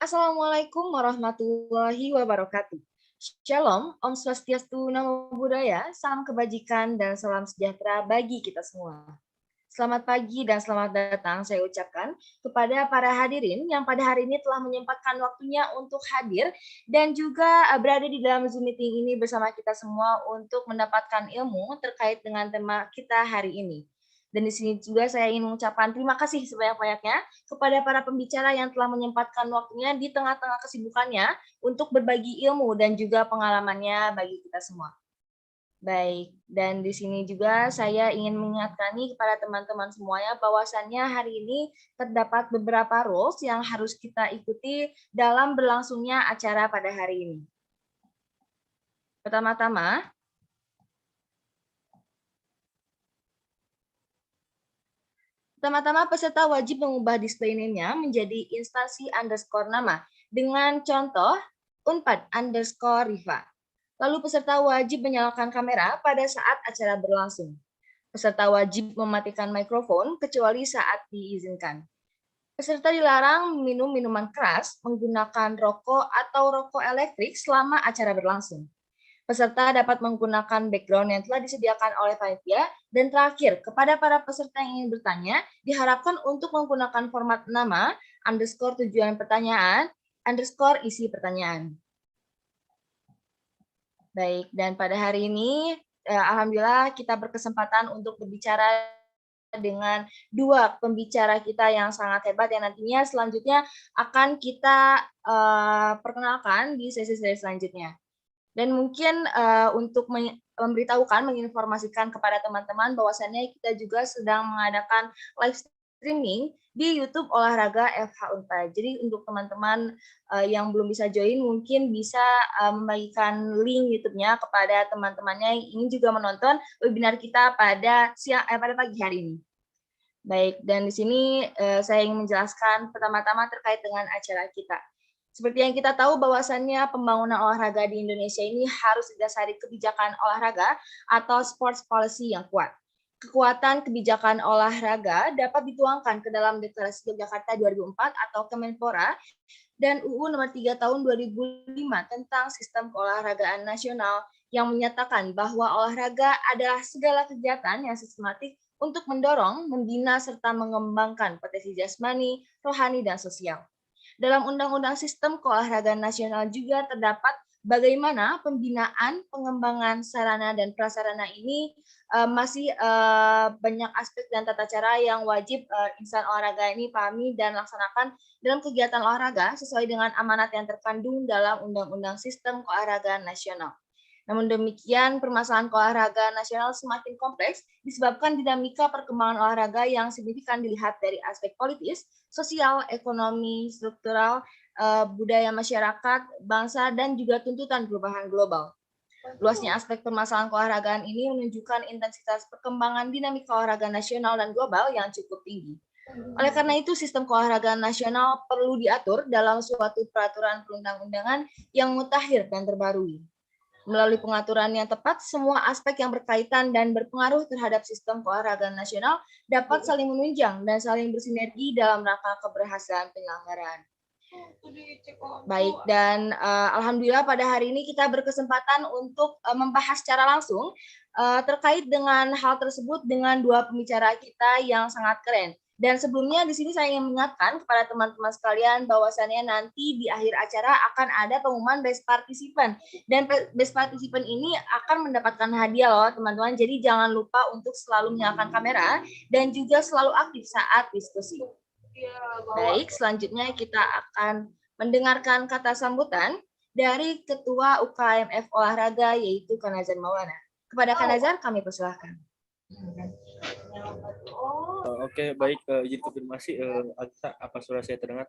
Assalamualaikum warahmatullahi wabarakatuh. Shalom, Om Swastiastu, Namo Buddhaya, salam kebajikan dan salam sejahtera bagi kita semua. Selamat pagi dan selamat datang saya ucapkan kepada para hadirin yang pada hari ini telah menyempatkan waktunya untuk hadir dan juga berada di dalam Zoom meeting ini bersama kita semua untuk mendapatkan ilmu terkait dengan tema kita hari ini. Dan di sini juga saya ingin mengucapkan terima kasih sebanyak-banyaknya kepada para pembicara yang telah menyempatkan waktunya di tengah-tengah kesibukannya untuk berbagi ilmu dan juga pengalamannya bagi kita semua. Baik, dan di sini juga saya ingin mengingatkan nih kepada teman-teman semuanya bahwasannya hari ini terdapat beberapa rules yang harus kita ikuti dalam berlangsungnya acara pada hari ini. Pertama-tama, peserta wajib mengubah display name-nya menjadi instansi underscore nama dengan contoh Unpad underscore Riva. Lalu peserta wajib menyalakan kamera pada saat acara berlangsung. Peserta wajib mematikan mikrofon kecuali saat diizinkan. Peserta dilarang minum minuman keras, menggunakan rokok atau rokok elektrik selama acara berlangsung. Peserta dapat menggunakan background yang telah disediakan oleh panitia. Dan terakhir, kepada para peserta yang ingin bertanya, diharapkan untuk menggunakan format nama, underscore tujuan pertanyaan, underscore isi pertanyaan. Baik, dan pada hari ini, alhamdulillah kita berkesempatan untuk berbicara dengan dua pembicara kita yang sangat hebat yang nantinya selanjutnya akan kita perkenalkan di sesi-sesi selanjutnya. Dan mungkin untuk memberitahukan, menginformasikan kepada teman-teman bahwasannya kita juga sedang mengadakan live streaming di YouTube Olahraga FH Unpad. Jadi untuk teman-teman yang belum bisa join mungkin bisa membagikan link YouTube-nya kepada teman-temannya yang ingin juga menonton webinar kita pada pagi hari ini. Baik, dan di sini saya ingin menjelaskan pertama-tama terkait dengan acara kita. Seperti yang kita tahu bahwasannya pembangunan olahraga di Indonesia ini harus didasari kebijakan olahraga atau sports policy yang kuat. Kekuatan kebijakan olahraga dapat dituangkan ke dalam Deklarasi Yogyakarta 2004 atau Kemenpora dan UU Nomor 3 Tahun 2005 tentang Sistem Keolahragaan Nasional yang menyatakan bahwa olahraga adalah segala kegiatan yang sistematik untuk mendorong, membina, serta mengembangkan potensi jasmani, rohani, dan sosial. Dalam Undang-Undang Sistem Keolahragaan Nasional juga terdapat bagaimana pembinaan, pengembangan sarana dan prasarana ini masih banyak aspek dan tata cara yang wajib insan olahraga ini pahami dan laksanakan dalam kegiatan olahraga sesuai dengan amanat yang terkandung dalam Undang-Undang Sistem Keolahragaan Nasional. Namun demikian, permasalahan keolahragaan nasional semakin kompleks disebabkan dinamika perkembangan olahraga yang signifikan dilihat dari aspek politis, sosial, ekonomi, struktural, budaya masyarakat, bangsa, dan juga tuntutan perubahan global. Luasnya aspek permasalahan keolahragaan ini menunjukkan intensitas perkembangan dinamika olahraga nasional dan global yang cukup tinggi. Oleh karena itu, sistem keolahragaan nasional perlu diatur dalam suatu peraturan perundang-undangan yang mutakhir dan terbarui. Melalui pengaturan yang tepat, semua aspek yang berkaitan dan berpengaruh terhadap sistem keolahragaan nasional dapat saling menunjang dan saling bersinergi dalam rangka keberhasilan penyelenggaraan. Baik, dan alhamdulillah pada hari ini kita berkesempatan untuk membahas secara langsung terkait dengan hal tersebut dengan dua pembicara kita yang sangat keren. Dan sebelumnya di sini saya ingin mengingatkan kepada teman-teman sekalian bahwasannya nanti di akhir acara akan ada pengumuman best participant. Dan best participant ini akan mendapatkan hadiah loh teman-teman. Jadi jangan lupa untuk selalu menyalakan kamera dan juga selalu aktif saat diskusi. Baik, selanjutnya kita akan mendengarkan kata sambutan dari Ketua UKMF Olahraga yaitu Kanazar Maulana. Kepada Kanazar kami persilahkan. Oke, baik. Izin konfirmasi, Alisa, apa suara saya terdengar?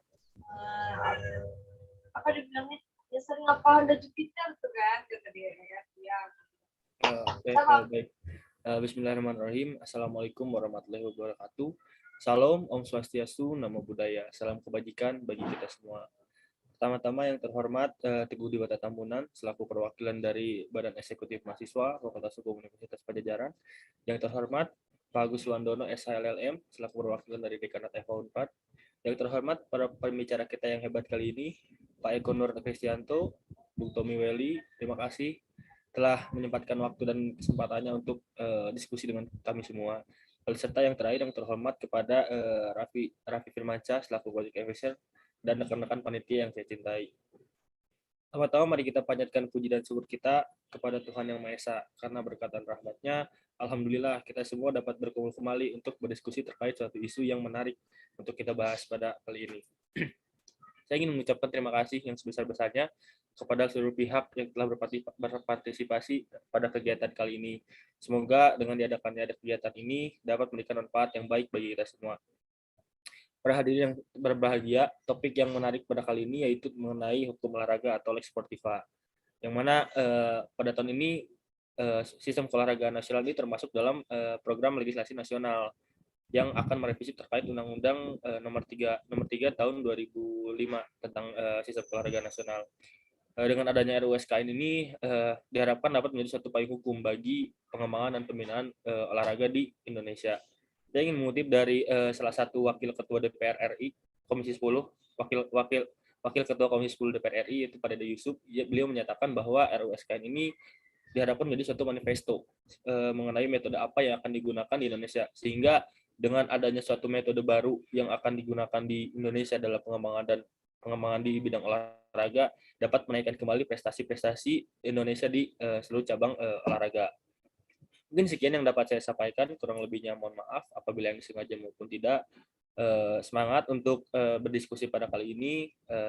Apa dibilangnya? Ya sering apa ada Jupiter tuh kan, kata dia ya. Oke, baik. Bismillahirrahmanirrahim. Assalamualaikum warahmatullahi wabarakatuh. Salam, Om Swastiastu, Namo Buddhaya. Salam kebajikan bagi kita semua. Pertama-tama yang terhormat Teguh Dewata Tambunan selaku perwakilan dari Badan Eksekutif Mahasiswa Fakultas Hukum Universitas Padjadjaran. Yang terhormat Pak Agus Wandono SHLLM selaku perwakilan dari Dekanat FH Unpad. Yang terhormat para pembicara kita yang hebat kali ini, Pak Eko Nur Kristianto, Bung Tommy Welly, terima kasih telah menyempatkan waktu dan kesempatannya untuk diskusi dengan kami semua. Serta yang terakhir yang terhormat kepada Raffi Firmansyah selaku Project Officer dan rekan-rekan panitia yang saya cintai. Pertama-tama mari kita panjatkan puji dan syukur kita kepada Tuhan Yang Maha Esa karena berkat dan rahmat-Nya, alhamdulillah kita semua dapat berkumpul kembali untuk berdiskusi terkait suatu isu yang menarik untuk kita bahas pada kali ini. Saya ingin mengucapkan terima kasih yang sebesar-besarnya kepada seluruh pihak yang telah berpartisipasi pada kegiatan kali ini. Semoga dengan diadakannya kegiatan ini dapat memberikan manfaat yang baik bagi kita semua. Para hadirin yang berbahagia, topik yang menarik pada kali ini yaitu mengenai hukum olahraga atau Lex Sportiva. Yang mana pada tahun ini sistem keolahragaan nasional ini termasuk dalam program legislasi nasional yang akan merevisi terkait Undang-Undang nomor 3 tahun 2005 tentang sistem keolahragaan nasional. Dengan adanya RUU-SKN ini diharapkan dapat menjadi suatu payung hukum bagi pengembangan dan pembinaan olahraga di Indonesia. Saya ingin mengutip dari salah satu wakil ketua DPR RI Komisi 10, wakil ketua Komisi 10 DPR RI yaitu Pak Dede Yusuf. Beliau menyatakan bahwa RUU-SKN ini diharapkan menjadi suatu manifesto mengenai metode apa yang akan digunakan di Indonesia, sehingga dengan adanya suatu metode baru yang akan digunakan di Indonesia dalam pengembangan di bidang olahraga dapat menaikkan kembali prestasi-prestasi Indonesia di seluruh cabang olahraga. Mungkin sekian yang dapat saya sampaikan, kurang lebihnya mohon maaf apabila yang disengaja maupun tidak. Semangat untuk berdiskusi pada kali ini.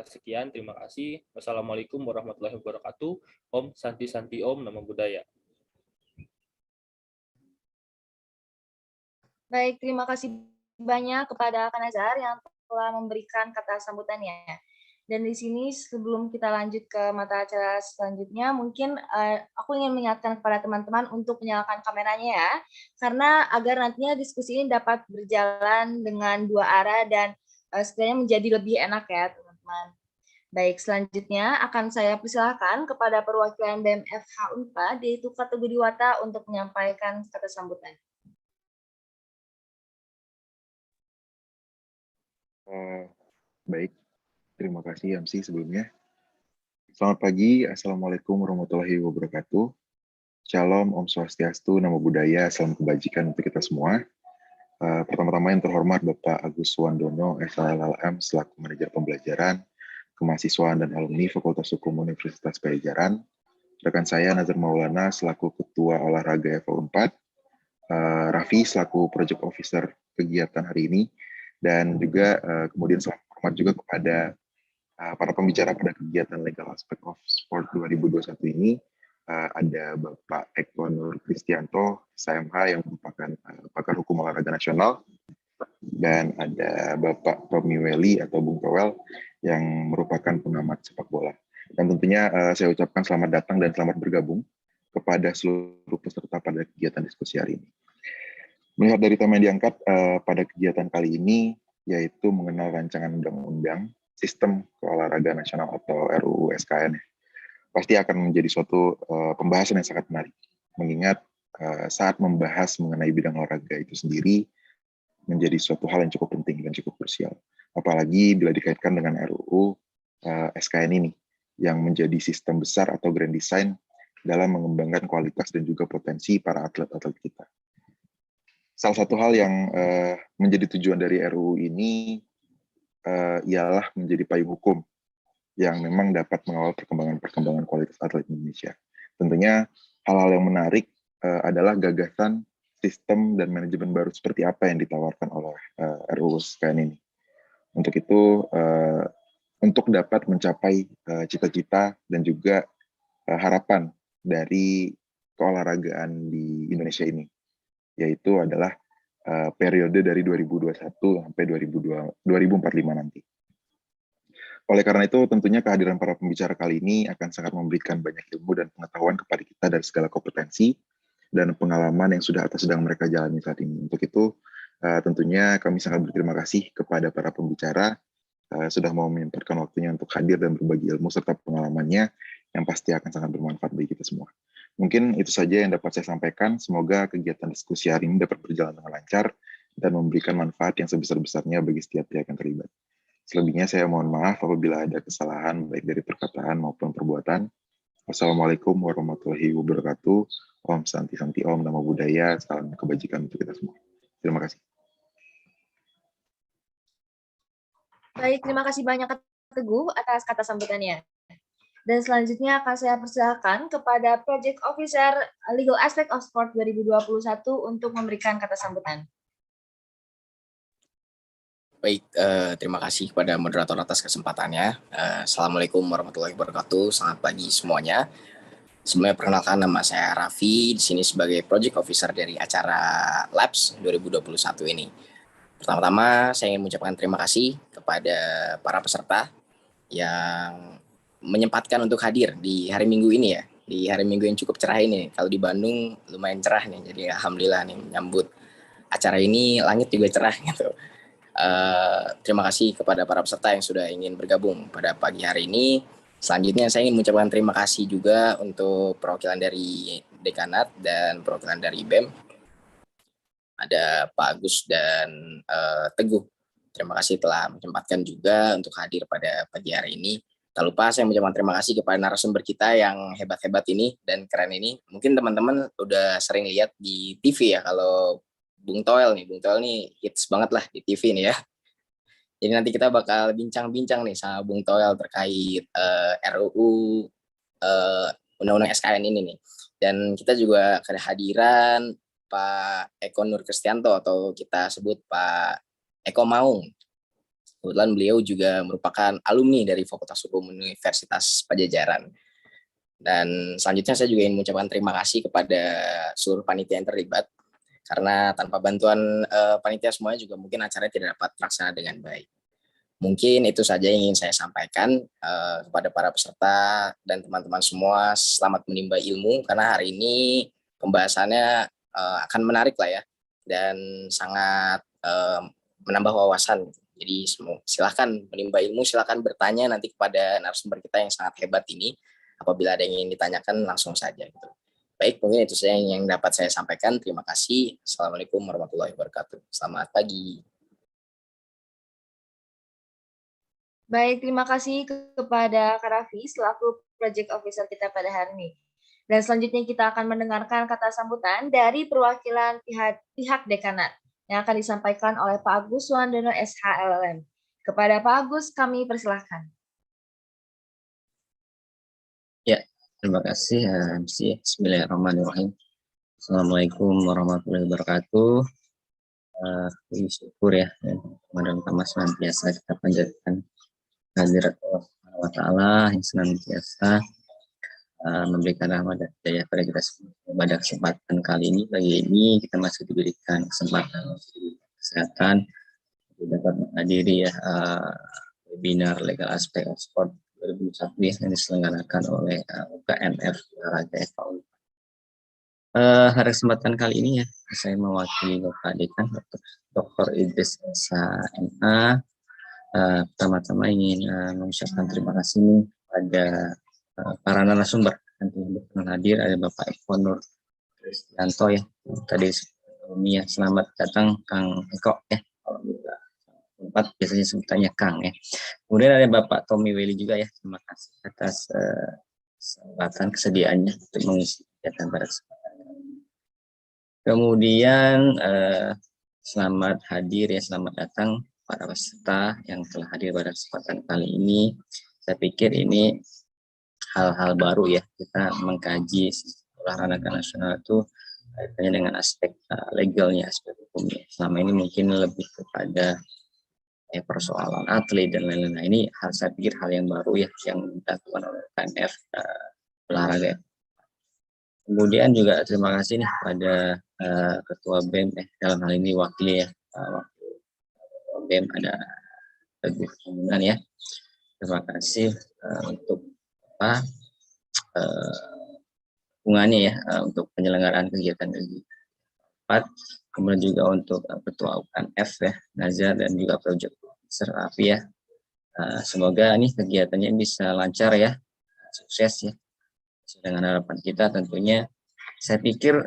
Sekian, terima kasih. Wassalamualaikum warahmatullahi wabarakatuh. Om Santi Santi Om, Namo Buddhaya. Baik, terima kasih banyak kepada Kak Nazar yang telah memberikan kata sambutannya. Dan di sini sebelum kita lanjut ke mata acara selanjutnya, mungkin aku ingin mengingatkan kepada teman-teman untuk menyalakan kameranya ya, karena agar nantinya diskusi ini dapat berjalan dengan dua arah dan sekiranya menjadi lebih enak ya teman-teman. Baik, selanjutnya akan saya persilahkan kepada perwakilan BMFH Unpad, yaitu kategori Wata untuk menyampaikan kata sambutan. Baik, terima kasih MC sebelumnya. Selamat pagi, Assalamualaikum warahmatullahi wabarakatuh. Shalom, Om Swastiastu, Namo Buddhaya, salam kebajikan untuk kita semua. Pertama-tama yang terhormat Bapak Agus Suwandono, SLLM, selaku manajer pembelajaran, kemahasiswaan dan alumni Fakultas Hukum Universitas Pajajaran. Rekan saya Nazar Maulana, selaku Ketua Olahraga FA4, Raffi, selaku Project Officer kegiatan hari ini, dan juga kemudian selamat hormat juga kepada para pembicara pada kegiatan Legal Aspect of Sport 2021 ini. Ada Bapak Eko Nur Kristianto, SMH, yang merupakan pakar hukum olahraga nasional, dan ada Bapak Tommy Welly atau Bung Towel yang merupakan pengamat sepak bola. Dan tentunya saya ucapkan selamat datang dan selamat bergabung kepada seluruh peserta pada kegiatan diskusi hari ini. Melihat dari tema yang diangkat pada kegiatan kali ini, yaitu mengenal rancangan undang-undang Sistem Keolahragaan Nasional atau RUU SKN, pasti akan menjadi suatu pembahasan yang sangat menarik. Mengingat saat membahas mengenai bidang olahraga itu sendiri menjadi suatu hal yang cukup penting dan cukup krusial. Apalagi bila dikaitkan dengan RUU SKN ini, yang menjadi sistem besar atau grand design dalam mengembangkan kualitas dan juga potensi para atlet-atlet kita. Salah satu hal yang menjadi tujuan dari RUU ini ialah menjadi payung hukum yang memang dapat mengawal perkembangan kualitas atlet Indonesia. Tentunya hal-hal yang menarik adalah gagasan, sistem, dan manajemen baru seperti apa yang ditawarkan oleh RUU SKN ini. Untuk itu, untuk dapat mencapai cita-cita dan juga harapan dari keolahragaan di Indonesia ini, yaitu adalah periode dari 2021 sampai 2045 nanti. Oleh karena itu, tentunya kehadiran para pembicara kali ini akan sangat memberikan banyak ilmu dan pengetahuan kepada kita dari segala kompetensi dan pengalaman yang sudah atau sedang mereka jalani saat ini. Untuk itu, tentunya kami sangat berterima kasih kepada para pembicara sudah mau menyempatkan waktunya untuk hadir dan berbagi ilmu serta pengalamannya yang pasti akan sangat bermanfaat bagi kita semua. Mungkin itu saja yang dapat saya sampaikan. Semoga kegiatan diskusi hari ini dapat berjalan dengan lancar dan memberikan manfaat yang sebesar-besarnya bagi setiap pihak yang terlibat. Selebihnya saya mohon maaf apabila ada kesalahan baik dari perkataan maupun perbuatan. Wassalamualaikum warahmatullahi wabarakatuh. Om Santi Santi Om, Namo Buddhaya, salam kebajikan untuk kita semua. Terima kasih. Baik, terima kasih banyak Kak Teguh atas kata sambutannya. Dan selanjutnya akan saya persilakan kepada Project Officer Legal Aspect of Sport 2021 untuk memberikan kata sambutan. Baik, terima kasih kepada moderator atas kesempatannya. Assalamualaikum warahmatullahi wabarakatuh. Selamat pagi semuanya. Sebelumnya perkenalkan, nama saya Raffi, di sini sebagai Project Officer dari acara Labs 2021 ini. Pertama-tama saya ingin mengucapkan terima kasih kepada para peserta yang menyempatkan untuk hadir di hari Minggu ini ya, di hari Minggu yang cukup cerah ini. Kalau di Bandung lumayan cerah nih, jadi alhamdulillah nih menyambut acara ini, langit juga cerah gitu. Terima kasih kepada para peserta yang sudah ingin bergabung pada pagi hari ini. Selanjutnya saya ingin mengucapkan terima kasih juga untuk perwakilan dari Dekanat dan perwakilan dari BEM. Ada Pak Agus dan Teguh. Terima kasih telah menyempatkan juga untuk hadir pada pagi hari ini. Tak lupa saya mengucapkan terima kasih kepada narasumber kita yang hebat-hebat ini dan keren ini. Mungkin teman-teman udah sering lihat di TV ya, kalau Bung Toel nih hits banget lah di TV nih ya. Jadi nanti kita bakal bincang-bincang nih sama Bung Toel terkait RUU Undang-Undang SKN ini nih. Dan kita juga kehadiran Pak Eko Nur Kristianto atau kita sebut Pak Eko Maung. Kebetulan beliau juga merupakan alumni dari Fakultas Hukum Universitas Pajajaran. Dan selanjutnya saya juga ingin mengucapkan terima kasih kepada seluruh panitia yang terlibat. karena tanpa bantuan panitia semuanya juga mungkin acaranya tidak dapat terlaksana dengan baik. Mungkin itu saja yang ingin saya sampaikan kepada para peserta dan teman-teman semua. Selamat menimba ilmu karena hari ini pembahasannya akan menarik lah ya, dan sangat menambah wawasan. Jadi silahkan menimba ilmu, silahkan bertanya nanti kepada narasumber kita yang sangat hebat ini. Apabila ada yang ingin ditanyakan langsung saja gitu. Baik, mungkin itu saja yang dapat saya sampaikan. Terima kasih. Assalamualaikum warahmatullahi wabarakatuh. Selamat pagi. Baik, terima kasih kepada Kak Raffi selaku Project Officer kita pada hari ini. Dan selanjutnya kita akan mendengarkan kata sambutan dari perwakilan pihak dekanat yang akan disampaikan oleh Pak Agus Suwandono SHLLM. Kepada Pak Agus, kami persilahkan. Ya, terima kasih MC. Bismillahirrahmanirrahim. Assalamualaikum warahmatullahi wabarakatuh. Syukur ya, dan kama senantiasa kita panjatkan hadirat Allah Subhanahu wa Ta'ala yang senantiasa memberikan rahmat dan hidayah pada kita semua. Pada kesempatan kali ini, pagi ini kita masih diberikan kesempatan kesehatan untuk dapat menghadiri ya webinar legal aspek of sport 2021 yang diselenggarakan oleh UKMF Olahraga FAU. Pada kesempatan kali ini ya, saya mewakili Bapak Dekan Dr. Idris SHMA. Pertama-tama ingin mengucapkan terima kasih nih pada para narasumber yang berkenan hadir. Ada Bapak Eko Nur Kristianto ya, tadi sebelumnya selamat datang Kang Eko ya, kalau tempat biasanya sebutannya Kang ya. Kemudian ada Bapak Tommy Welly juga ya, terima kasih atas kesempatan kesediaannya untuk mengisi kegiatan pada kesempatan ini. Kemudian selamat hadir ya, selamat datang para peserta yang telah hadir pada kesempatan kali ini. Saya pikir ini hal-hal baru ya, kita mengkaji olahraga nasional itu kaitannya dengan aspek legalnya, aspek hukumnya. Selama ini mungkin lebih kepada persoalan atlet dan lain-lain. Nah, ini saya pikir hal yang baru ya, yang dilakukan oleh KNF olahraga. Kemudian juga terima kasih nih pada Ketua BEM dalam hal ini wakil ya, BEM ada Teguh Pembangunan ya. Terima kasih untuk dukungannya ya untuk penyelenggaraan kegiatan ini. Kemudian juga untuk Ketua UKMF ya, Nazar, dan juga Project Officer Raffi ya. Semoga nih kegiatannya bisa lancar ya, sukses ya. Dengan harapan kita tentunya, saya pikir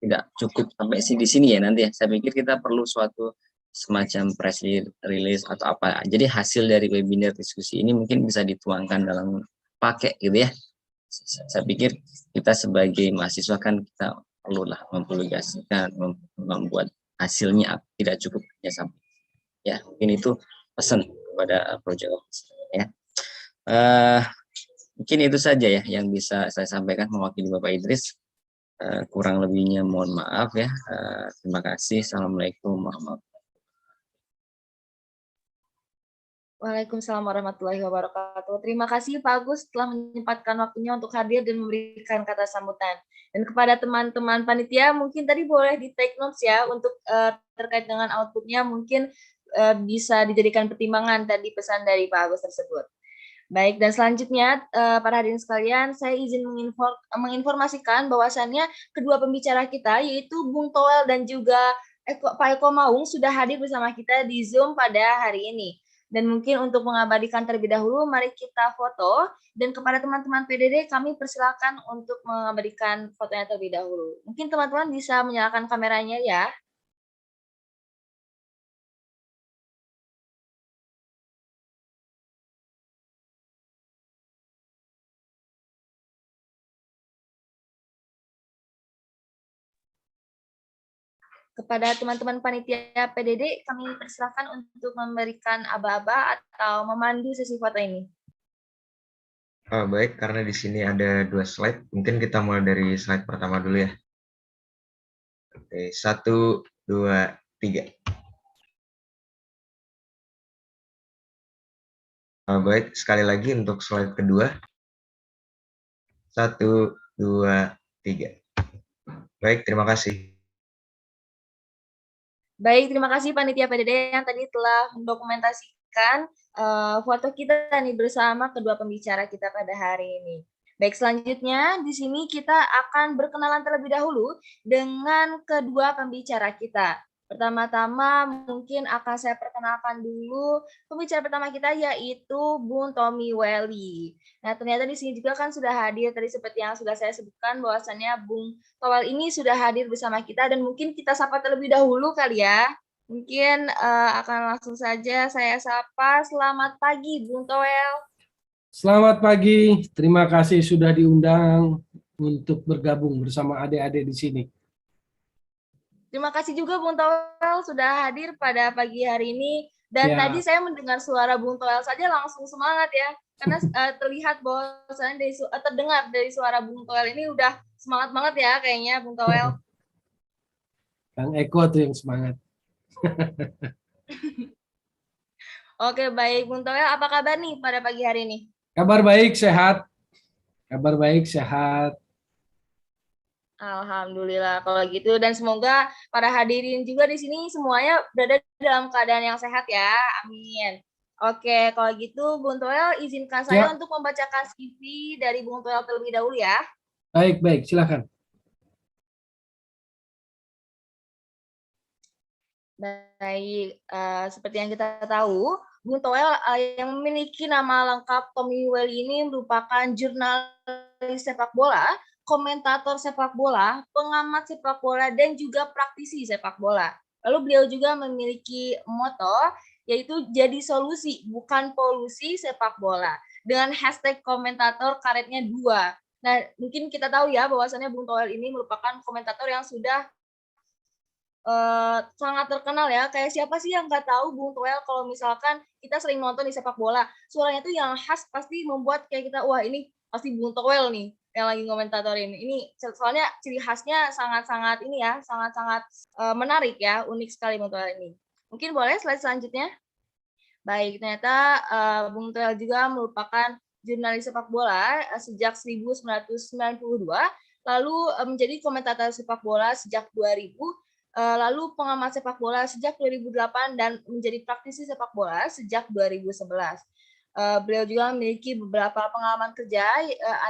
tidak cukup sampai di sini ya nanti ya. Saya pikir kita perlu suatu semacam press release atau apa. Jadi hasil dari webinar diskusi ini mungkin bisa dituangkan dalam paket gitu ya. Saya pikir kita sebagai mahasiswa kan kita perlulah mempublikasikan, membuat hasilnya tidak cukup hanya sampai ya. Mungkin itu pesan kepada Project Officer ya. Mungkin itu saja ya yang bisa saya sampaikan mewakili Bapak Idris. Kurang lebihnya mohon maaf ya. Terima kasih. Assalamualaikum warahmatullahi wabarakatuh. Waalaikumsalam warahmatullahi wabarakatuh. Terima kasih Pak Agus telah menyempatkan waktunya untuk hadir dan memberikan kata sambutan. Dan kepada teman-teman panitia, mungkin tadi boleh di take notes ya untuk terkait dengan outputnya, mungkin bisa dijadikan pertimbangan tadi pesan dari Pak Agus tersebut. Baik, dan selanjutnya para hadirin sekalian, saya izin menginformasikan bahwasannya kedua pembicara kita, yaitu Bung Toel dan juga Pak Eko Maung, sudah hadir bersama kita di Zoom pada hari ini. Dan mungkin untuk mengabadikan terlebih dahulu, mari kita foto. Dan kepada teman-teman PDD, kami persilakan untuk mengabadikan fotonya terlebih dahulu. Mungkin teman-teman bisa menyalakan kameranya ya. Kepada teman-teman panitia PDD, kami persilakan untuk memberikan aba-aba atau memandu sesi foto ini. Baik, karena di sini ada 2 slide, mungkin kita mulai dari slide pertama dulu ya. Oke, 1, 2, 3. Baik, sekali lagi untuk slide kedua. 1, 2, 3. Baik, terima kasih. Baik, terima kasih Panitia PDD yang tadi telah mendokumentasikan foto kita nih bersama kedua pembicara kita pada hari ini. Baik, selanjutnya di sini kita akan berkenalan terlebih dahulu dengan kedua pembicara kita. Pertama-tama mungkin akan saya perkenalkan dulu pembicara pertama kita yaitu Bung Tommy Welly. Nah, ternyata di sini juga kan sudah hadir tadi seperti yang sudah saya sebutkan bahwasannya Bung Towel ini sudah hadir bersama kita dan mungkin kita sapa terlebih dahulu kali ya. Mungkin akan langsung saja saya sapa. Selamat pagi Bung Towel. Selamat pagi, terima kasih sudah diundang untuk bergabung bersama adik-adik di sini. Terima kasih juga Bung Towel sudah hadir pada pagi hari ini. Dan tadi saya mendengar suara Bung Towel saja langsung semangat ya. Karena terlihat bahwa terdengar dari suara Bung Towel ini udah semangat banget ya kayaknya Bung Towel. Kang Eko tuh yang semangat. Oke, baik Bung Towel, apa kabar nih pada pagi hari ini? Kabar baik, sehat. Kabar baik, sehat. Alhamdulillah kalau gitu, dan semoga para hadirin juga di sini semuanya berada dalam keadaan yang sehat ya. Amin. Oke, kalau gitu Bung Towel izinkan saya untuk membacakan CV dari Bung Towel terlebih dahulu ya. Baik, silakan. Baik, seperti yang kita tahu, Bung Towel yang memiliki nama lengkap Tommy Welly ini merupakan jurnalis sepak bola, komentator sepak bola, pengamat sepak bola, dan juga praktisi sepak bola. Lalu beliau juga memiliki moto, yaitu jadi solusi, bukan polusi sepak bola. Dengan hashtag komentator karetnya 2. Nah, mungkin kita tahu ya bahwasannya Bung Towel ini merupakan komentator yang sudah sangat terkenal ya. Kayak siapa sih yang nggak tahu Bung Towel kalau misalkan kita sering nonton di sepak bola. Suaranya tuh yang khas pasti membuat kayak kita, wah ini pasti Bung Towel nih yang lagi komentatorin. Ini soalnya ciri khasnya sangat-sangat ini ya, sangat-sangat menarik ya, unik sekali Bung Towel ini. Mungkin boleh slide selanjutnya. Baik, ternyata Bung Towel juga merupakan jurnalis sepak bola sejak 1992, lalu menjadi komentator sepak bola sejak 2000, lalu pengamat sepak bola sejak 2008 dan menjadi praktisi sepak bola sejak 2011. Beliau juga memiliki beberapa pengalaman kerja,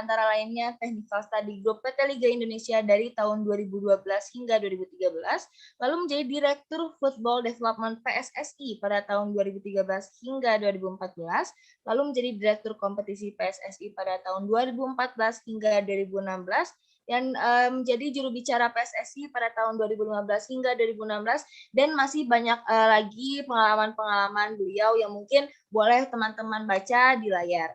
antara lainnya Technical Study Group PT Liga Indonesia dari tahun 2012 hingga 2013, lalu menjadi Direktur Football Development PSSI pada tahun 2013 hingga 2014, lalu menjadi Direktur Kompetisi PSSI pada tahun 2014 hingga 2016, dan menjadi juru bicara PSSI pada tahun 2015 hingga 2016, dan masih banyak lagi pengalaman-pengalaman beliau yang mungkin boleh teman-teman baca di layar.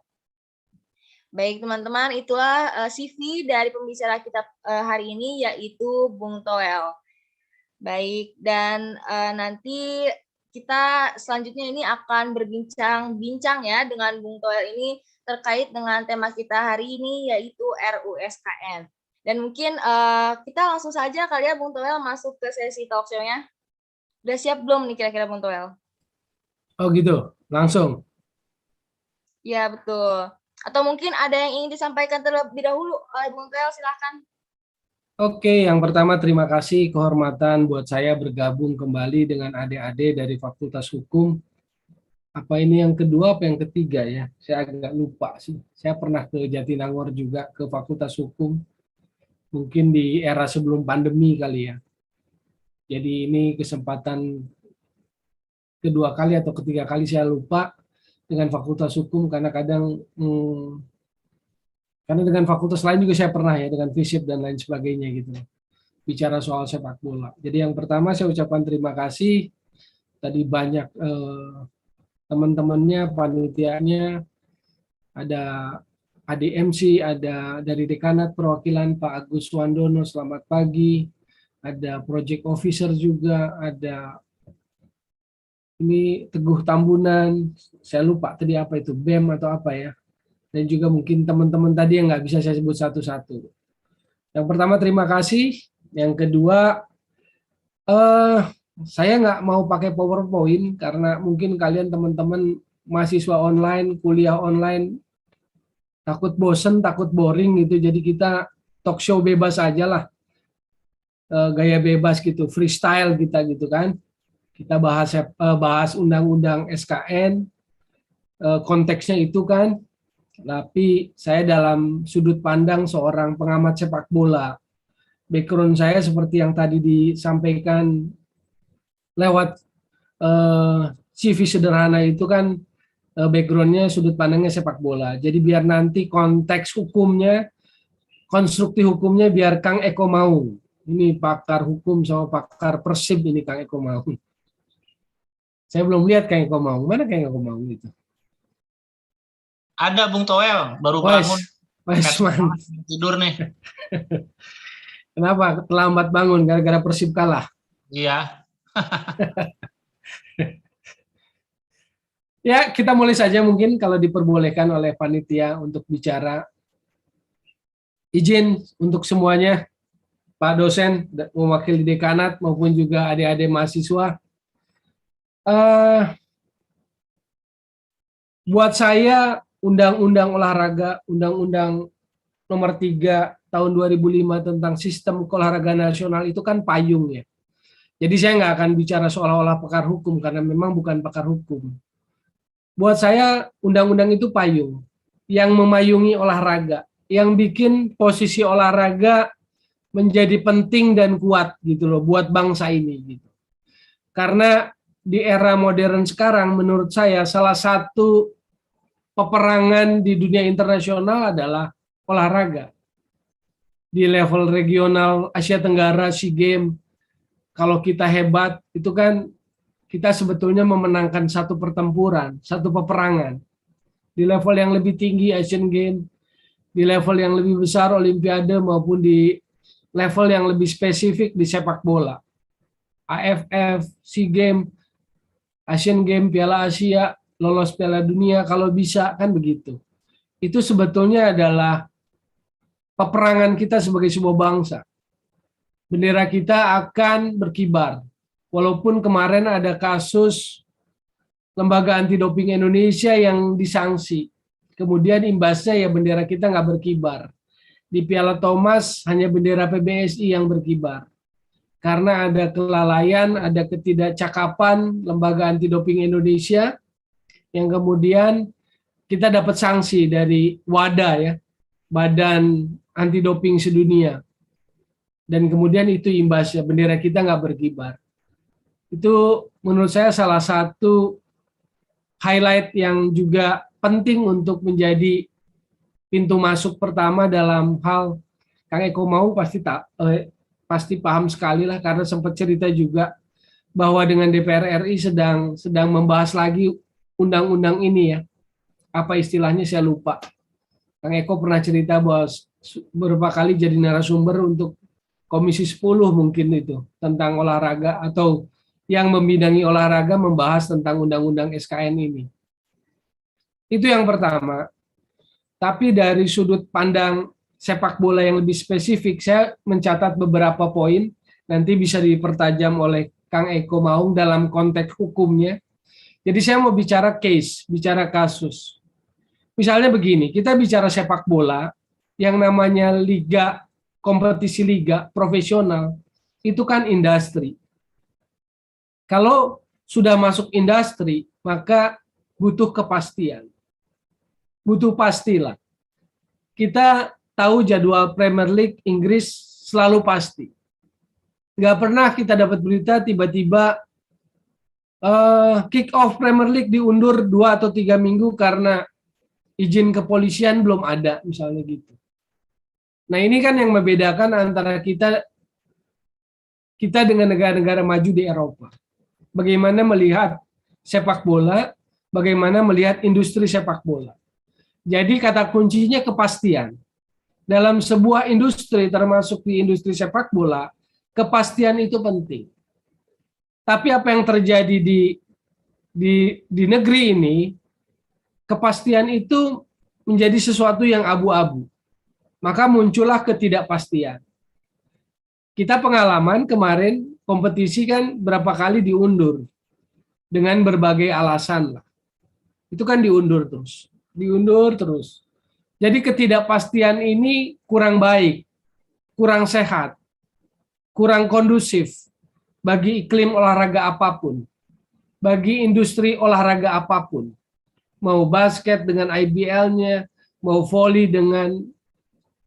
Baik teman-teman, itulah CV dari pembicara kita hari ini, yaitu Bung Towel. Baik, dan nanti kita selanjutnya ini akan berbincang-bincang ya dengan Bung Towel ini terkait dengan tema kita hari ini, yaitu RUSKN. Dan mungkin kita langsung saja kali ya Bung Towel masuk ke sesi talk show-nya. Udah siap belum nih kira-kira Bung Towel? Oh gitu, langsung. Ya betul. Atau mungkin ada yang ingin disampaikan terlebih dahulu oleh Bung Towel, silahkan. Oke, yang pertama terima kasih kehormatan buat saya bergabung kembali dengan adik-adik dari Fakultas Hukum. Apa ini yang kedua, apa yang ketiga ya? Saya agak lupa sih. Saya pernah ke Jatinangor juga, ke Fakultas Hukum. Mungkin di era sebelum pandemi kali ya. Jadi ini kesempatan kedua kali atau ketiga kali saya lupa dengan Fakultas Hukum, karena kadang karena dengan fakultas lain juga saya pernah ya, dengan FISIP dan lain sebagainya gitu. Bicara soal sepak bola. Jadi yang pertama saya ucapkan terima kasih. Tadi banyak teman-temannya, panitianya, ada ADMC, ada dari Dekanat Perwakilan Pak Agus Wandono, selamat pagi. Ada Project Officer juga, ada ini Teguh Tambunan, saya lupa tadi apa itu, BEM atau apa ya. Dan juga mungkin teman-teman tadi yang nggak bisa saya sebut satu-satu. Yang pertama terima kasih. Yang kedua, saya nggak mau pakai PowerPoint karena mungkin kalian teman-teman mahasiswa online, kuliah online, takut bosen, takut boring gitu. Jadi kita talk show bebas aja lah, gaya bebas gitu, freestyle kita gitu kan. Kita bahas undang-undang SKN, konteksnya itu kan, tapi saya dalam sudut pandang seorang pengamat sepak bola. Background saya seperti yang tadi disampaikan lewat CV sederhana itu kan, backgroundnya sudut pandangnya sepak bola. Jadi biar nanti konteks hukumnya, konstruksi hukumnya biar Kang Eko mau. Ini pakar hukum sama pakar Persib ini Kang Eko mau. Saya belum lihat Kang Eko mau. Mana Kang Eko mau itu? Ada Bung Toel, baru bangun. Tidur nih. Kenapa terlambat bangun gara-gara Persib kalah? Iya. Ya, kita mulai saja mungkin kalau diperbolehkan oleh panitia untuk bicara. Izin untuk semuanya, Pak dosen, mewakili dekanat maupun juga adik-adik mahasiswa. Buat saya, Undang-Undang Olahraga, Undang-Undang Nomor 3 Tahun 2005 tentang Sistem Olahraga Nasional itu kan payung ya. Jadi saya nggak akan bicara seolah-olah pakar hukum karena memang bukan pakar hukum. Buat saya, undang-undang itu payung yang memayungi olahraga, yang bikin posisi olahraga menjadi penting dan kuat gitu loh buat bangsa ini gitu. Karena di era modern sekarang menurut saya salah satu peperangan di dunia internasional adalah olahraga. Di level regional Asia Tenggara, SEA Games, kalau kita hebat itu kan kita sebetulnya memenangkan satu pertempuran, satu peperangan. Di level yang lebih tinggi Asian Games, di level yang lebih besar Olimpiade maupun di level yang lebih spesifik di sepak bola. AFF, SEA Games, Asian Games, Piala Asia, lolos Piala Dunia kalau bisa kan begitu. Itu sebetulnya adalah peperangan kita sebagai sebuah bangsa. Bendera kita akan berkibar. Walaupun kemarin ada kasus Lembaga Anti Doping Indonesia yang disanksi. Kemudian imbasnya ya bendera kita nggak berkibar. Di Piala Thomas hanya bendera PBSI yang berkibar. Karena ada kelalaian, ada ketidakcakapan Lembaga Anti Doping Indonesia yang kemudian kita dapat sanksi dari WADA ya, Badan Anti Doping Sedunia. Dan kemudian itu imbasnya bendera kita nggak berkibar. Itu menurut saya salah satu highlight yang juga penting untuk menjadi pintu masuk pertama dalam hal Kang Eko mau pasti paham sekali lah karena sempat cerita juga bahwa dengan DPR RI sedang membahas lagi undang-undang ini ya. Apa istilahnya saya lupa. Kang Eko pernah cerita bahwa beberapa kali jadi narasumber untuk Komisi 10 mungkin itu tentang olahraga atau yang membidangi olahraga membahas tentang undang-undang SKN ini. Itu yang pertama. Tapi dari sudut pandang sepak bola yang lebih spesifik, saya mencatat beberapa poin, nanti bisa dipertajam oleh Kang Eko Maung dalam konteks hukumnya. Jadi saya mau bicara case, bicara kasus. Misalnya begini, kita bicara sepak bola, yang namanya liga, kompetisi liga profesional, itu kan industri. Kalau sudah masuk industri, maka butuh kepastian. Butuh pastilah. Kita tahu jadwal Premier League Inggris selalu pasti. Nggak pernah kita dapat berita tiba-tiba kick off Premier League diundur 2 atau 3 minggu karena izin kepolisian belum ada, misalnya gitu. Nah ini kan yang membedakan antara kita dengan negara-negara maju di Eropa. Bagaimana melihat sepak bola, bagaimana melihat industri sepak bola. Jadi kata kuncinya kepastian. Dalam sebuah industri, termasuk di industri sepak bola, kepastian itu penting. Tapi apa yang terjadi di negeri ini, kepastian itu menjadi sesuatu yang abu-abu. Maka muncullah ketidakpastian. Kita pengalaman kemarin kompetisi kan berapa kali diundur dengan berbagai alasan lah. Itu kan diundur terus. Jadi ketidakpastian ini kurang baik, kurang sehat, kurang kondusif bagi iklim olahraga apapun, bagi industri olahraga apapun, mau basket dengan IBL-nya, mau volley dengan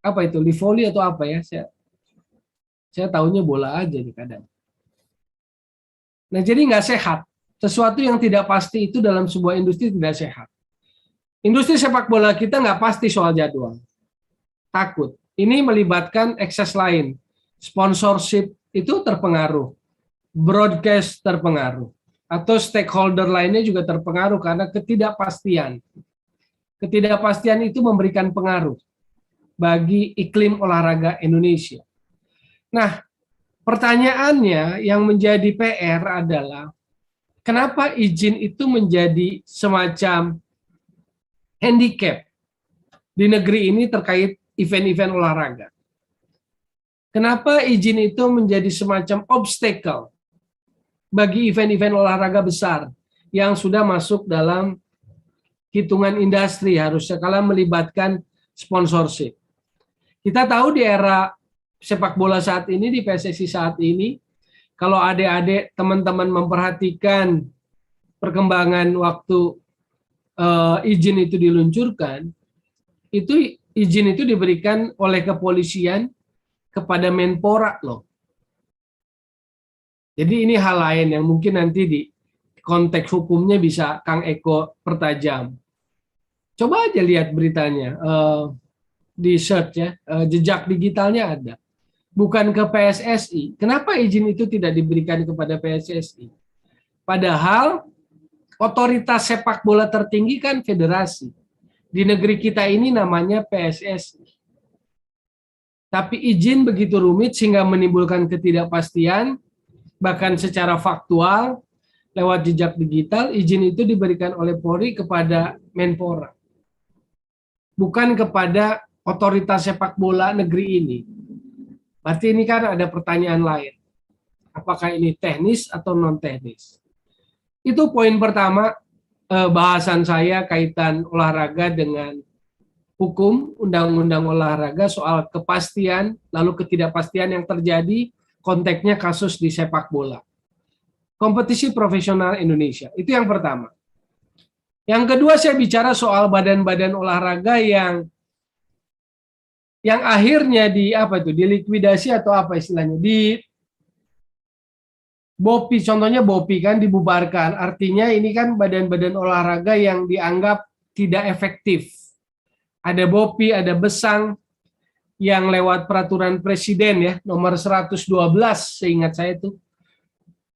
apa itu, volley atau apa ya, saya tahunya bola aja nih kadang. Nah, jadi nggak sehat. Sesuatu yang tidak pasti itu dalam sebuah industri tidak sehat. Industri sepak bola kita nggak pasti soal jadwal. Takut. Ini melibatkan ekses lain. Sponsorship itu terpengaruh. Broadcast terpengaruh. Atau stakeholder lainnya juga terpengaruh karena ketidakpastian. Ketidakpastian itu memberikan pengaruh bagi iklim olahraga Indonesia. Nah, pertanyaannya yang menjadi PR adalah kenapa izin itu menjadi semacam handicap di negeri ini terkait event-event olahraga? Kenapa izin itu menjadi semacam obstacle bagi event-event olahraga besar yang sudah masuk dalam hitungan industri, harusnya kala melibatkan sponsorship? Kita tahu di era sepak bola saat ini, di PSSI saat ini, kalau adik-adik teman-teman memperhatikan perkembangan waktu izin itu diluncurkan, itu izin itu diberikan oleh kepolisian kepada Menpora loh. Jadi ini hal lain yang mungkin nanti di konteks hukumnya bisa Kang Eko pertajam. Coba aja lihat beritanya, di search ya, jejak digitalnya ada. Bukan ke PSSI. Kenapa izin itu tidak diberikan kepada PSSI? Padahal otoritas sepak bola tertinggi kan federasi. Di negeri kita ini namanya PSSI. Tapi izin begitu rumit sehingga menimbulkan ketidakpastian, bahkan secara faktual, lewat jejak digital, izin itu diberikan oleh Polri kepada Menpora. Bukan kepada otoritas sepak bola negeri ini. Berarti ini kan ada pertanyaan lain. Apakah ini teknis atau non-teknis? Itu poin pertama bahasan saya kaitan olahraga dengan hukum, undang-undang olahraga soal kepastian, lalu ketidakpastian yang terjadi, konteksnya kasus di sepak bola. Kompetisi profesional Indonesia, itu yang pertama. Yang kedua saya bicara soal badan-badan olahraga yang akhirnya dilikuidasi atau apa istilahnya, di BOPI, contohnya BOPI kan dibubarkan, artinya ini kan badan-badan olahraga yang dianggap tidak efektif. Ada BOPI, ada Besang yang lewat peraturan presiden ya, nomor 112 seingat saya itu.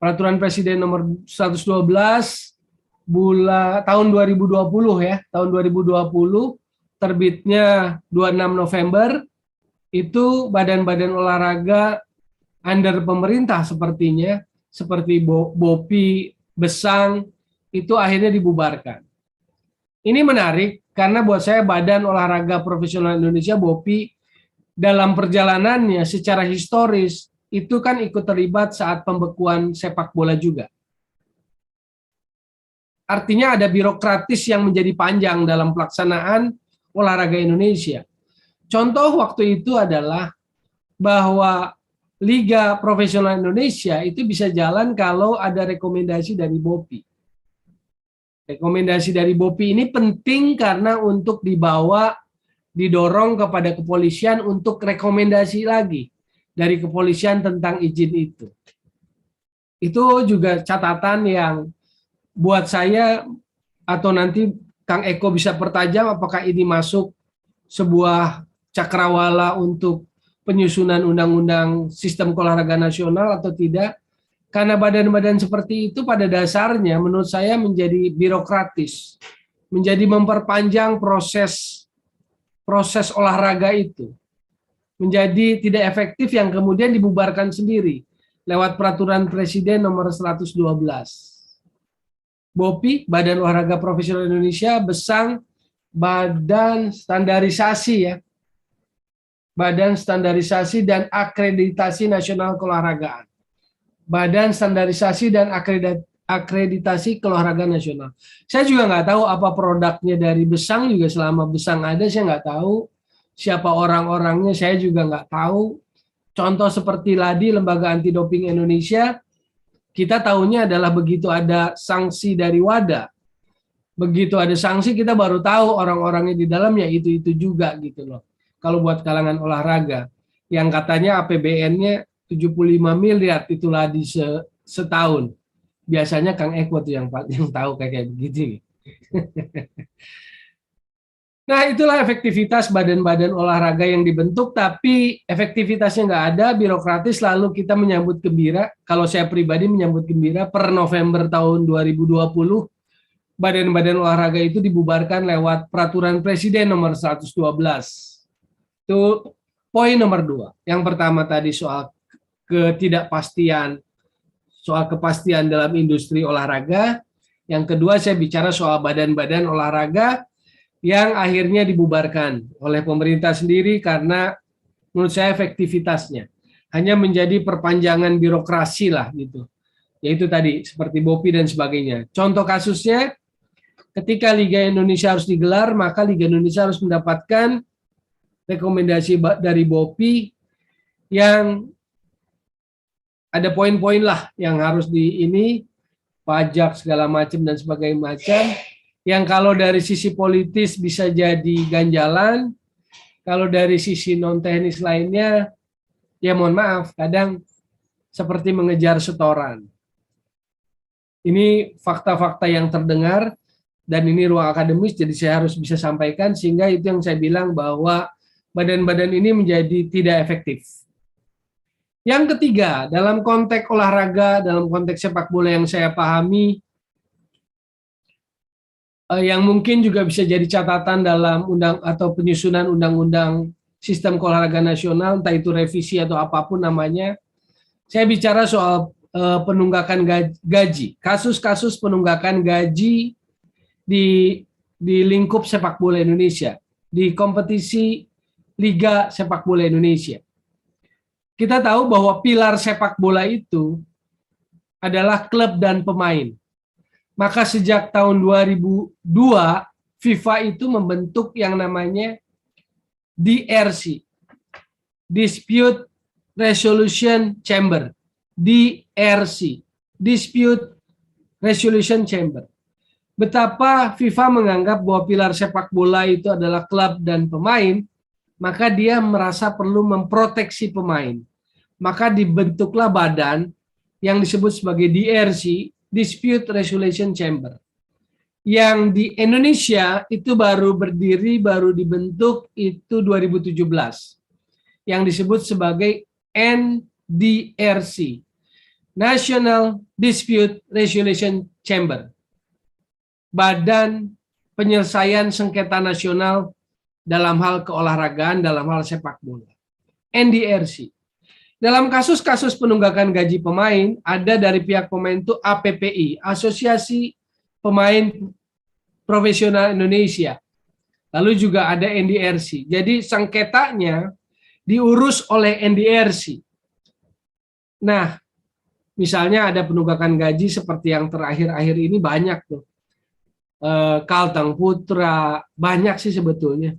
Peraturan presiden nomor 112 tahun 2020 ya, tahun 2020 terbitnya 26 November, itu badan-badan olahraga under pemerintah sepertinya, seperti BOPI, Besang, itu akhirnya dibubarkan. Ini menarik karena buat saya Badan Olahraga Profesional Indonesia, BOPI, dalam perjalanannya secara historis, itu kan ikut terlibat saat pembekuan sepak bola juga. Artinya ada birokratis yang menjadi panjang dalam pelaksanaan olahraga Indonesia. Contoh waktu itu adalah bahwa Liga Profesional Indonesia itu bisa jalan kalau ada rekomendasi dari BOPI. Rekomendasi dari BOPI ini penting karena untuk didorong kepada kepolisian untuk rekomendasi lagi dari kepolisian tentang izin itu. Itu juga catatan yang buat saya, atau nanti Kang Eko bisa pertajam apakah ini masuk sebuah cakrawala untuk penyusunan undang-undang sistem keolahragaan nasional atau tidak. Karena badan-badan seperti itu pada dasarnya menurut saya menjadi birokratis, menjadi memperpanjang proses olahraga itu, menjadi tidak efektif yang kemudian dibubarkan sendiri lewat peraturan presiden nomor 112. BOPI, Badan Olahraga Profesional Indonesia, Besang, Badan Standarisasi ya, Badan Standarisasi dan Akreditasi Nasional Keolahragaan, Badan Standarisasi dan Akreditasi Keolahragaan Nasional. Saya juga nggak tahu apa produknya dari Besang, juga selama Besang ada saya nggak tahu siapa orang-orangnya, saya juga nggak tahu. Contoh seperti LADI, Lembaga Anti Doping Indonesia, kita tahunya adalah begitu ada sanksi dari WADA, begitu ada sanksi kita baru tahu orang-orangnya di dalamnya itu juga gitu loh. Kalau buat kalangan olahraga, yang katanya APBN-nya 75 miliar itulah di setahun. Biasanya Kang Eko tuh yang tahu kayak begitu. Nah, itulah efektivitas badan-badan olahraga yang dibentuk, tapi efektivitasnya nggak ada, birokratis, lalu kita menyambut gembira. Kalau saya pribadi menyambut gembira, per November tahun 2020, badan-badan olahraga itu dibubarkan lewat peraturan Presiden nomor 112. Itu poin nomor 2. Yang pertama tadi soal ketidakpastian, soal kepastian dalam industri olahraga. Yang kedua saya bicara soal badan-badan olahraga yang akhirnya dibubarkan oleh pemerintah sendiri karena menurut saya efektivitasnya hanya menjadi perpanjangan birokrasi lah gitu. Yaitu tadi seperti BOPI dan sebagainya. Contoh kasusnya ketika Liga Indonesia harus digelar, maka Liga Indonesia harus mendapatkan rekomendasi dari BOPI yang ada poin-poin lah yang harus pajak segala macam dan sebagainya macam. Yang kalau dari sisi politis bisa jadi ganjalan, kalau dari sisi non teknis lainnya, ya mohon maaf, kadang seperti mengejar setoran. Ini fakta-fakta yang terdengar, dan ini ruang akademis, jadi saya harus bisa sampaikan, sehingga itu yang saya bilang bahwa badan-badan ini menjadi tidak efektif. Yang ketiga, dalam konteks olahraga, dalam konteks sepak bola yang saya pahami, yang mungkin juga bisa jadi catatan dalam penyusunan undang-undang sistem keolahragaan nasional, entah itu revisi atau apapun namanya, saya bicara soal penunggakan gaji, kasus-kasus penunggakan gaji di lingkup sepak bola Indonesia, di kompetisi Liga Sepak Bola Indonesia. Kita tahu bahwa pilar sepak bola itu adalah klub dan pemain. Maka sejak tahun 2002, FIFA itu membentuk yang namanya DRC, Dispute Resolution Chamber, DRC, Dispute Resolution Chamber. Betapa FIFA menganggap bahwa pilar sepak bola itu adalah klub dan pemain, maka dia merasa perlu memproteksi pemain. Maka dibentuklah badan yang disebut sebagai DRC, Dispute Resolution Chamber. Yang di Indonesia itu baru dibentuk itu 2017. Yang disebut sebagai NDRC, National Dispute Resolution Chamber. Badan Penyelesaian Sengketa Nasional dalam hal keolahragaan, dalam hal sepak bola. NDRC. Dalam kasus-kasus penunggakan gaji pemain, ada dari pihak pemain itu APPI, Asosiasi Pemain Profesional Indonesia. Lalu juga ada NDRC. Jadi sengketanya diurus oleh NDRC. Nah, misalnya ada penunggakan gaji seperti yang terakhir-akhir ini banyak tuh. Kalteng Putra, banyak sih sebetulnya.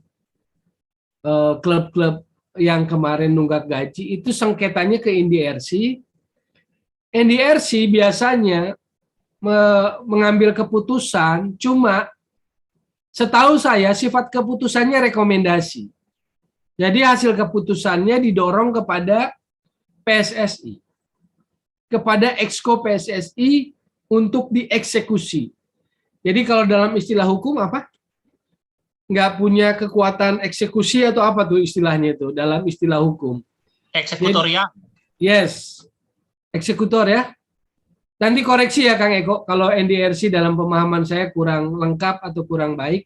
Klub-klub yang kemarin nunggak gaji itu sengketanya ke NDRC. NDRC biasanya mengambil keputusan, cuma setahu saya sifat keputusannya rekomendasi. Jadi hasil keputusannya didorong kepada PSSI, kepada Exco PSSI untuk dieksekusi. Jadi kalau dalam istilah hukum apa? Nggak punya kekuatan eksekusi atau apa tuh istilahnya itu dalam istilah hukum? Eksekutor ya? Yes, eksekutor ya. Nanti koreksi ya Kang Eko, kalau NDRC dalam pemahaman saya kurang lengkap atau kurang baik.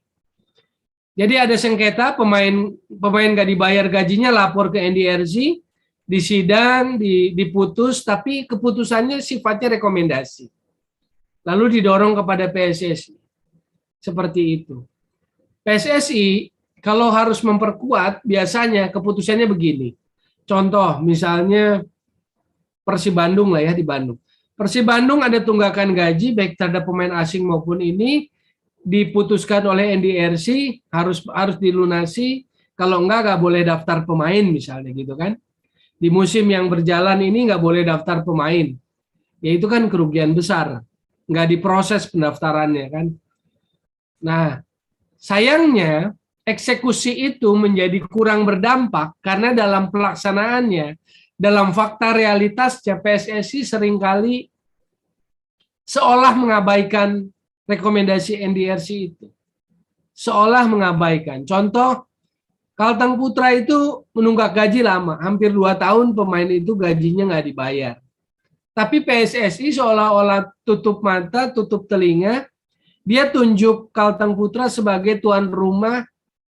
Jadi ada sengketa, pemain nggak dibayar gajinya, lapor ke NDRC, disidang, diputus, tapi keputusannya sifatnya rekomendasi. Lalu didorong kepada PSSI. Seperti itu. PSSI kalau harus memperkuat biasanya keputusannya begini. Contoh misalnya Persib Bandung lah ya di Bandung. Persib Bandung ada tunggakan gaji baik terhadap pemain asing maupun ini diputuskan oleh NDRC harus dilunasi, kalau enggak boleh daftar pemain misalnya gitu kan. Di musim yang berjalan ini nggak boleh daftar pemain. ya itu kan kerugian besar, nggak diproses pendaftarannya kan. Nah, sayangnya eksekusi itu menjadi kurang berdampak karena dalam pelaksanaannya, dalam fakta realitasnya PSSI seringkali seolah mengabaikan rekomendasi NDRC itu. Seolah mengabaikan. Contoh, Kalteng Putra itu menunggak gaji lama, hampir 2 tahun pemain itu gajinya nggak dibayar. Tapi PSSI seolah-olah tutup mata, tutup telinga, dia tunjuk Kalteng Putra sebagai tuan rumah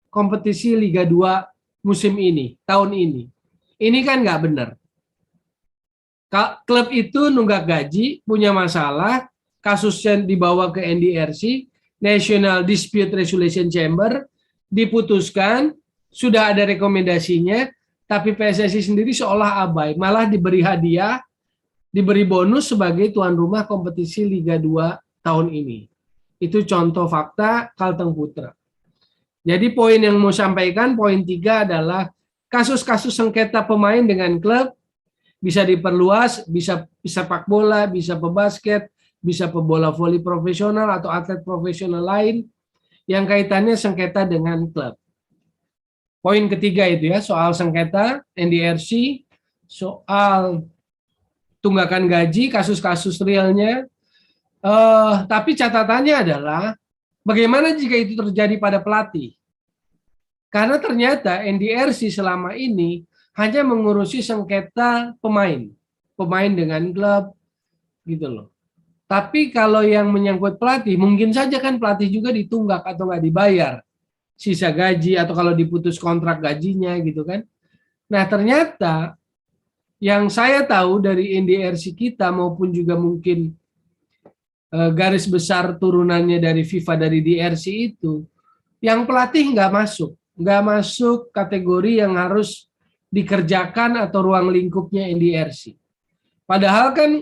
kompetisi Liga 2 musim ini, tahun ini. Ini kan nggak benar. Klub itu nunggak gaji, punya masalah, kasusnya dibawa ke NDRC, National Dispute Resolution Chamber, diputuskan, sudah ada rekomendasinya, tapi PSSI sendiri seolah abai, malah diberi hadiah, diberi bonus sebagai tuan rumah kompetisi Liga 2 tahun ini. Itu contoh fakta Kalteng Putra. Jadi poin yang mau sampaikan, poin 3 adalah kasus-kasus sengketa pemain dengan klub bisa diperluas, bisa sepak bola, bisa pebasket, bisa pebola voli profesional atau atlet profesional lain yang kaitannya sengketa dengan klub. Poin ketiga itu ya, soal sengketa NDRC, soal tunggakan gaji, kasus-kasus realnya. Tapi catatannya adalah bagaimana jika itu terjadi pada pelatih? Karena ternyata NDRC selama ini hanya mengurusi sengketa pemain dengan klub gitu loh. Tapi kalau yang menyangkut pelatih, mungkin saja kan pelatih juga ditunggak atau nggak dibayar sisa gaji atau kalau diputus kontrak gajinya gitu kan. Nah ternyata yang saya tahu dari NDRC kita maupun juga mungkin garis besar turunannya dari FIFA dari DRC itu, yang pelatih nggak masuk kategori yang harus dikerjakan atau ruang lingkupnya NDRC. Padahal kan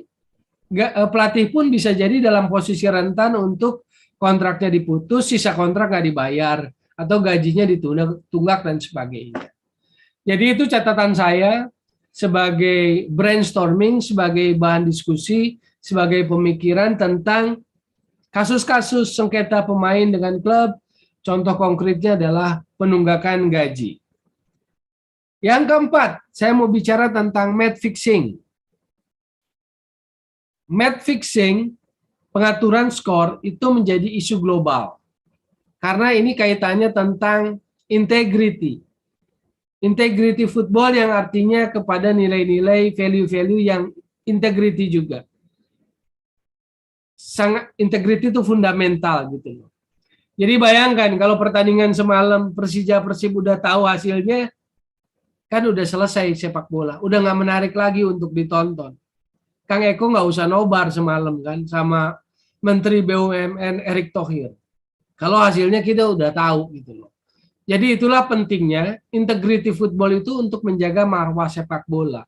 pelatih pun bisa jadi dalam posisi rentan untuk kontraknya diputus, sisa kontrak nggak dibayar, atau gajinya ditunggak dan sebagainya. Jadi itu catatan saya sebagai brainstorming, sebagai bahan diskusi, sebagai pemikiran tentang kasus-kasus sengketa pemain dengan klub. Contoh konkretnya adalah penunggakan gaji. Yang keempat, saya mau bicara tentang match fixing. Match fixing, pengaturan skor itu menjadi isu global. Karena ini kaitannya tentang integrity. Integrity football yang artinya kepada nilai-nilai, value-value yang integrity juga. Sangat integrity itu fundamental gitu loh. Jadi bayangkan kalau pertandingan semalam Persija Persib udah tahu hasilnya, kan udah selesai sepak bola, udah nggak menarik lagi untuk ditonton. Kang Eko nggak usah nobar semalam kan sama Menteri BUMN Erick Thohir. Kalau hasilnya kita udah tahu gitu loh. Jadi itulah pentingnya integrity football itu untuk menjaga marwah sepak bola.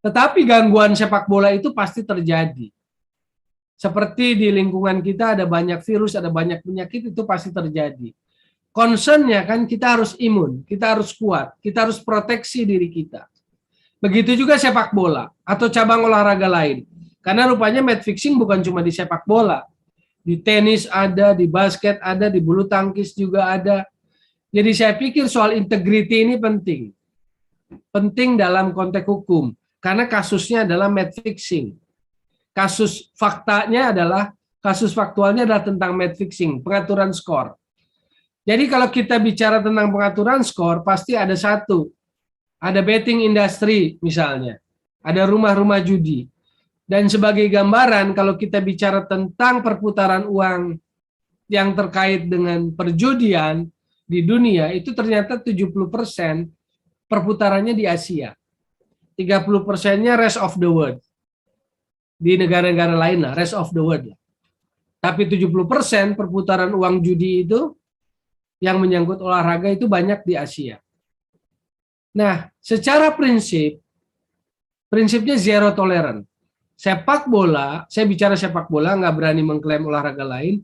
Tetapi gangguan sepak bola itu pasti terjadi. Seperti di lingkungan kita ada banyak virus, ada banyak penyakit, itu pasti terjadi. Concernnya kan kita harus imun, kita harus kuat, kita harus proteksi diri kita. Begitu juga sepak bola atau cabang olahraga lain. Karena rupanya match fixing bukan cuma di sepak bola. Di tenis ada, di basket ada, di bulu tangkis juga ada. Jadi saya pikir soal integrity ini penting. Penting dalam konteks hukum. Karena kasusnya adalah match fixing. Kasus faktualnya adalah tentang match fixing, pengaturan skor. Jadi kalau kita bicara tentang pengaturan skor, pasti ada satu. Ada betting industry misalnya. Ada rumah-rumah judi. Dan sebagai gambaran, kalau kita bicara tentang perputaran uang yang terkait dengan perjudian di dunia, itu ternyata 70% perputarannya di Asia. 30%-nya rest of the world. Di negara-negara lain lah, rest of the world. Tapi 70% perputaran uang judi itu yang menyangkut olahraga itu banyak di Asia. Nah, secara prinsipnya zero tolerance. Sepak bola, saya bicara sepak bola, nggak berani mengklaim olahraga lain.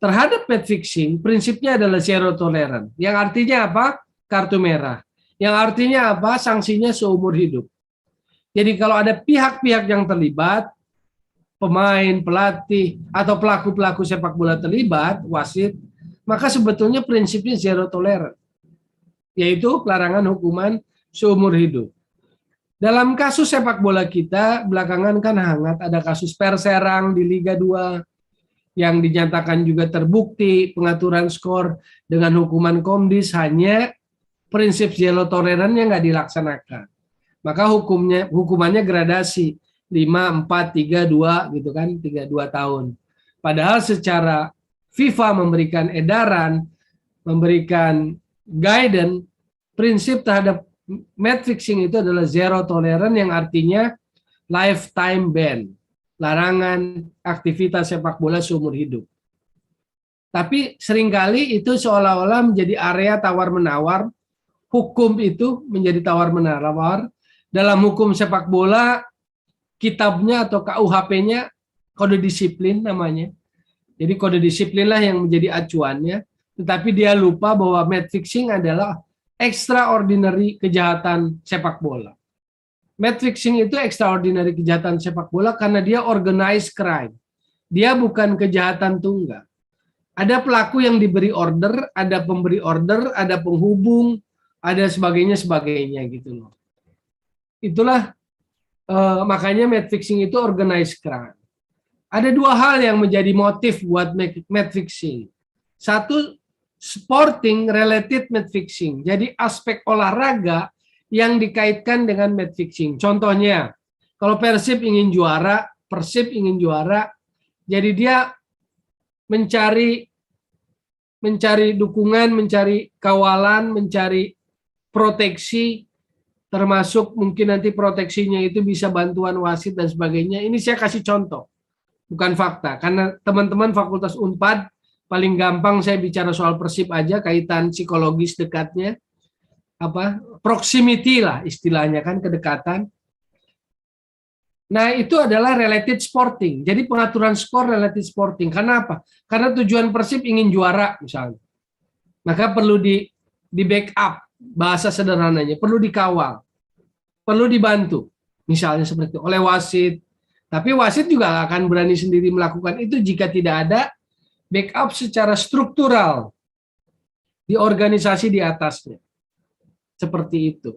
Terhadap match fixing, prinsipnya adalah zero tolerance. Yang artinya apa? Kartu merah. Yang artinya apa? Sanksinya seumur hidup. Jadi kalau ada pihak-pihak yang terlibat, pemain, pelatih, atau pelaku-pelaku sepak bola terlibat, wasit, maka sebetulnya prinsipnya zero tolerance, yaitu larangan hukuman seumur hidup. Dalam kasus sepak bola kita, belakangan kan hangat, ada kasus Perserang di Liga 2, yang dinyatakan juga terbukti pengaturan skor dengan hukuman Komdis, hanya prinsip zero tolerance yang nggak dilaksanakan. Maka hukumannya gradasi 5, 4, 3, 2 gitu kan, 3, 2 tahun. Padahal secara FIFA memberikan edaran, memberikan guidance, prinsip terhadap match fixing itu adalah zero tolerance, yang artinya lifetime ban, larangan aktivitas sepak bola seumur hidup. Tapi seringkali itu seolah-olah menjadi area tawar-menawar, hukum itu menjadi tawar-menawar. Dalam hukum sepak bola, kitabnya atau KUHP-nya kode disiplin namanya. Jadi kode disiplin lah yang menjadi acuannya, tetapi dia lupa bahwa match fixing adalah extraordinary kejahatan sepak bola. Match fixing itu extraordinary kejahatan sepak bola karena dia organized crime. Dia bukan kejahatan tunggal. Ada pelaku yang diberi order, ada pemberi order, ada penghubung, ada sebagainya gitu loh. Itulah makanya match fixing itu organized crime. Ada dua hal yang menjadi motif buat match fixing. Satu, sporting related match fixing. Jadi aspek olahraga yang dikaitkan dengan match fixing. Contohnya, kalau Persib ingin juara, jadi dia mencari dukungan, mencari kawalan, mencari proteksi, termasuk mungkin nanti proteksinya itu bisa bantuan wasit dan sebagainya. Ini saya kasih contoh, bukan fakta. Karena teman-teman Fakultas Unpad, paling gampang saya bicara soal Persib aja, kaitan psikologis dekatnya, proximity lah istilahnya kan, kedekatan. Nah itu adalah related sporting. Jadi pengaturan skor related sporting. Karena apa? Karena tujuan Persib ingin juara misalnya. Maka perlu di backup, bahasa sederhananya, perlu dikawal, perlu dibantu, misalnya seperti itu, oleh wasit. Tapi wasit juga akan berani sendiri melakukan itu jika tidak ada backup secara struktural di organisasi di atasnya. Seperti itu.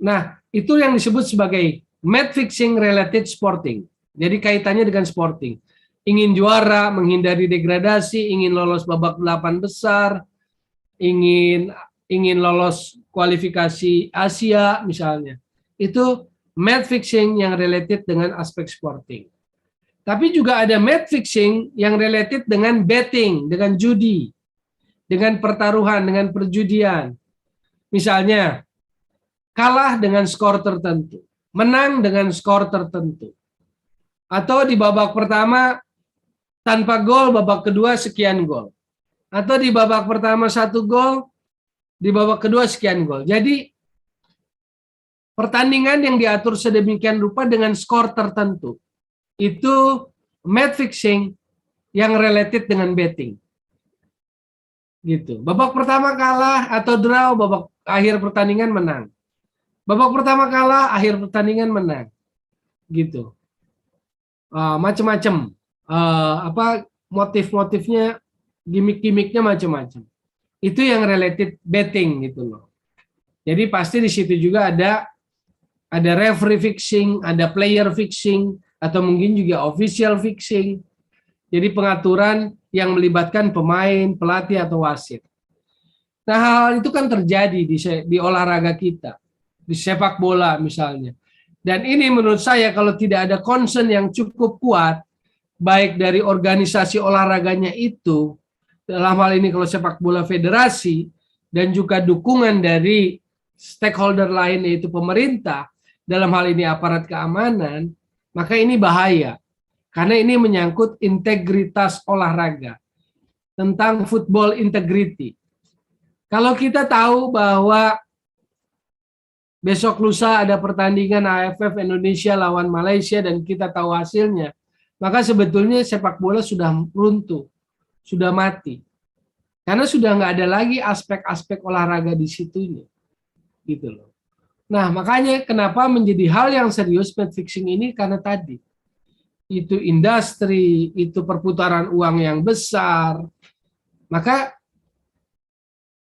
Nah, itu yang disebut sebagai match fixing related sporting. Jadi kaitannya dengan sporting. Ingin juara, menghindari degradasi, ingin lolos babak 8 besar, ingin lolos kualifikasi Asia misalnya. Itu match fixing yang related dengan aspek sporting. Tapi juga ada match fixing yang related dengan betting, dengan judi, dengan pertaruhan, dengan perjudian. Misalnya, kalah dengan skor tertentu, menang dengan skor tertentu. Atau di babak pertama tanpa gol, babak kedua sekian gol. Atau di babak pertama 1 gol, di babak kedua sekian gol. Jadi pertandingan yang diatur sedemikian rupa dengan skor tertentu. Itu match fixing yang related dengan betting. Gitu. Babak pertama kalah atau draw, babak akhir pertandingan menang. Babak pertama kalah, akhir pertandingan menang. Gitu. Macam-macam. Motif-motifnya, gimmick-gimmicknya macam-macam. Itu yang related betting gitu loh. Jadi pasti di situ juga ada referee fixing, ada player fixing, atau mungkin juga official fixing. Jadi pengaturan yang melibatkan pemain, pelatih, atau wasit. Nah, hal itu kan terjadi di olahraga kita, di sepak bola misalnya. Dan ini menurut saya kalau tidak ada concern yang cukup kuat, baik dari organisasi olahraganya itu, dalam hal ini kalau sepak bola federasi, dan juga dukungan dari stakeholder lain yaitu pemerintah, dalam hal ini aparat keamanan, maka ini bahaya. Karena ini menyangkut integritas olahraga, tentang football integrity. Kalau kita tahu bahwa besok lusa ada pertandingan AFF Indonesia lawan Malaysia dan kita tahu hasilnya, maka sebetulnya sepak bola sudah runtuh, sudah mati. Karena sudah nggak ada lagi aspek-aspek olahraga di situnya. Gitu loh. Nah, makanya kenapa menjadi hal yang serius match fixing ini, karena tadi itu industri, itu perputaran uang yang besar, maka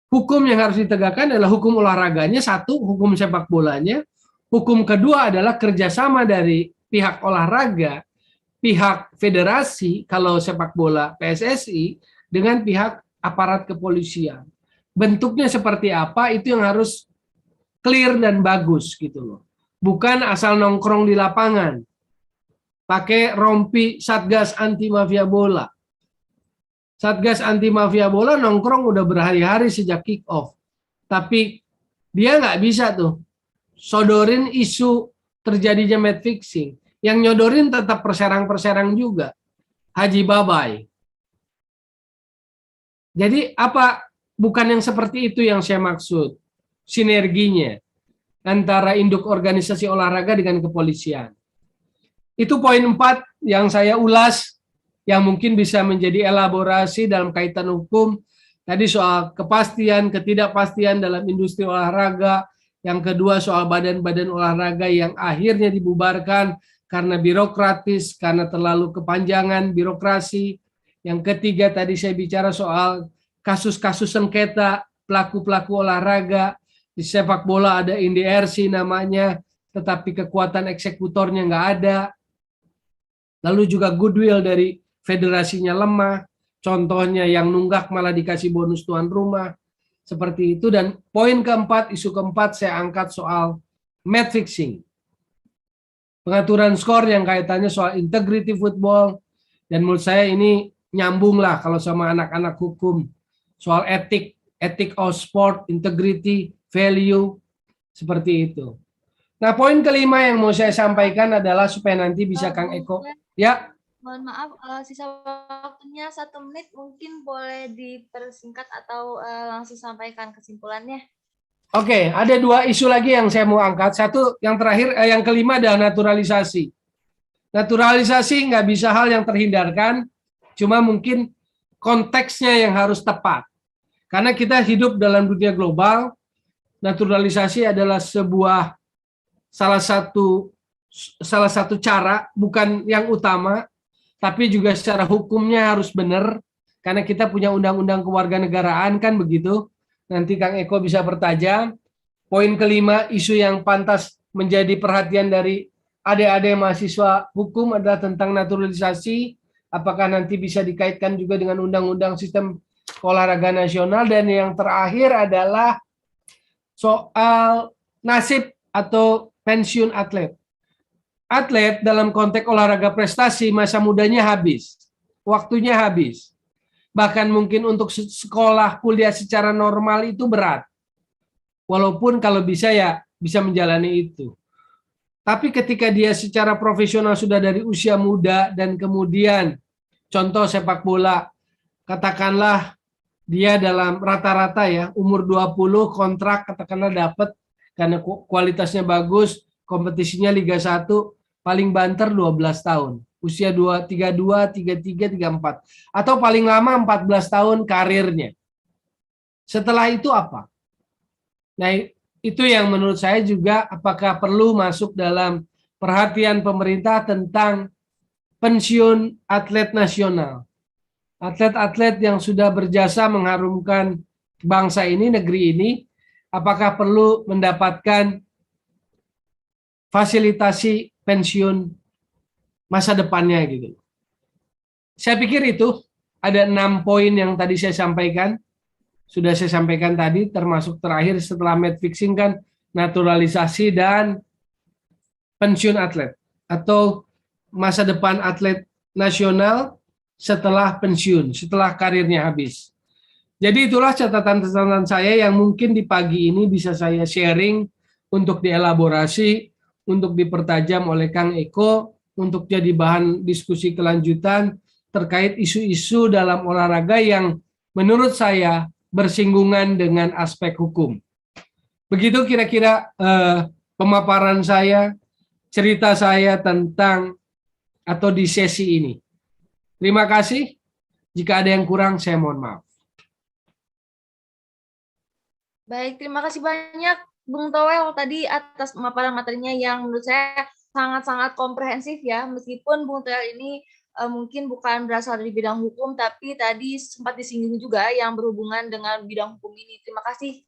hukum yang harus ditegakkan adalah hukum olahraganya, satu, hukum sepak bolanya. Hukum kedua adalah kerjasama dari pihak olahraga, pihak federasi, kalau sepak bola PSSI, dengan pihak aparat kepolisian. Bentuknya seperti apa, itu yang harus clear dan bagus gitu loh. Bukan asal nongkrong di lapangan, pakai rompi Satgas Anti Mafia Bola. Satgas Anti Mafia Bola nongkrong udah berhari-hari sejak kick off. Tapi dia nggak bisa tuh sodorin isu terjadinya match fixing. Yang nyodorin tetap perserang-perserang juga. Haji Babai. Jadi apa, bukan yang seperti itu yang saya maksud. Sinerginya antara induk organisasi olahraga dengan kepolisian. Itu poin 4 yang saya ulas, yang mungkin bisa menjadi elaborasi dalam kaitan hukum. Tadi soal kepastian, ketidakpastian dalam industri olahraga. Yang kedua soal badan-badan olahraga yang akhirnya dibubarkan karena birokratis, karena terlalu kepanjangan birokrasi. Yang ketiga tadi saya bicara soal kasus-kasus sengketa pelaku-pelaku olahraga. Di sepak bola ada INDRC namanya, tetapi kekuatan eksekutornya nggak ada. Lalu juga goodwill dari federasinya lemah. Contohnya yang nunggak malah dikasih bonus tuan rumah. Seperti itu. Dan poin keempat, isu keempat saya angkat soal match fixing. Pengaturan skor yang kaitannya soal integrity football. Dan menurut saya ini nyambung lah kalau sama anak-anak hukum. Soal etik of sport, integrity, value, seperti itu. Nah, poin kelima yang mau saya sampaikan adalah supaya nanti bisa Kang Eko. Ya. Mohon maaf, sisa waktunya 1 menit, mungkin boleh dipersingkat atau langsung sampaikan kesimpulannya. Oke, ada 2 isu lagi yang saya mau angkat. Satu, yang terakhir, yang kelima adalah naturalisasi. Naturalisasi nggak bisa hal yang terhindarkan, cuma mungkin konteksnya yang harus tepat. Karena kita hidup dalam dunia global, naturalisasi adalah salah satu cara, bukan yang utama, tapi juga secara hukumnya harus benar, karena kita punya undang-undang kewarganegaraan, kan begitu. Nanti Kang Eko bisa bertajam. Poin kelima, isu yang pantas menjadi perhatian dari adik-adik mahasiswa hukum adalah tentang naturalisasi. Apakah nanti bisa dikaitkan juga dengan undang-undang sistem olahraga nasional. Dan yang terakhir adalah soal nasib atau pensiun atlet. Atlet dalam konteks olahraga prestasi masa mudanya habis, waktunya habis. Bahkan mungkin untuk sekolah, kuliah secara normal itu berat. Walaupun kalau bisa ya bisa menjalani itu. Tapi ketika dia secara profesional sudah dari usia muda dan kemudian contoh sepak bola, katakanlah dia dalam rata-rata ya umur 20 kontrak katakanlah dapat karena kualitasnya bagus, kompetisinya Liga 1 paling banter 12 tahun. Usia 32, 33, 34. Atau paling lama 14 tahun karirnya. Setelah itu apa? Nah, itu yang menurut saya juga apakah perlu masuk dalam perhatian pemerintah tentang pensiun atlet nasional. Atlet-atlet yang sudah berjasa mengharumkan bangsa ini, negeri ini, apakah perlu mendapatkan fasilitasi pensiun masa depannya gitu. Saya pikir itu ada 6 poin yang tadi saya sampaikan. Sudah saya sampaikan tadi, termasuk terakhir setelah match fixing kan naturalisasi dan pensiun atlet atau masa depan atlet nasional setelah pensiun, setelah karirnya habis. Jadi itulah catatan-catatan saya yang mungkin di pagi ini bisa saya sharing untuk dielaborasi, untuk dipertajam oleh Kang Eko, untuk jadi bahan diskusi kelanjutan terkait isu-isu dalam olahraga yang menurut saya bersinggungan dengan aspek hukum. Begitu kira-kira pemaparan saya, cerita saya tentang atau di sesi ini. Terima kasih. Jika ada yang kurang, saya mohon maaf. Baik, terima kasih banyak Bung Towel tadi atas pemaparan materinya yang menurut saya sangat-sangat komprehensif ya, meskipun Bung Toel ini mungkin bukan berasal dari bidang hukum, tapi tadi sempat disinggung juga yang berhubungan dengan bidang hukum ini. Terima kasih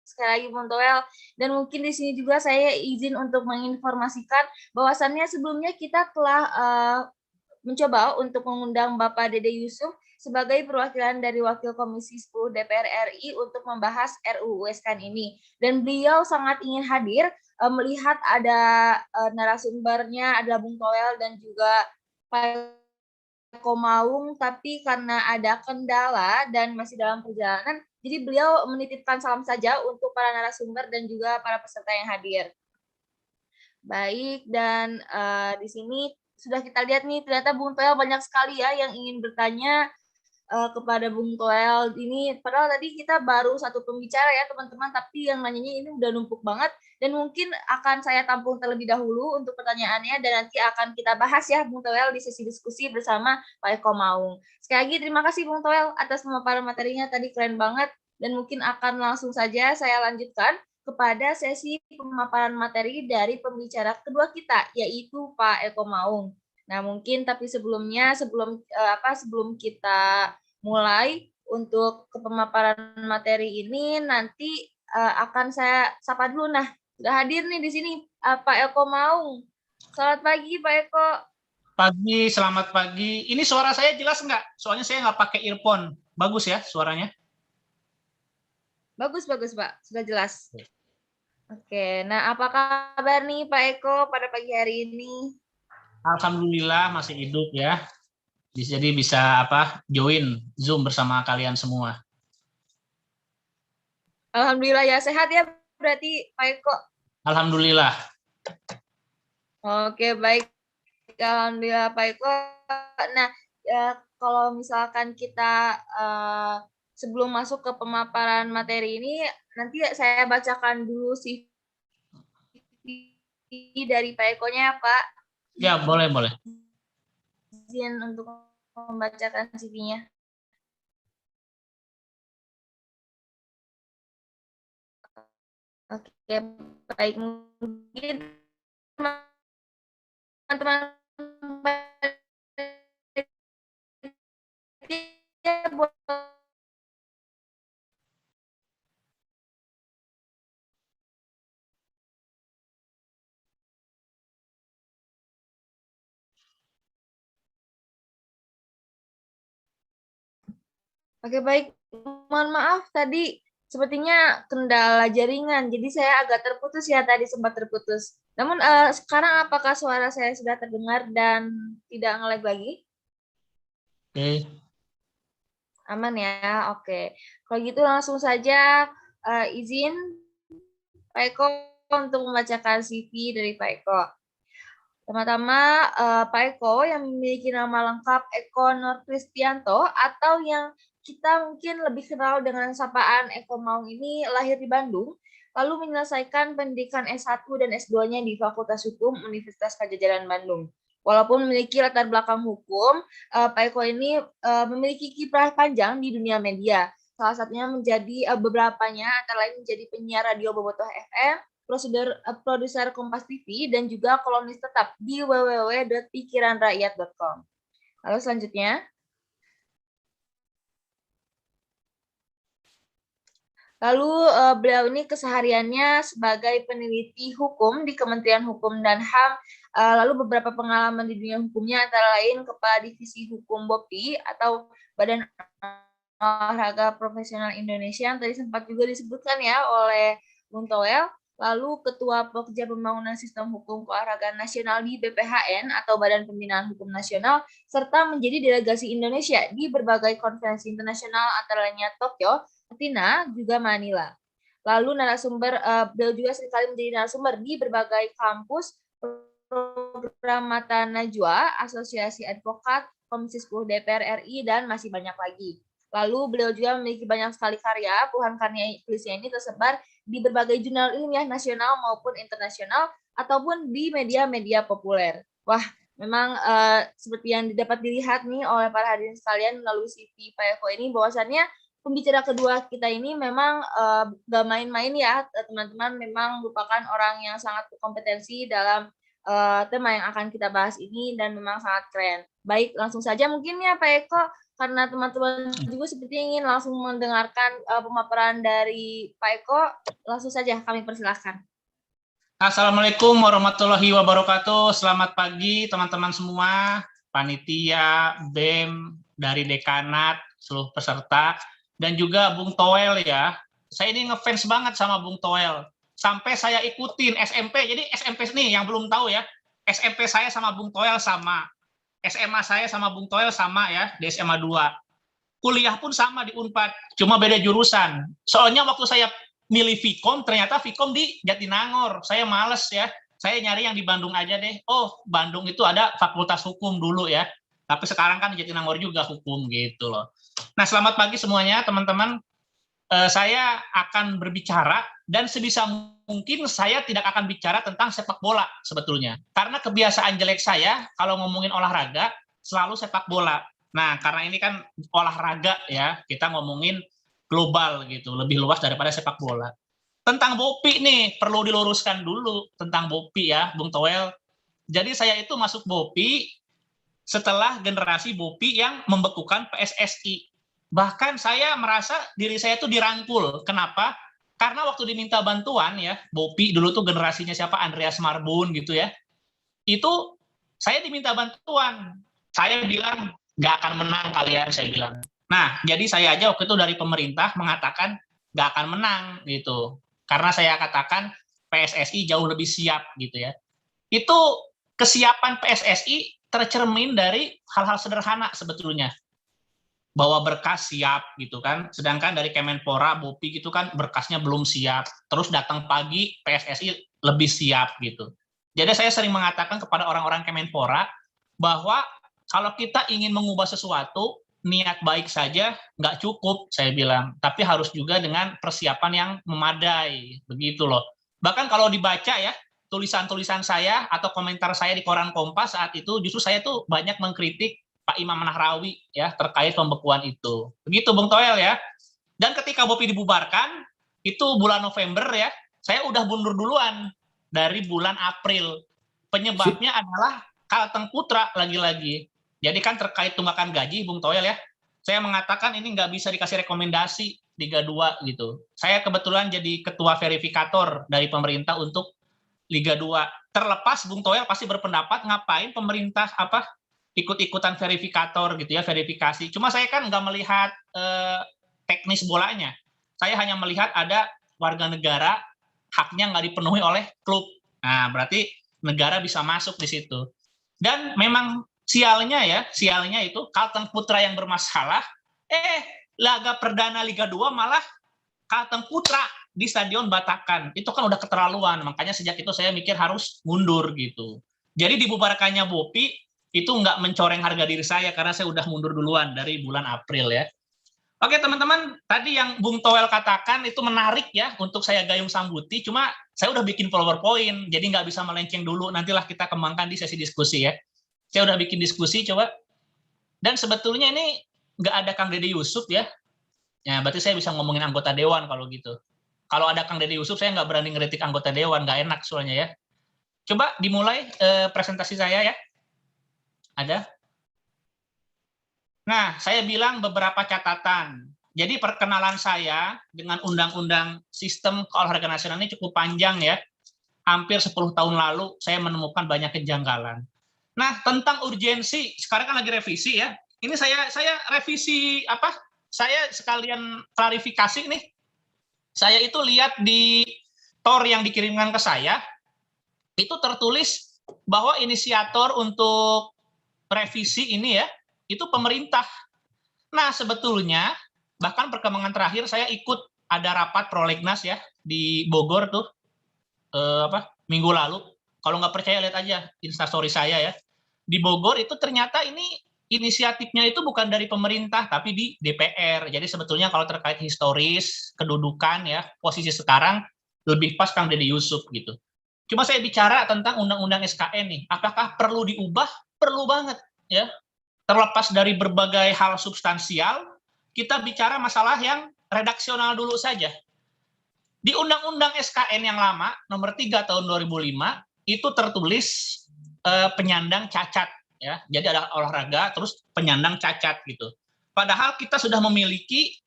sekali lagi Bung Toel. Dan mungkin di sini juga saya izin untuk menginformasikan bahwasannya sebelumnya kita telah mencoba untuk mengundang Bapak Dede Yusuf sebagai perwakilan dari Wakil Komisi 10 DPR RI untuk membahas RUU USKAN ini. Dan beliau sangat ingin hadir melihat ada narasumbernya, ada Bung Toel dan juga Pak Eko Maung, tapi karena ada kendala dan masih dalam perjalanan, jadi beliau menitipkan salam saja untuk para narasumber dan juga para peserta yang hadir. Baik, dan di sini sudah kita lihat nih, ternyata Bung Toel banyak sekali ya yang ingin bertanya kepada Bung Toel. Ini padahal tadi kita baru satu pembicara ya teman-teman, tapi yang nanyanya ini udah numpuk banget, dan mungkin akan saya tampung terlebih dahulu untuk pertanyaannya, dan nanti akan kita bahas ya Bung Toel di sesi diskusi bersama Pak Eko Maung. Sekali lagi terima kasih Bung Toel atas pemaparan materinya, tadi keren banget, dan mungkin akan langsung saja saya lanjutkan kepada sesi pemaparan materi dari pembicara kedua kita, yaitu Pak Eko Maung. Nah, mungkin tapi sebelumnya, sebelum kita mulai untuk pemaparan materi ini, nanti akan saya sapa dulu. Nah, sudah hadir nih di sini Pak Eko Maung. Selamat pagi Pak Eko. Pagi, selamat pagi. Ini suara saya jelas nggak? Soalnya saya nggak pakai earphone. Bagus ya suaranya? Bagus Pak, sudah jelas. Oke, nah apa kabar nih Pak Eko pada pagi hari ini? Alhamdulillah masih hidup ya. Jadi bisa join Zoom bersama kalian semua. Alhamdulillah ya, sehat ya berarti Pak Eko? Alhamdulillah. Oke, baik. Alhamdulillah Pak Eko. Nah, kalau misalkan kita sebelum masuk ke pemaparan materi ini, nanti saya bacakan dulu CV dari Pak Eko-nya ya, Pak. Ya, boleh. Izin untuk membacakan CV-nya. Oke, baik. Mungkin teman-teman Oke, baik. Mohon maaf tadi sepertinya kendala jaringan, jadi saya agak terputus ya, tadi sempat terputus. Namun sekarang apakah suara saya sudah terdengar dan tidak nge-lag lagi? Oke. Aman ya, oke. Kalau gitu langsung saja izin Pak Eko untuk membacakan CV dari Pak Eko. Pertama-tama Pak Eko yang memiliki nama lengkap Eko Nur Kristianto atau yang kita mungkin lebih kenal dengan sapaan Eko Maung ini lahir di Bandung, lalu menyelesaikan pendidikan S1 dan S2-nya di Fakultas Hukum Universitas Padjadjaran Bandung. Walaupun memiliki latar belakang hukum, Pak Eko ini memiliki kiprah panjang di dunia media. Salah satunya menjadi beberapanya antara lain menjadi penyiar radio Bobotoh FM, produser Kompas TV, dan juga kolumnis tetap di www.pikiranrakyat.com. Lalu selanjutnya, beliau ini kesehariannya sebagai peneliti hukum di Kementerian Hukum dan HAM, lalu beberapa pengalaman di dunia hukumnya antara lain Kepala Divisi Hukum BOPI atau Badan Olahraga Profesional Indonesia yang tadi sempat juga disebutkan ya oleh Bung Toel, lalu Ketua Pokja Pembangunan Sistem Hukum Keolahragaan Nasional di BPHN atau Badan Pembinaan Hukum Nasional, serta menjadi delegasi Indonesia di berbagai konferensi internasional antara lainnya Tokyo, Athena, juga Manila. Lalu beliau juga seringkali menjadi narasumber di berbagai kampus, program Mata Najwa, Asosiasi Advokat, Komisi 10 DPR RI, dan masih banyak lagi. Lalu beliau juga memiliki banyak sekali karya, puluhan karya tulisnya ini tersebar di berbagai jurnal ilmiah nasional maupun internasional, ataupun di media-media populer. Wah, memang seperti yang dapat dilihat nih oleh para hadirin sekalian melalui CV Pak Eko ini, bahwasannya pembicara kedua kita ini memang gak main-main ya, teman-teman, memang merupakan orang yang sangat berkompetensi dalam tema yang akan kita bahas ini dan memang sangat keren. Baik, langsung saja mungkin ya Pak Eko, karena teman-teman juga seperti ingin langsung mendengarkan pemaparan dari Pak Eko, langsung saja kami persilahkan. Assalamualaikum warahmatullahi wabarakatuh. Selamat pagi teman-teman semua, panitia, BEM, dari dekanat, seluruh peserta, dan juga Bung Toel ya. Saya ini ngefans banget sama Bung Toel. Sampai saya ikutin SMP, jadi SMP nih yang belum tahu ya, SMP saya sama Bung Toel sama, SMA saya sama Bung Toel sama ya, di SMA 2. Kuliah pun sama di Unpad, cuma beda jurusan. Soalnya waktu saya milih Vkom, ternyata Vkom di Jatinangor. Saya males ya, saya nyari yang di Bandung aja deh. Oh, Bandung itu ada Fakultas Hukum dulu ya, tapi sekarang kan di Jatinangor juga hukum gitu loh. Nah, selamat pagi semuanya teman-teman. Saya akan berbicara dan sebisa mungkin saya tidak akan bicara tentang sepak bola sebetulnya. Karena kebiasaan jelek saya kalau ngomongin olahraga selalu sepak bola. Nah, karena ini kan olahraga ya, kita ngomongin global gitu, lebih luas daripada sepak bola. Tentang BOPI nih, perlu diluruskan dulu tentang BOPI ya, Bung Toel. Jadi saya itu masuk BOPI setelah generasi BOPI yang membekukan PSSI. Bahkan saya merasa diri saya itu dirangkul. Kenapa? Karena waktu diminta bantuan ya, BOPI dulu tuh generasinya siapa? Andreas Marbun gitu ya. Itu saya diminta bantuan. Saya bilang, nggak akan menang kalian, saya bilang. Nah, jadi saya aja waktu itu dari pemerintah mengatakan nggak akan menang gitu. Karena saya katakan PSSI jauh lebih siap gitu ya. Itu kesiapan PSSI tercermin dari hal-hal sederhana sebetulnya. Bawa berkas siap gitu kan, sedangkan dari Kemenpora, BOPI gitu kan berkasnya belum siap, terus datang pagi PSSI lebih siap gitu. Jadi saya sering mengatakan kepada orang-orang Kemenpora bahwa kalau kita ingin mengubah sesuatu, niat baik saja nggak cukup, saya bilang, tapi harus juga dengan persiapan yang memadai, begitu loh. Bahkan kalau dibaca ya, tulisan-tulisan saya atau komentar saya di koran Kompas saat itu, justru saya tuh banyak mengkritik Pak Imam Nahrawi ya terkait pembekuan itu. Begitu Bung Toel ya. Dan ketika BOPI dibubarkan, itu bulan November ya, saya udah mundur duluan dari bulan April. Penyebabnya adalah Kalteng Putra lagi-lagi. Jadi kan terkait tunggakan gaji Bung Toel ya, saya mengatakan ini nggak bisa dikasih rekomendasi Liga 2 gitu. Saya kebetulan jadi ketua verifikator dari pemerintah untuk Liga 2. Terlepas Bung Toel pasti berpendapat ngapain pemerintah ikut-ikutan verifikator gitu ya, verifikasi. Cuma saya kan nggak melihat teknis bolanya. Saya hanya melihat ada warga negara haknya nggak dipenuhi oleh klub. Nah, berarti negara bisa masuk di situ. Dan memang sialnya itu Kalteng Putra yang bermasalah, laga perdana Liga 2 malah Kalteng Putra di Stadion Batakan. Itu kan udah keterlaluan, makanya sejak itu saya mikir harus mundur gitu. Jadi dibubarkannya BOPI itu nggak mencoreng harga diri saya karena saya udah mundur duluan dari bulan April ya. Oke teman-teman, tadi yang Bung Toel katakan itu menarik ya untuk saya gayung sambuti, cuma saya udah bikin PowerPoint, jadi nggak bisa melenceng dulu, nantilah kita kembangkan di sesi diskusi ya. Saya udah bikin diskusi coba, dan sebetulnya ini nggak ada Kang Dede Yusuf ya, berarti saya bisa ngomongin anggota Dewan kalau gitu. Kalau ada Kang Dede Yusuf, saya nggak berani ngeritik anggota Dewan, nggak enak soalnya ya. Coba dimulai presentasi saya ya. Ada? Nah, saya bilang beberapa catatan. Jadi perkenalan saya dengan Undang-Undang Sistem Keolahragaan Nasional ini cukup panjang ya. Hampir 10 tahun lalu saya menemukan banyak kejanggalan. Nah, tentang urgensi, sekarang kan lagi revisi ya. Ini saya revisi Saya sekalian klarifikasi nih. Saya itu lihat di TOR yang dikirimkan ke saya, itu tertulis bahwa inisiator untuk revisi ini ya, itu pemerintah. Nah, sebetulnya bahkan perkembangan terakhir saya ikut ada rapat prolegnas ya di Bogor tuh minggu lalu. Kalau nggak percaya lihat aja instastory saya ya. Di Bogor itu ternyata ini inisiatifnya itu bukan dari pemerintah tapi di DPR. Jadi sebetulnya kalau terkait historis, kedudukan ya, posisi sekarang lebih pas Kang Dede Yusuf gitu. Cuma saya bicara tentang Undang-Undang SKN nih, apakah perlu diubah? Perlu banget ya. Terlepas dari berbagai hal substansial, kita bicara masalah yang redaksional dulu saja. Di Undang-Undang SKN yang lama, nomor 3 tahun 2005, itu tertulis penyandang cacat ya. Jadi ada olahraga terus penyandang cacat gitu. Padahal kita sudah memiliki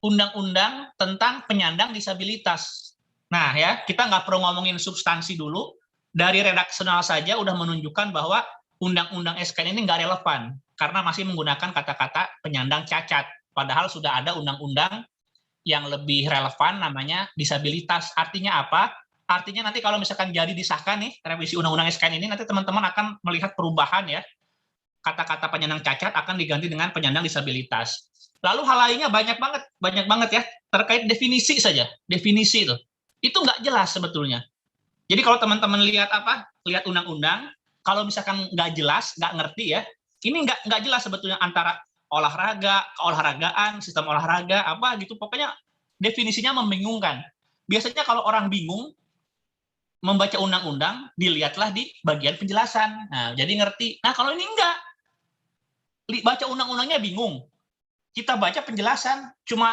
undang-undang tentang penyandang disabilitas. Nah ya, kita nggak perlu ngomongin substansi dulu. Dari redaksional saja udah menunjukkan bahwa undang-undang SKN ini nggak relevan karena masih menggunakan kata-kata penyandang cacat. Padahal sudah ada undang-undang yang lebih relevan namanya disabilitas. Artinya apa? Artinya nanti kalau misalkan jadi disahkan nih revisi undang-undang SKN ini, nanti teman-teman akan melihat perubahan ya. Kata-kata penyandang cacat akan diganti dengan penyandang disabilitas. Lalu hal lainnya banyak banget ya, terkait definisi saja. Definisi itu nggak jelas sebetulnya. Jadi kalau teman-teman lihat lihat undang-undang, kalau misalkan nggak jelas, nggak ngerti ya, ini nggak jelas sebetulnya antara olahraga, keolahragaan, sistem olahraga, apa gitu. Pokoknya definisinya membingungkan. Biasanya kalau orang bingung membaca undang-undang, dilihatlah di bagian penjelasan. Nah, jadi ngerti. Nah, kalau ini enggak. Baca undang-undangnya bingung. Kita baca penjelasan, cuma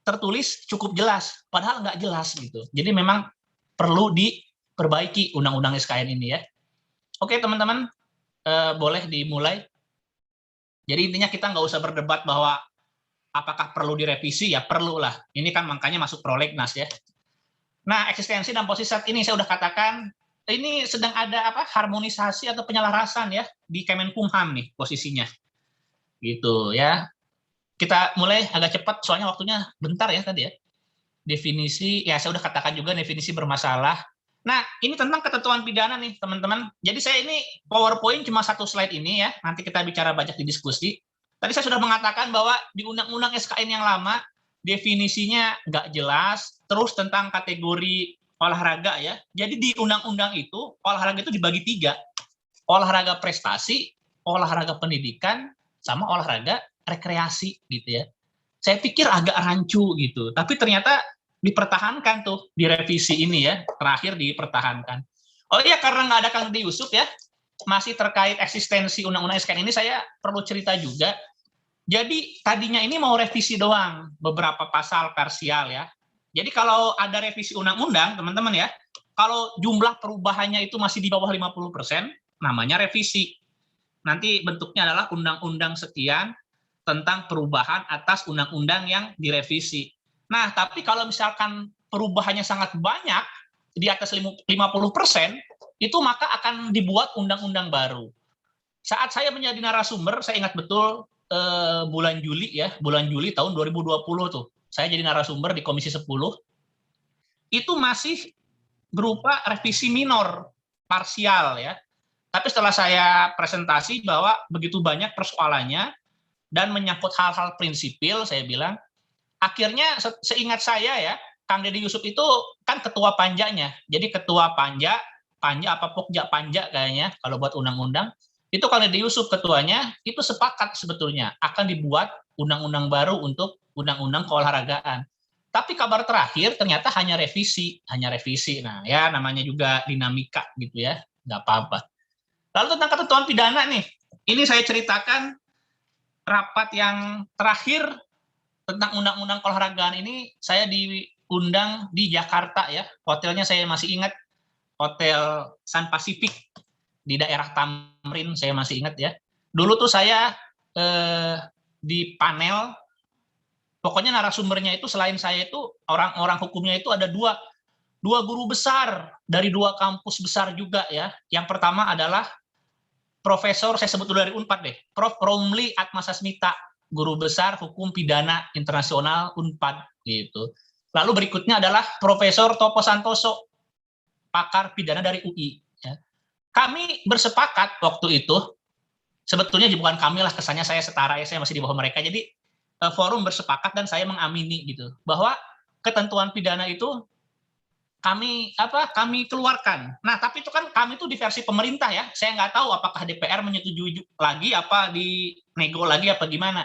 tertulis cukup jelas. Padahal nggak jelas gitu. Jadi memang perlu diperbaiki undang-undang SKN ini ya. Oke teman-teman, boleh dimulai. Jadi intinya kita nggak usah berdebat bahwa apakah perlu direvisi, ya perlu lah. Ini kan makanya masuk prolegnas ya. Nah, eksistensi dan posisi saat ini saya udah katakan, ini sedang ada harmonisasi atau penyelarasan ya di Kemenkumham nih posisinya. Gitu ya. Kita mulai agak cepat soalnya waktunya bentar ya tadi ya. Definisi, ya saya udah katakan juga definisi bermasalah. Nah, ini tentang ketentuan pidana nih teman-teman. Jadi saya ini PowerPoint cuma satu slide ini ya, nanti kita bicara banyak di diskusi. Tadi saya sudah mengatakan bahwa di Undang-Undang SKN yang lama, definisinya nggak jelas, terus tentang kategori olahraga ya. Jadi di undang-undang itu, olahraga itu dibagi 3. Olahraga prestasi, olahraga pendidikan, sama olahraga rekreasi gitu ya. Saya pikir agak rancu gitu, tapi ternyata dipertahankan tuh di revisi ini ya, terakhir dipertahankan. Oh iya, karena nggak ada Kang Deddy Yusuf ya, masih terkait eksistensi Undang-Undang SKN ini saya perlu cerita juga. Jadi tadinya ini mau revisi doang, beberapa pasal parsial ya. Jadi kalau ada revisi undang-undang, teman-teman ya, kalau jumlah perubahannya itu masih di bawah 50%, namanya revisi. Nanti bentuknya adalah undang-undang sekian tentang perubahan atas undang-undang yang direvisi. Nah, tapi kalau misalkan perubahannya sangat banyak, di atas 50%, itu maka akan dibuat undang-undang baru. Saat saya menjadi narasumber, saya ingat betul bulan Juli tahun 2020 tuh. Saya jadi narasumber di Komisi 10. Itu masih berupa revisi minor, parsial ya. Tapi setelah saya presentasi bahwa begitu banyak persoalannya dan menyangkut hal-hal prinsipil, saya bilang, akhirnya seingat saya ya, Kang Deddy Yusuf itu kan ketua panjanya. Jadi ketua panja apa pokja panja kayaknya kalau buat undang-undang, itu Kang Deddy Yusuf ketuanya, itu sepakat sebetulnya akan dibuat undang-undang baru untuk undang-undang keolahragaan. Tapi kabar terakhir ternyata hanya revisi. Nah ya namanya juga dinamika gitu ya, nggak apa-apa. Lalu tentang ketentuan pidana nih, ini saya ceritakan rapat yang terakhir tentang undang-undang keolahragaan ini, saya diundang di Jakarta ya, hotelnya saya masih ingat, Hotel Sun Pacific di daerah Tamrin, saya masih ingat ya. Dulu tuh saya di panel, pokoknya narasumbernya itu selain saya itu orang-orang hukumnya itu ada dua guru besar dari 2 kampus besar juga ya. Yang pertama adalah Profesor, saya sebut dulu dari Unpad deh, Prof. Romli Atmasasmita, guru besar hukum pidana internasional Unpad gitu. Lalu berikutnya adalah Profesor Topo Santoso, pakar pidana dari UI. Ya. Kami bersepakat waktu itu, sebetulnya bukan kami lah, kesannya saya setara ya, saya masih di bawah mereka. Jadi forum bersepakat dan saya mengamini gitu bahwa ketentuan pidana itu kami keluarkan. Nah, tapi itu kan kami itu di versi pemerintah ya. Saya nggak tahu apakah DPR menyetujui lagi, apa di nego lagi, apa gimana.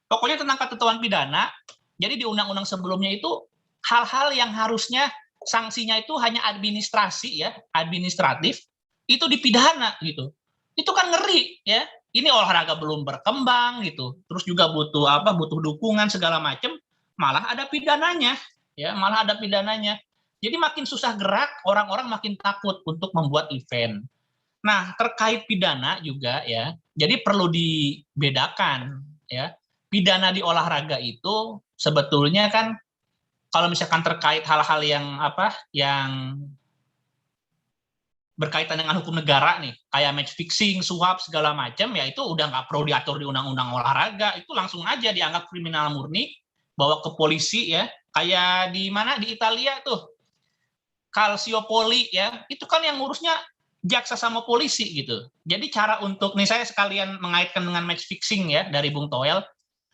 Pokoknya tentang ketentuan pidana, jadi di undang-undang sebelumnya itu hal-hal yang harusnya sanksinya itu hanya administrasi ya, administratif, itu dipidana gitu. Itu kan ngeri ya. Ini olahraga belum berkembang gitu. Terus juga butuh dukungan segala macam, malah ada pidananya ya, malah ada pidananya. Jadi makin susah gerak, orang-orang makin takut untuk membuat event. Nah, terkait pidana juga ya, jadi perlu dibedakan ya. Pidana di olahraga itu sebetulnya kan kalau misalkan terkait hal-hal yang berkaitan dengan hukum negara nih, kayak match fixing, suap segala macam, ya itu udah nggak perlu diatur di undang-undang olahraga, itu langsung aja dianggap kriminal murni, bawa ke polisi ya, kayak di mana di Italia tuh, Calciopoli ya, itu kan yang ngurusnya jaksa sama polisi gitu. Jadi cara untuk, nih saya sekalian mengaitkan dengan match fixing ya dari Bung Toel.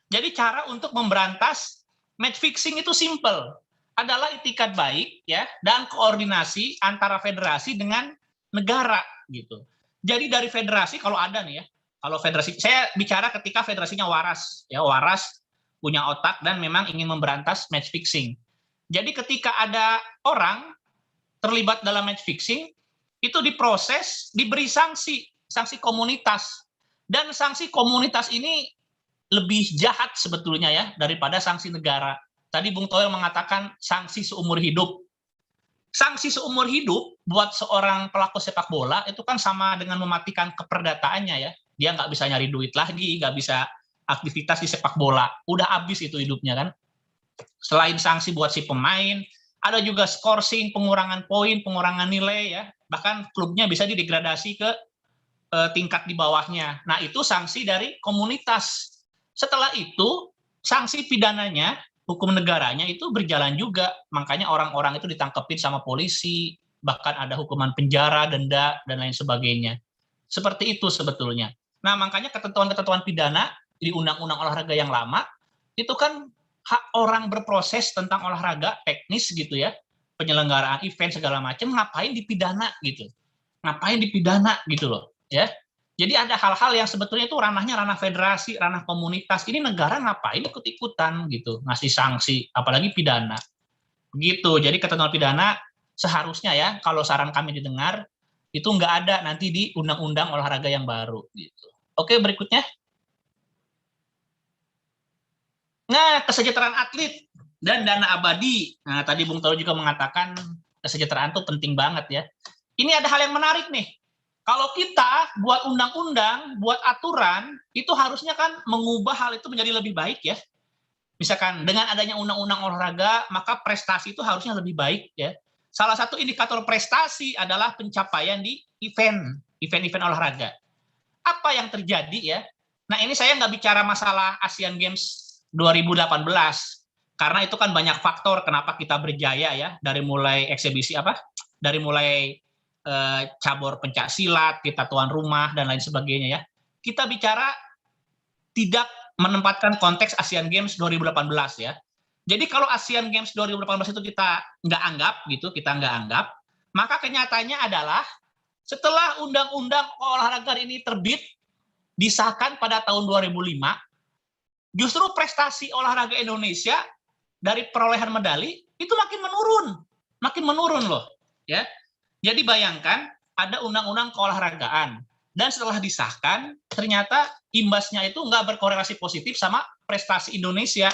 Jadi cara untuk memberantas match fixing itu simple, adalah itikat baik ya dan koordinasi antara federasi dengan negara gitu. Jadi dari federasi kalau ada nih ya, kalau federasi, saya bicara ketika federasinya waras ya, waras punya otak dan memang ingin memberantas match fixing. Jadi ketika ada orang terlibat dalam match fixing, itu diproses, diberi sanksi komunitas. Dan sanksi komunitas ini lebih jahat sebetulnya ya daripada sanksi negara. Tadi Bung Toel mengatakan sanksi seumur hidup. Sanksi seumur hidup buat seorang pelaku sepak bola itu kan sama dengan mematikan keperdataannya ya. Dia nggak bisa nyari duit lagi, nggak bisa aktivitas di sepak bola. Udah habis itu hidupnya kan. Selain sanksi buat si pemain, ada juga skorsing, pengurangan poin, pengurangan nilai ya. Bahkan klubnya bisa didegradasi ke tingkat di bawahnya. Nah itu sanksi dari komunitas. Setelah itu sanksi pidananya, hukum negaranya itu berjalan juga. Makanya orang-orang itu ditangkepin sama polisi, bahkan ada hukuman penjara, denda, dan lain sebagainya. Seperti itu sebetulnya. Nah makanya ketentuan-ketentuan pidana di undang-undang olahraga yang lama, itu kan hak orang berproses tentang olahraga teknis gitu ya, penyelenggaraan event segala macam, ngapain dipidana gitu. Ngapain dipidana gitu loh ya. Jadi ada hal-hal yang sebetulnya itu ranahnya ranah federasi, ranah komunitas. Ini negara ngapain ikut-ikutan gitu, ngasih sanksi, apalagi pidana. Begitu. Jadi ketentuan pidana seharusnya ya, kalau saran kami didengar, itu nggak ada nanti di undang-undang olahraga yang baru. Gitu. Oke, berikutnya. Nah, kesejahteraan atlet dan dana abadi. Nah, tadi Bung Tau juga mengatakan kesejahteraan itu penting banget ya. Ini ada hal yang menarik nih. Kalau kita buat undang-undang, buat aturan, itu harusnya kan mengubah hal itu menjadi lebih baik ya. Misalkan dengan adanya undang-undang olahraga, maka prestasi itu harusnya lebih baik ya. Salah satu indikator prestasi adalah pencapaian di event-event olahraga. Apa yang terjadi ya? Nah ini saya nggak bicara masalah Asian Games 2018, karena itu kan banyak faktor kenapa kita berjaya ya, dari mulai eksibisi dari mulai cabur pencak silat, kita tuan rumah dan lain sebagainya ya. Kita bicara tidak menempatkan konteks Asian Games 2018 ya. Jadi kalau Asian Games 2018 itu kita nggak anggap, maka kenyataannya adalah setelah undang-undang olahraga ini terbit, disahkan pada tahun 2005, justru prestasi olahraga Indonesia dari perolehan medali itu makin menurun loh ya. Jadi bayangkan ada undang-undang keolahragaan dan setelah disahkan ternyata imbasnya itu nggak berkorelasi positif sama prestasi Indonesia.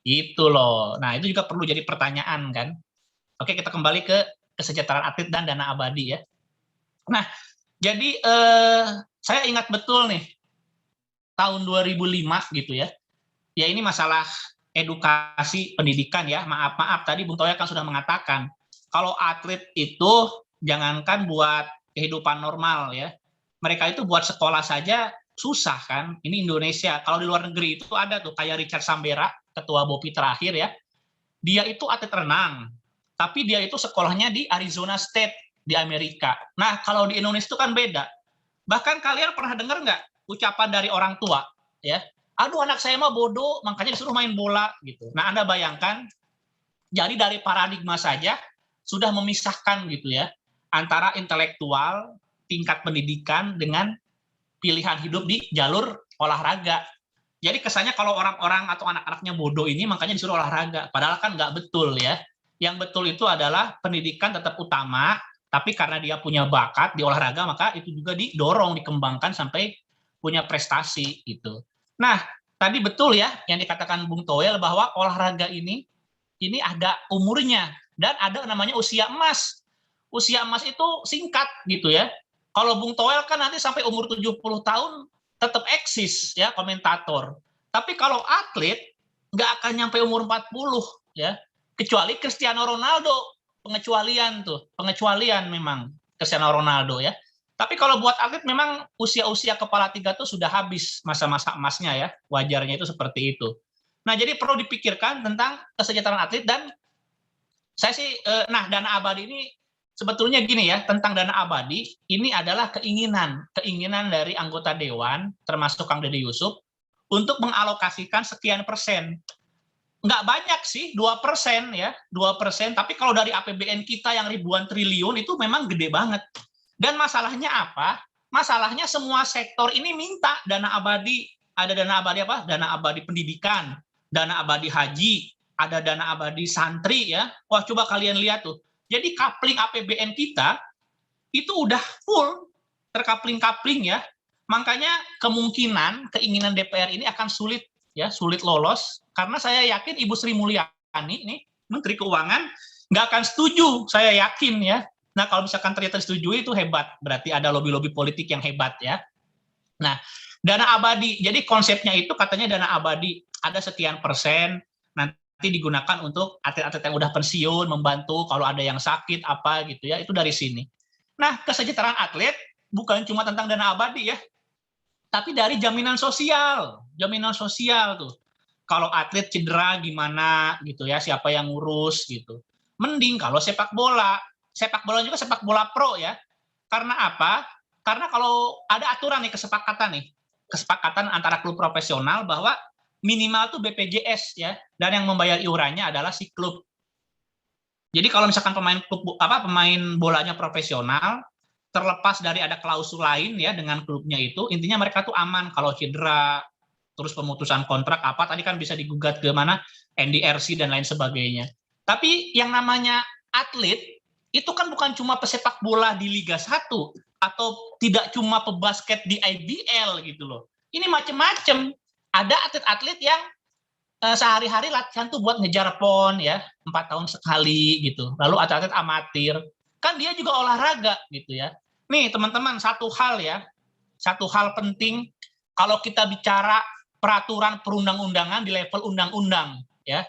Itu loh. Nah itu juga perlu jadi pertanyaan kan. Oke kita kembali ke kesejahteraan atlet dan dana abadi ya. Nah jadi saya ingat betul nih tahun 2005 gitu ya. Ya ini masalah edukasi pendidikan ya. Maaf tadi Bung Toya kan sudah mengatakan kalau atlet itu jangankan buat kehidupan normal ya, mereka itu buat sekolah saja susah kan. Ini Indonesia. Kalau di luar negeri itu ada tuh kayak Richard Sambera, ketua BOPI terakhir ya. Dia itu atlet renang, tapi dia itu sekolahnya di Arizona State di Amerika. Nah kalau di Indonesia itu kan beda. Bahkan kalian pernah dengar nggak ucapan dari orang tua ya? Aduh anak saya mah bodoh, makanya disuruh main bola gitu. Nah Anda bayangkan, jadi dari paradigma saja sudah memisahkan gitu ya antara intelektual, tingkat pendidikan dengan pilihan hidup di jalur olahraga. Jadi kesannya kalau orang-orang atau anak-anaknya bodoh ini makanya disuruh olahraga. Padahal kan nggak betul ya. Yang betul itu adalah pendidikan tetap utama, tapi karena dia punya bakat di olahraga maka itu juga didorong, dikembangkan sampai punya prestasi gitu. Nah, tadi betul ya yang dikatakan Bung Toel bahwa olahraga ini ada umurnya. dan ada namanya usia emas. Usia emas itu singkat gitu ya. Kalau Bung Toel kan nanti sampai umur 70 tahun tetap eksis ya komentator. Tapi kalau atlet nggak akan nyampe umur 40 ya. Kecuali Cristiano Ronaldo, pengecualian memang Cristiano Ronaldo ya. Tapi kalau buat atlet memang usia-usia kepala tiga itu sudah habis masa-masa emasnya ya, wajarnya itu seperti itu. Nah jadi perlu dipikirkan tentang kesejahteraan atlet dan saya sih, nah dana abadi ini sebetulnya gini ya, tentang dana abadi ini adalah keinginan dari anggota dewan termasuk Kang Deddy Yusuf untuk mengalokasikan sekian persen. Nggak banyak sih, 2% ya, 2%. Tapi kalau dari APBN kita yang ribuan triliun itu memang gede banget. Dan masalahnya apa? Masalahnya semua sektor ini minta dana abadi. Ada dana abadi apa? Dana abadi pendidikan, dana abadi haji, ada dana abadi santri ya. Wah coba kalian lihat tuh. Jadi coupling APBN kita itu udah full, terkapling-kapling ya. Makanya keinginan DPR ini akan sulit ya, sulit lolos. Karena saya yakin Ibu Sri Mulyani, nih, Menteri Keuangan, nggak akan setuju, saya yakin ya. Nah, kalau misalkan ternyata disetujui itu hebat, berarti ada lobby-lobby politik yang hebat ya. Nah, dana abadi, jadi konsepnya itu katanya dana abadi, ada sekian persen, nanti digunakan untuk atlet-atlet yang udah pensiun, membantu kalau ada yang sakit, apa gitu ya, itu dari sini. Nah, kesejahteraan atlet bukan cuma tentang dana abadi ya, tapi dari jaminan sosial tuh. Kalau atlet cedera gimana gitu ya, siapa yang ngurus gitu. Mending kalau sepak bola juga sepak bola pro ya. Karena apa? Karena kalau ada aturan nih, kesepakatan antara klub profesional bahwa minimal tuh BPJS ya, dan yang membayar iurannya adalah si klub. Jadi kalau misalkan pemain bolanya profesional, terlepas dari ada klausul lain ya dengan klubnya itu, intinya mereka tuh aman kalau cedera, terus pemutusan kontrak apa tadi kan bisa digugat ke mana NDRC dan lain sebagainya. Tapi yang namanya atlet itu kan bukan cuma pesepak bola di Liga 1 atau tidak cuma pebasket di IBL gitu loh. Ini macam-macam. Ada atlet-atlet yang sehari-hari latihan tuh buat ngejar PON ya, 4 tahun sekali gitu. Lalu atlet-atlet amatir, kan dia juga olahraga gitu ya. Nih teman-teman, satu hal penting kalau kita bicara peraturan perundang-undangan di level undang-undang ya.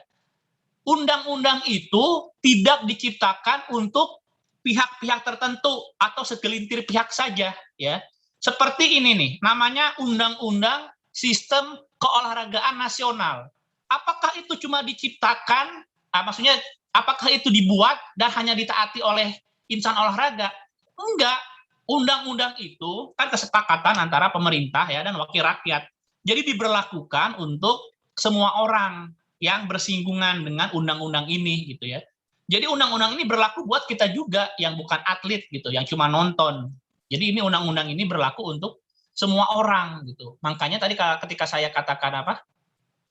Undang-undang itu tidak diciptakan untuk pihak-pihak tertentu atau segelintir pihak saja ya. Seperti ini nih, namanya Undang-Undang Sistem Keolahragaan Nasional. Apakah itu cuma diciptakan, maksudnya apakah itu dibuat dan hanya ditaati oleh insan olahraga? Enggak. Undang-undang itu kan kesepakatan antara pemerintah ya dan wakil rakyat. Jadi diberlakukan untuk semua orang yang bersinggungan dengan undang-undang ini gitu ya. Jadi undang-undang ini berlaku buat kita juga yang bukan atlet gitu, yang cuma nonton. Jadi ini undang-undang ini berlaku untuk semua orang gitu. Makanya tadi ketika saya katakan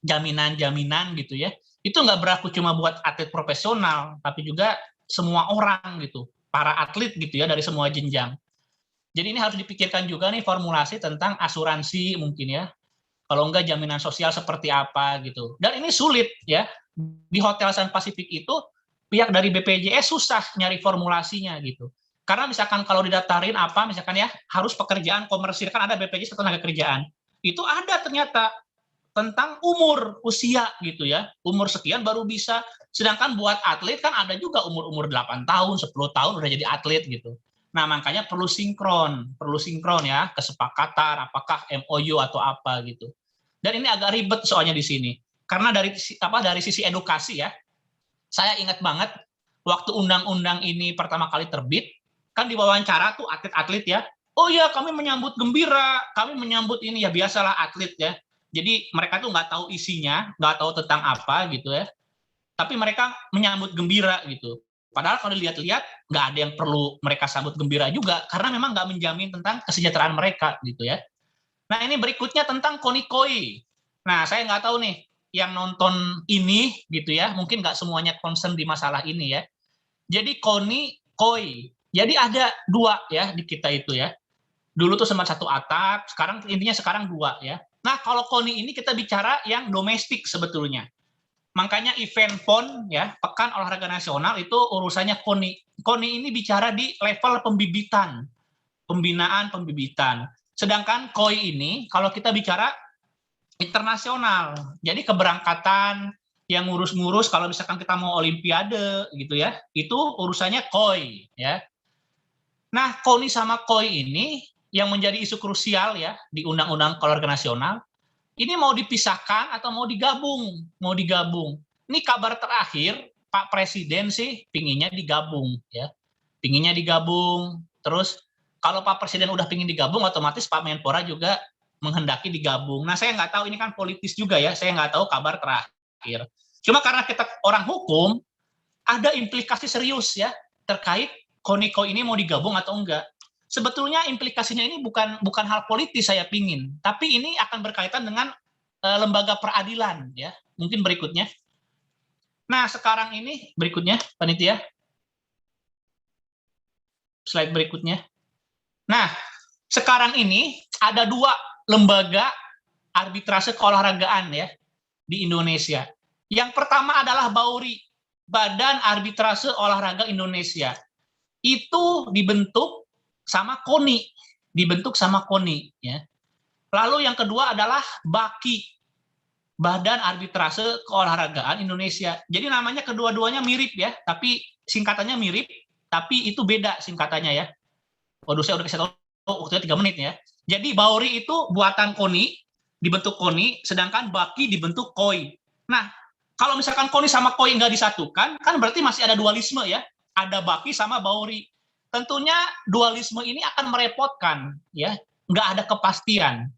jaminan-jaminan gitu ya, itu nggak berlaku cuma buat atlet profesional, tapi juga semua orang gitu, para atlet gitu ya dari semua jenjang. Jadi ini harus dipikirkan juga nih formulasi tentang asuransi mungkin ya. Kalau enggak jaminan sosial seperti apa gitu. Dan ini sulit ya. Di Hotel Sun Pacific itu pihak dari BPJS susah nyari formulasinya gitu. Karena misalkan kalau didaftarin misalkan ya harus pekerjaan komersil, kan ada BPJS tenaga kerjaan. Itu ada ternyata tentang usia gitu ya. Umur sekian baru bisa. Sedangkan buat atlet kan ada juga umur 8 tahun, 10 tahun udah jadi atlet gitu. Nah, makanya perlu sinkron ya, kesepakatan apakah MOU atau apa gitu. Dan ini agak ribet soalnya di sini. Karena dari sisi edukasi ya. Saya ingat banget waktu undang-undang ini pertama kali terbit, kan diwawancara tuh atlet-atlet ya. Oh ya, kami menyambut gembira, kami menyambut ini ya, biasalah atlet ya. Jadi mereka tuh nggak tahu isinya, nggak tahu tentang apa gitu ya. Tapi mereka menyambut gembira gitu. Padahal kalau dilihat-lihat nggak ada yang perlu mereka sambut gembira juga, karena memang nggak menjamin tentang kesejahteraan mereka gitu ya. Nah ini berikutnya tentang KONI-KOI. Nah saya nggak tahu nih yang nonton ini gitu ya, mungkin nggak semuanya concern di masalah ini ya. Jadi KONI-KOI, jadi ada 2 ya di kita itu ya. Dulu tuh sempat 1 atap, sekarang 2 ya. Nah kalau KONI ini kita bicara yang domestik sebetulnya. Makanya event PON ya, Pekan Olahraga Nasional itu urusannya KONI. KONI ini bicara di level pembibitan, pembinaan pembibitan. Sedangkan KOI ini kalau kita bicara internasional. Jadi keberangkatan yang ngurus-ngurus kalau misalkan kita mau olimpiade gitu ya, itu urusannya KOI ya. Nah, KONI sama KOI ini yang menjadi isu krusial ya di Undang-Undang Olahraga Nasional, ini mau dipisahkan atau mau digabung? Mau digabung. Ini kabar terakhir, Pak Presiden sih pinginnya digabung ya. Pinginnya digabung. Terus kalau Pak Presiden udah pingin digabung, otomatis Pak Menpora juga menghendaki digabung. Nah, saya nggak tahu, ini kan politis juga ya, saya nggak tahu kabar terakhir. Cuma karena kita orang hukum, ada implikasi serius ya terkait KONI-KOI ini mau digabung atau enggak. Sebetulnya implikasinya ini bukan hal politis saya pingin, tapi ini akan berkaitan dengan lembaga peradilan ya. Mungkin berikutnya. Nah, sekarang ini berikutnya, panitia. Slide berikutnya. Nah, sekarang ini ada 2 lembaga arbitrase keolahragaan ya di Indonesia. Yang pertama adalah BAURI, Badan Arbitrase Olahraga Indonesia. Itu dibentuk sama KONI, ya. Lalu yang kedua adalah BAKI, Badan Arbitrase Keolahragaan Indonesia. Jadi namanya kedua-duanya mirip ya, tapi singkatannya mirip, tapi itu beda singkatannya ya. Waduh, saya udah kasih tahu waktunya 3 menit ya. Jadi BAURI itu buatan KONI, dibentuk KONI, sedangkan BAKI dibentuk KOI. Nah, kalau misalkan KONI sama KOI nggak disatukan, kan berarti masih ada dualisme ya. Ada BAKI sama BAURI. Tentunya dualisme ini akan merepotkan, ya, nggak ada kepastian.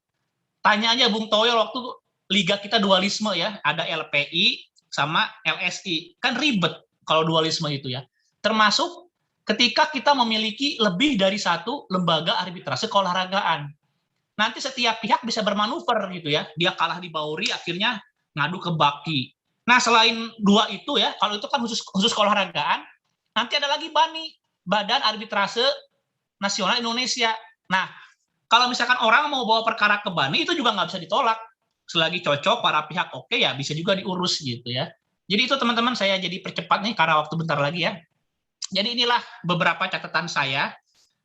Tanya aja Bung Toyo waktu liga kita dualisme ya, ada LPI sama LSI, kan ribet kalau dualisme itu ya. Termasuk ketika kita memiliki lebih dari 1 lembaga arbitrase keolahragaan. Nanti setiap pihak bisa bermanuver gitu ya, dia kalah di BAURI akhirnya ngadu ke BAKI. Nah, selain 2 itu ya, kalau itu kan khusus keolahragaan, nanti ada lagi BANI, Badan Arbitrase Nasional Indonesia. Nah, kalau misalkan orang mau bawa perkara ke BANI, itu juga nggak bisa ditolak. Selagi cocok, para pihak oke, ya bisa juga diurus gitu ya. Jadi itu teman-teman, saya jadi percepat nih, karena waktu bentar lagi ya. Jadi inilah beberapa catatan saya.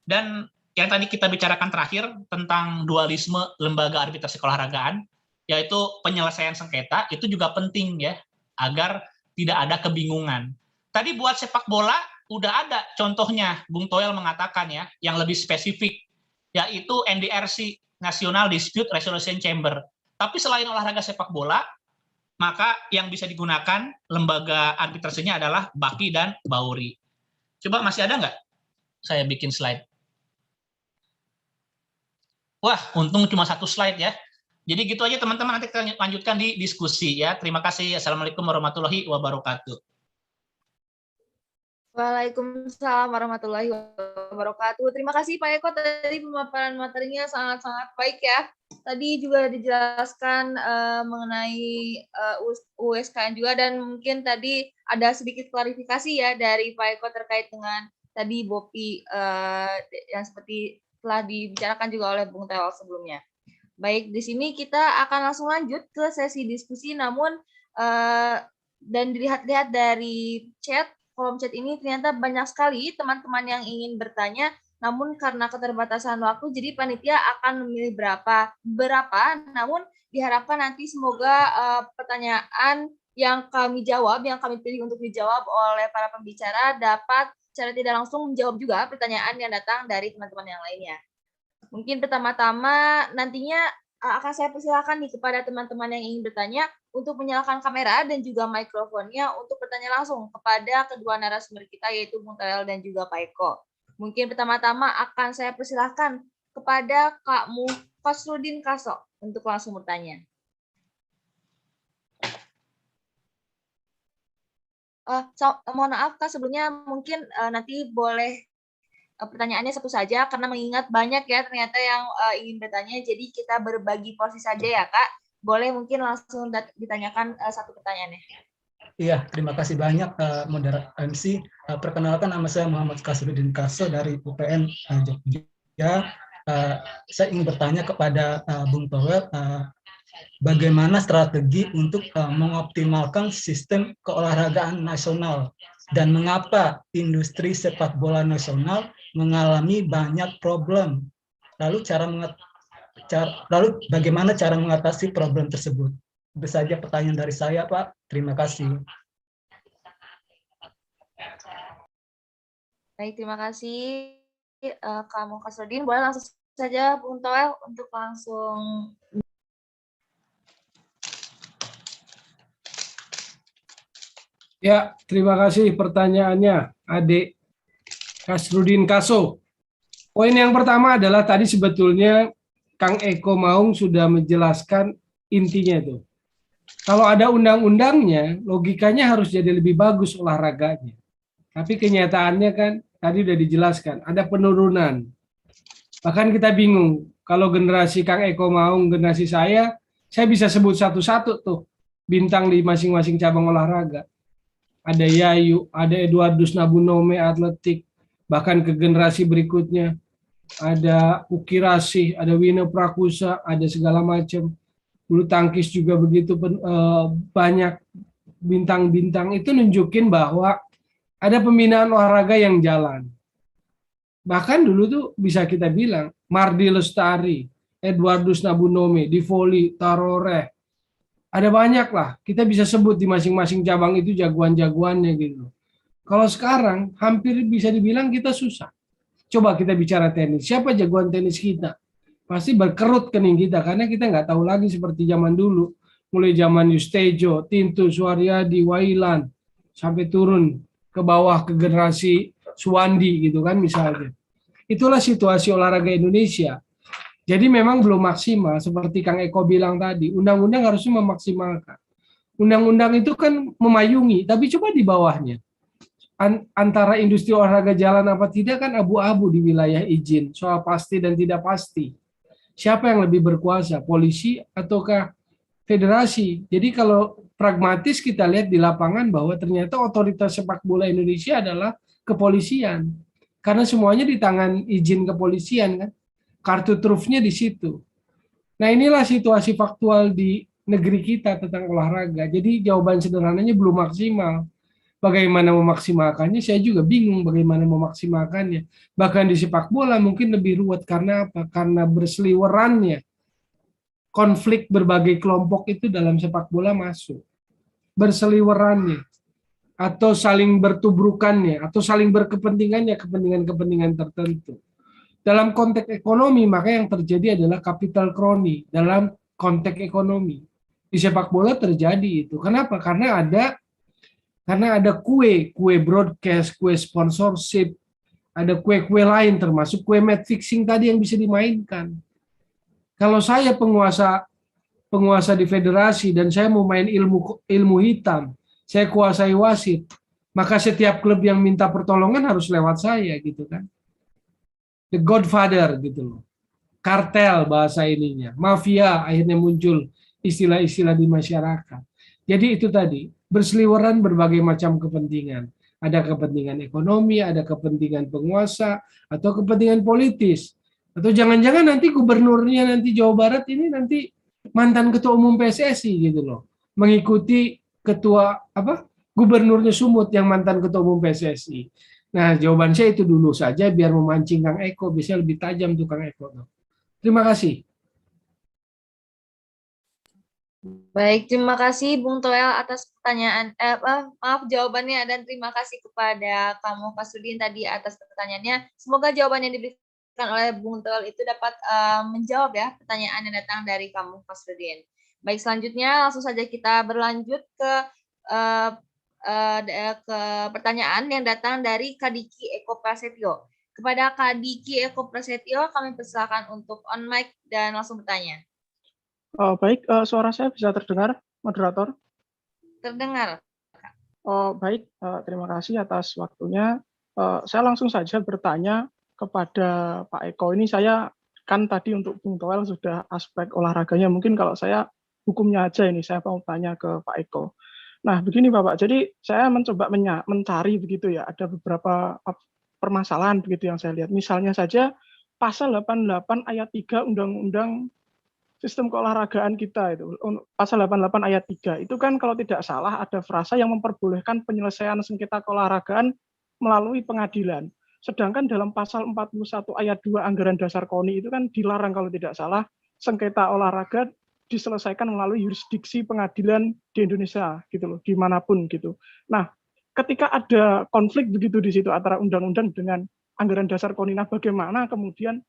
Dan yang tadi kita bicarakan terakhir, tentang dualisme lembaga arbitrase keolahragaan, yaitu penyelesaian sengketa, itu juga penting ya, agar tidak ada kebingungan. Tadi buat sepak bola, udah ada contohnya, Bung Toel mengatakan ya, yang lebih spesifik, yaitu NDRC, National Dispute Resolution Chamber. Tapi selain olahraga sepak bola, maka yang bisa digunakan lembaga arbitrasenya adalah BAKI dan BAURI. Coba masih ada nggak? Saya bikin slide. Wah, untung cuma 1 slide ya. Jadi gitu aja teman-teman, nanti kita lanjutkan di diskusi ya. Terima kasih. Assalamualaikum warahmatullahi wabarakatuh. Waalaikumsalam warahmatullahi wabarakatuh. Terima kasih Pak Eko, tadi pemaparan materinya sangat-sangat baik ya. Tadi juga dijelaskan mengenai USKN juga, dan mungkin tadi ada sedikit klarifikasi ya dari Pak Eko terkait dengan tadi BOPI yang seperti telah dibicarakan juga oleh Bung Teo sebelumnya. Baik, di sini kita akan langsung lanjut ke sesi diskusi, namun dan dilihat-lihat dari chat, kolom chat ini ternyata banyak sekali teman-teman yang ingin bertanya, namun karena keterbatasan waktu, jadi panitia akan memilih beberapa, namun diharapkan nanti semoga pertanyaan yang kami jawab, yang kami pilih untuk dijawab oleh para pembicara dapat secara tidak langsung menjawab juga pertanyaan yang datang dari teman-teman yang lainnya. Mungkin pertama-tama nantinya akan saya persilakan nih kepada teman-teman yang ingin bertanya untuk menyalakan kamera dan juga mikrofonnya untuk bertanya langsung kepada kedua narasumber kita, yaitu Bung Toel dan juga Pak Eko. Mungkin pertama-tama akan saya persilakan kepada Kak Khosrudin Kaso untuk langsung bertanya. Mohon maaf Kak, sebelumnya mungkin nanti boleh pertanyaannya satu saja, karena mengingat banyak ya ternyata yang ingin bertanya, jadi kita berbagi porsi saja ya Kak. Boleh mungkin langsung ditanyakan satu pertanyaannya. Iya, terima kasih banyak moderator MC. Perkenalkan, nama saya Muhammad Khosrudin Kaso dari UPN Jogja. Saya ingin bertanya kepada Bung Toel bagaimana strategi untuk mengoptimalkan sistem keolahragaan nasional dan mengapa industri sepak bola nasional mengalami banyak problem. Lalu bagaimana cara mengatasi problem tersebut? Itu saja pertanyaan dari saya, Pak. Terima kasih. Baik, terima kasih kamu Kasrodin. Boleh langsung saja Bung Toel untuk langsung. Ya, terima kasih pertanyaannya, Adik Kasrudin Kaso. Poin yang pertama adalah tadi sebetulnya Kang Eko Maung sudah menjelaskan intinya itu. Kalau ada undang-undangnya, logikanya harus jadi lebih bagus olahraganya. Tapi kenyataannya kan tadi sudah dijelaskan, ada penurunan. Bahkan kita bingung, kalau generasi Kang Eko Maung, generasi saya bisa sebut satu-satu tuh bintang di masing-masing cabang olahraga. Ada Yayu, ada Eduardus Nabunome atletik, bahkan ke generasi berikutnya ada Uki Rasih, ada Wino Prakusa, ada segala macam. Bulu tangkis juga begitu banyak bintang-bintang. Itu nunjukin bahwa ada pembinaan olahraga yang jalan. Bahkan dulu tuh bisa kita bilang Mardi Lestari, Eduardus Nabunome, di voli, Taroreh, ada banyak lah, kita bisa sebut di masing-masing cabang itu jagoan-jagoannya gitu. Kalau sekarang hampir bisa dibilang kita susah. Coba kita bicara tenis, siapa jagoan tenis kita? Pasti berkerut kening kita, karena kita nggak tahu lagi seperti zaman dulu. Mulai zaman Yustejo, Tintu, Suaryadi, Wailan, sampai turun ke bawah ke generasi Suwandi gitu kan misalnya. Itulah situasi olahraga Indonesia. Jadi memang belum maksimal, seperti Kang Eko bilang tadi, undang-undang harusnya memaksimalkan. Undang-undang itu kan memayungi, tapi coba di bawahnya. Antara industri olahraga jalan apa tidak kan abu-abu di wilayah izin, soal pasti dan tidak pasti. Siapa yang lebih berkuasa, polisi ataukah federasi? Jadi kalau pragmatis kita lihat di lapangan bahwa ternyata otoritas sepak bola Indonesia adalah kepolisian. Karena semuanya di tangan izin kepolisian kan. Kartu trufnya di situ. Nah inilah situasi faktual di negeri kita tentang olahraga. Jadi jawaban sederhananya belum maksimal. Bagaimana memaksimalkannya, saya juga bingung bagaimana memaksimalkannya. Bahkan di sepak bola mungkin lebih ruwet karena apa? Karena berseliwerannya konflik berbagai kelompok itu dalam sepak bola masuk. Berseliwerannya. Atau saling bertubrukannya, atau saling berkepentingannya, kepentingan-kepentingan tertentu. Dalam konteks ekonomi, maka yang terjadi adalah capital crony dalam konteks ekonomi. Di sepak bola terjadi itu. Kenapa? Karena ada kue broadcast, kue sponsorship, ada kue-kue lain termasuk kue match fixing tadi yang bisa dimainkan. Kalau saya penguasa di federasi dan saya mau main ilmu hitam, saya kuasai wasit, maka setiap klub yang minta pertolongan harus lewat saya gitu kan. The Godfather gitu loh. Kartel bahasa ininya. Mafia akhirnya muncul istilah-istilah di masyarakat. Jadi itu tadi, berseliweran berbagai macam kepentingan. Ada kepentingan ekonomi, ada kepentingan penguasa, atau kepentingan politis. Atau jangan-jangan nanti gubernurnya nanti Jawa Barat ini nanti mantan ketua umum PSSI gitu loh. Mengikuti gubernurnya Sumut yang mantan ketua umum PSSI. Nah, jawaban saya itu dulu saja biar memancing Kang Eko, bisa lebih tajam tuh Kang Eko. Terima kasih. Baik, terima kasih Bung Toel atas pertanyaan, jawabannya, dan terima kasih kepada kamu Kasudin tadi atas pertanyaannya. Semoga jawaban yang diberikan oleh Bung Toel itu dapat menjawab ya pertanyaan yang datang dari kamu Kasudin. Baik, selanjutnya langsung saja kita berlanjut ke pertanyaan yang datang dari Kadiki Eko Prasetyo. Kepada Kadiki Eko Prasetyo, kami persilakan untuk on mic dan langsung bertanya. Baik, suara saya bisa terdengar, moderator? Terdengar. Baik, terima kasih atas waktunya. Saya langsung saja bertanya kepada Pak Eko. Ini saya kan tadi untuk Bung Toel sudah aspek olahraganya, mungkin kalau saya hukumnya aja ini, saya mau tanya ke Pak Eko. Nah, begini Bapak, jadi saya mencoba mencari begitu ya, ada beberapa permasalahan begitu yang saya lihat. Misalnya saja pasal 88 ayat 3 Undang-Undang sistem keolahragaan kita itu, pasal 88 ayat 3, itu kan kalau tidak salah ada frasa yang memperbolehkan penyelesaian sengketa keolahragaan melalui pengadilan. Sedangkan dalam pasal 41 ayat 2 Anggaran Dasar KONI itu kan dilarang kalau tidak salah sengketa olahraga diselesaikan melalui yurisdiksi pengadilan di Indonesia gitu loh, dimanapun gitu. Nah, ketika ada konflik begitu di situ antara undang-undang dengan Anggaran Dasar KONI, nah bagaimana kemudian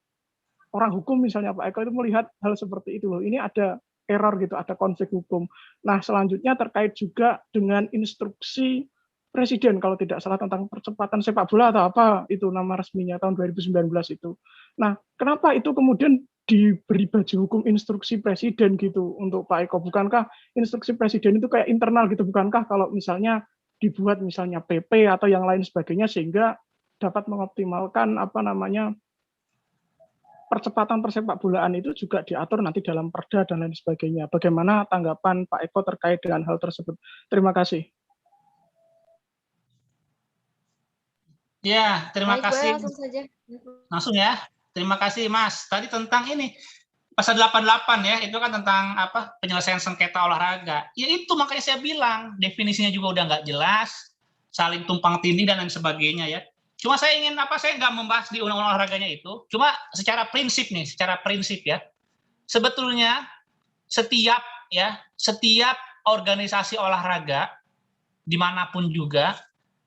orang hukum misalnya Pak Eko itu melihat hal seperti itu loh. Ini ada error gitu, ada konflik hukum. Nah, selanjutnya terkait juga dengan instruksi Presiden kalau tidak salah tentang percepatan sepak bola atau apa itu nama resminya tahun 2019 itu. Nah, kenapa itu kemudian diberi baju hukum instruksi Presiden gitu untuk Pak Eko? Bukankah instruksi Presiden itu kayak internal gitu? Bukankah kalau misalnya dibuat misalnya PP atau yang lain sebagainya sehingga dapat mengoptimalkan apa namanya percepatan persepak bolaan itu juga diatur nanti dalam perda dan lain sebagainya. Bagaimana tanggapan Pak Eko terkait dengan hal tersebut? Terima kasih. Ya, terima Baik, kasih. langsung saja. Langsung ya. Terima kasih Mas. Tadi tentang ini pasal 88 ya, itu kan tentang apa? Penyelesaian sengketa olahraga. Ya itu makanya saya bilang definisinya juga udah nggak jelas, saling tumpang tindih dan lain sebagainya ya. Cuma saya ingin apa? Saya nggak membahas di undang-undang olahraganya itu. Cuma secara prinsip nih, secara prinsip ya. Sebetulnya setiap organisasi olahraga dimanapun juga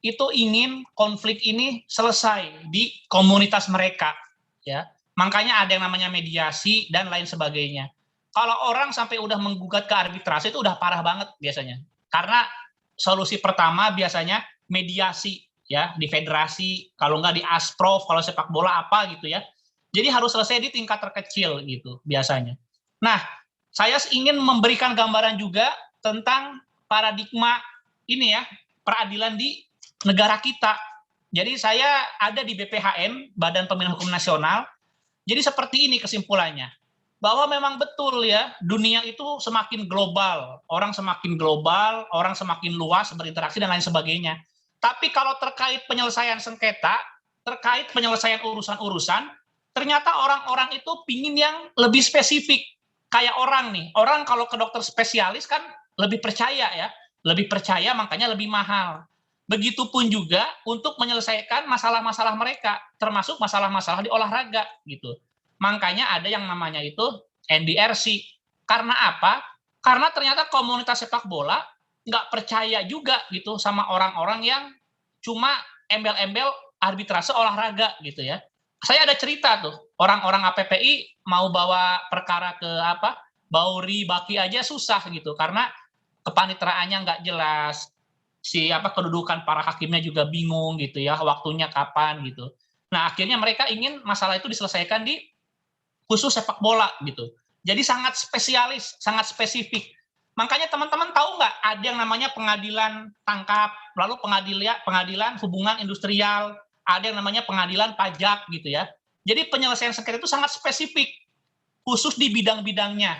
itu ingin konflik ini selesai di komunitas mereka, ya. Makanya ada yang namanya mediasi dan lain sebagainya. Kalau orang sampai udah menggugat ke arbitrase itu udah parah banget biasanya. Karena solusi pertama biasanya mediasi, ya, di federasi, kalau nggak di Asprof, kalau sepak bola apa gitu ya. Jadi harus selesai di tingkat terkecil gitu biasanya. Nah, saya ingin memberikan gambaran juga tentang paradigma ini ya, peradilan di negara kita. Jadi saya ada di BPHN, Badan Pemilihan Hukum Nasional. Jadi seperti ini kesimpulannya. Bahwa memang betul ya, dunia itu semakin global. Orang semakin global, orang semakin luas berinteraksi dan lain sebagainya. Tapi kalau terkait penyelesaian sengketa, terkait penyelesaian urusan-urusan, ternyata orang-orang itu pingin yang lebih spesifik. Kayak orang nih, orang kalau ke dokter spesialis kan lebih percaya ya. Lebih percaya makanya lebih mahal. Begitupun juga untuk menyelesaikan masalah-masalah mereka, termasuk masalah-masalah di olahraga gitu. Makanya ada yang namanya itu NDRC. Karena apa? Karena ternyata komunitas sepak bola nggak percaya juga gitu sama orang-orang yang cuma embel-embel arbitrase olahraga gitu ya. Saya ada cerita tuh, orang-orang APPI mau bawa perkara ke apa? Bauri, Baki aja susah gitu karena kepanitraannya nggak jelas. Kedudukan para hakimnya juga bingung gitu ya, waktunya kapan gitu. Nah, akhirnya mereka ingin masalah itu diselesaikan di khusus sepak bola gitu. Jadi sangat spesialis, sangat spesifik. Makanya teman-teman tahu nggak ada yang namanya pengadilan tangkap, lalu pengadilan hubungan industrial, ada yang namanya pengadilan pajak gitu ya. Jadi penyelesaian sengketa itu sangat spesifik, khusus di bidang-bidangnya.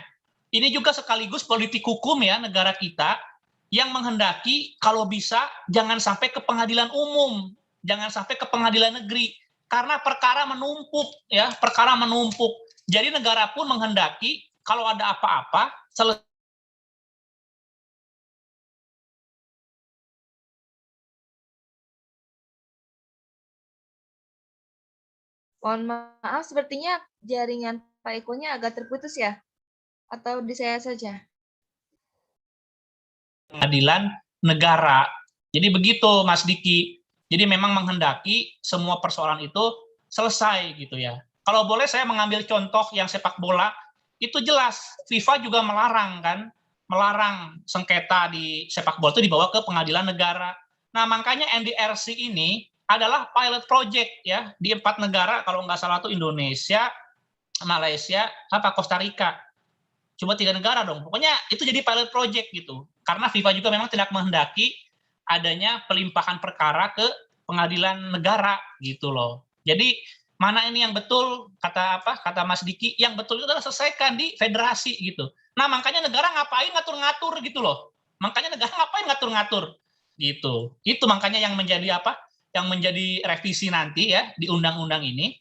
Ini juga sekaligus politik hukum ya negara kita, yang menghendaki kalau bisa jangan sampai ke pengadilan umum, jangan sampai ke pengadilan negeri, karena perkara menumpuk ya, perkara menumpuk. Jadi negara pun menghendaki kalau ada apa-apa selesai. Mohon maaf, sepertinya jaringan Pak Eko-nya agak terputus ya? Atau di saya saja? Pengadilan negara. Jadi begitu Mas Diki. Jadi memang menghendaki semua persoalan itu selesai gitu ya. Kalau boleh saya mengambil contoh yang sepak bola, itu jelas FIFA juga melarang kan, melarang sengketa di sepak bola itu dibawa ke pengadilan negara. Nah, makanya NDRC ini adalah pilot project ya di 4 negara, kalau nggak salah itu Indonesia, Malaysia, Costa Rica. Cuma 3 negara dong. Pokoknya itu jadi pilot project gitu. Karena FIFA juga memang tidak menghendaki adanya pelimpahan perkara ke pengadilan negara gitu loh. Jadi mana ini yang betul, kata Mas Diki, yang betul itu adalah selesaikan di federasi gitu. Nah, makanya negara ngapain ngatur-ngatur gitu loh. Makanya negara ngapain ngatur-ngatur gitu. Itu makanya yang menjadi apa? Yang menjadi revisi nanti ya di undang-undang ini.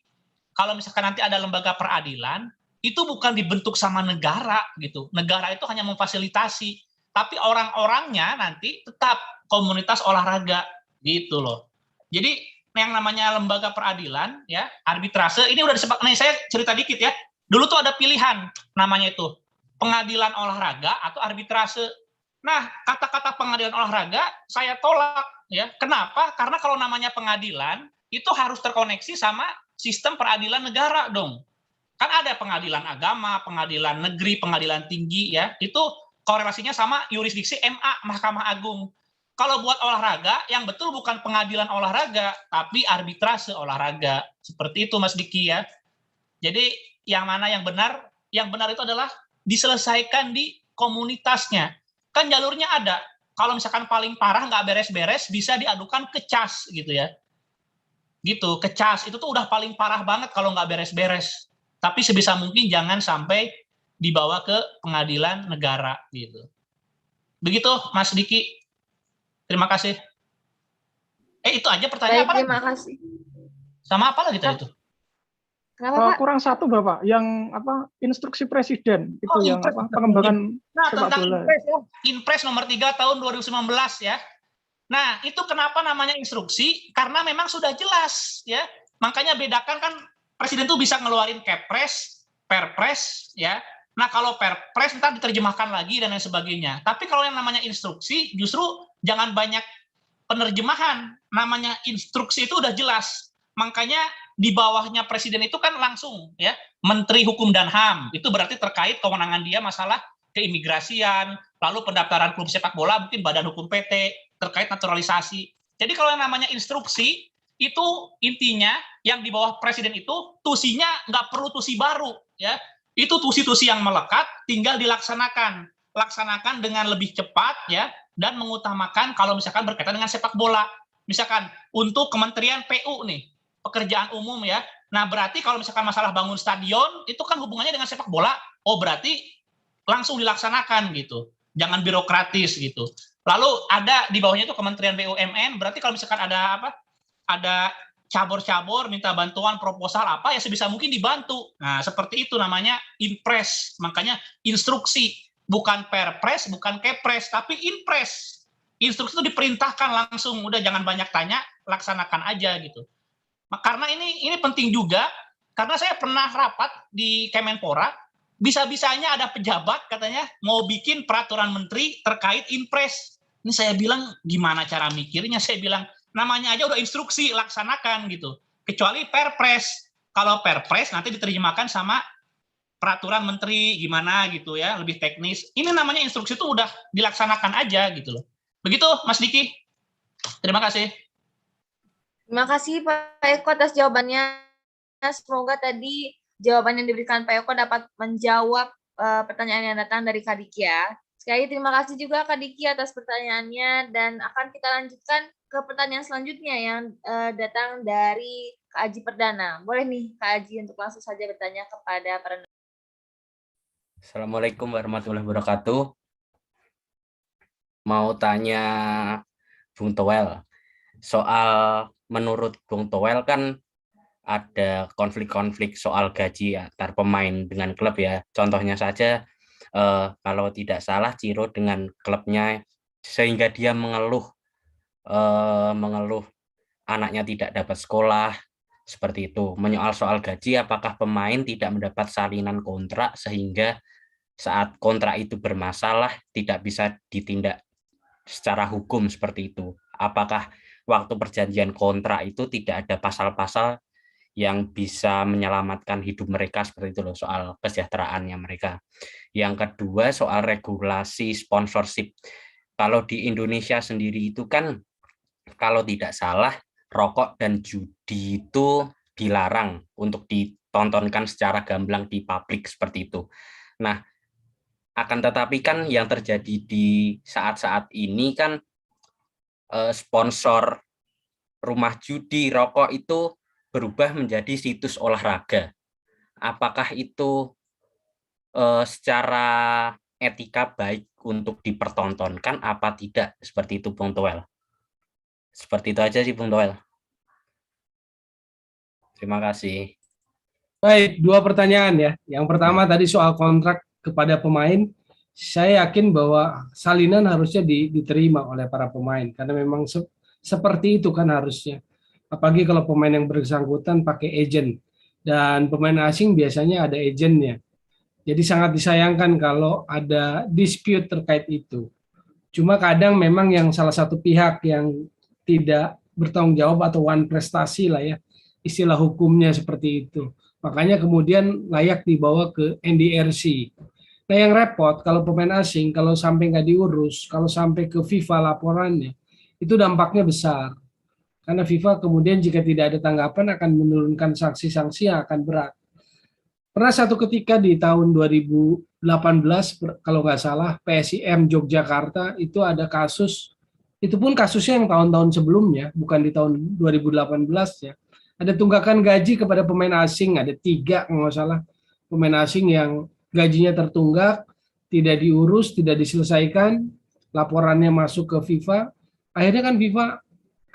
Kalau misalkan nanti ada lembaga peradilan, itu bukan dibentuk sama negara gitu. Negara itu hanya memfasilitasi, tapi orang-orangnya nanti tetap komunitas olahraga gitu loh. Jadi yang namanya lembaga peradilan ya, arbitrase ini udah disebut. Nih saya cerita dikit ya. Dulu tuh ada pilihan namanya itu pengadilan olahraga atau arbitrase. Nah, kata-kata pengadilan olahraga saya tolak ya. Kenapa? Karena kalau namanya pengadilan itu harus terkoneksi sama sistem peradilan negara dong. Kan ada pengadilan agama, pengadilan negeri, pengadilan tinggi ya. Itu korelasinya sama yurisdiksi MA, Mahkamah Agung. Kalau buat olahraga, yang betul bukan pengadilan olahraga, tapi arbitrase olahraga. Seperti itu Mas Diki ya. Jadi yang mana yang benar? Yang benar itu adalah diselesaikan di komunitasnya. Kan jalurnya ada. Kalau misalkan paling parah nggak beres-beres, bisa diadukan ke CAS gitu ya. Gitu, ke CAS. Itu tuh udah paling parah banget kalau nggak beres-beres. Tapi sebisa mungkin jangan sampai dibawa ke pengadilan negara gitu. Begitu Mas Diki. Terima kasih. Itu aja pertanyaan. Baik, terima kasih. Sama apa lagi tadi itu? Kenapa, Pak? Kurang satu Bapak, yang instruksi presiden itu yang pengembangan sepak bola. Inpres nomor 3 tahun 2019 ya. Nah, itu kenapa namanya instruksi? Karena memang sudah jelas ya. Makanya bedakan kan presiden tuh bisa ngeluarin Kepres, Perpres ya. Nah, kalau Perpres ntar diterjemahkan lagi dan lain sebagainya. Tapi kalau yang namanya instruksi justru jangan banyak penerjemahan. Namanya instruksi itu udah jelas. Makanya di bawahnya presiden itu kan langsung ya, Menteri Hukum dan HAM. Itu berarti terkait kewenangan dia masalah keimigrasian, lalu pendaftaran klub sepak bola mungkin Badan Hukum PT terkait naturalisasi. Jadi kalau yang namanya instruksi itu intinya yang di bawah presiden itu tusinya nggak perlu tusi baru ya. Itu tusi-tusi yang melekat tinggal dilaksanakan. Laksanakan dengan lebih cepat ya dan mengutamakan kalau misalkan berkaitan dengan sepak bola. Misalkan untuk Kementerian PU nih, pekerjaan umum ya. Nah, berarti kalau misalkan masalah bangun stadion itu kan hubungannya dengan sepak bola. Oh, berarti langsung dilaksanakan gitu. Jangan birokratis gitu. Lalu ada di bawahnya itu Kementerian BUMN, berarti kalau misalkan ada apa? Ada cabur-cabur minta bantuan proposal apa ya sebisa mungkin dibantu. Nah, seperti itu namanya inpres. Makanya instruksi, bukan perpres, bukan kepres, tapi inpres. Instruksi itu diperintahkan langsung, udah jangan banyak tanya, laksanakan aja gitu. Karena ini penting juga, karena saya pernah rapat di Kemenpora, bisa-bisanya ada pejabat katanya mau bikin peraturan menteri terkait inpres. Ini saya bilang gimana cara mikirnya? Saya bilang namanya aja udah instruksi, laksanakan gitu. Kecuali perpres. Kalau perpres nanti diterjemahkan sama peraturan menteri gimana gitu ya, lebih teknis. Ini namanya instruksi itu udah dilaksanakan aja gitu loh. Begitu Mas Diki. Terima kasih. Terima kasih Pak Eko atas jawabannya. Semoga tadi jawaban yang diberikan Pak Eko dapat menjawab pertanyaan yang datang dari Kak Diki ya. Sekali terima kasih juga Kak Diki atas pertanyaannya dan akan kita lanjutkan ke pertanyaan selanjutnya yang datang dari Kak Aji Perdana. Boleh nih Kak Aji untuk langsung saja bertanya kepada para. Assalamualaikum warahmatullahi wabarakatuh. Mau tanya Bung Toel, soal menurut Bung Toel kan ada konflik-konflik soal gaji antar pemain dengan klub ya. Contohnya saja kalau tidak salah Ciro dengan klubnya sehingga dia mengeluh anaknya tidak dapat sekolah seperti itu. Menyoal soal gaji, apakah pemain tidak mendapat salinan kontrak sehingga saat kontrak itu bermasalah tidak bisa ditindak secara hukum seperti itu. Apakah waktu perjanjian kontrak itu tidak ada pasal-pasal yang bisa menyelamatkan hidup mereka seperti itu loh, soal kesejahteraannya mereka. Yang kedua soal regulasi sponsorship. Kalau di Indonesia sendiri itu kan kalau tidak salah rokok dan judi itu dilarang untuk ditontonkan secara gamblang di publik seperti itu. Nah, akan tetapi kan yang terjadi di saat-saat ini kan sponsor rumah judi, rokok itu berubah menjadi situs olahraga. Apakah itu secara etika baik untuk dipertontonkan apa tidak? Seperti itu Bung Toel. Seperti itu aja sih Bung Toel. Terima kasih. Baik, dua pertanyaan ya. Yang pertama tadi soal kontrak kepada pemain, saya yakin bahwa salinan harusnya diterima oleh para pemain karena memang seperti itu kan harusnya. Apalagi kalau pemain yang bersangkutan pakai agent dan pemain asing biasanya ada agentnya. Jadi sangat disayangkan kalau ada dispute terkait itu. Cuma kadang memang yang salah satu pihak yang tidak bertanggung jawab atau one prestasi lah ya, istilah hukumnya seperti itu. Makanya kemudian layak dibawa ke NDRC. Nah yang repot kalau pemain asing, kalau sampai nggak diurus, kalau sampai ke FIFA laporannya, itu dampaknya besar. Karena FIFA kemudian jika tidak ada tanggapan akan menurunkan sanksi-sanksi yang akan berat. Pernah satu ketika di tahun 2018, kalau nggak salah, PSIM Yogyakarta itu ada kasus, itu pun kasusnya yang tahun-tahun sebelumnya, bukan di tahun 2018 ya. Ada tunggakan gaji kepada pemain asing, ada 3 kalau nggak salah, pemain asing yang gajinya tertunggak, tidak diurus, tidak diselesaikan, laporannya masuk ke FIFA, akhirnya kan FIFA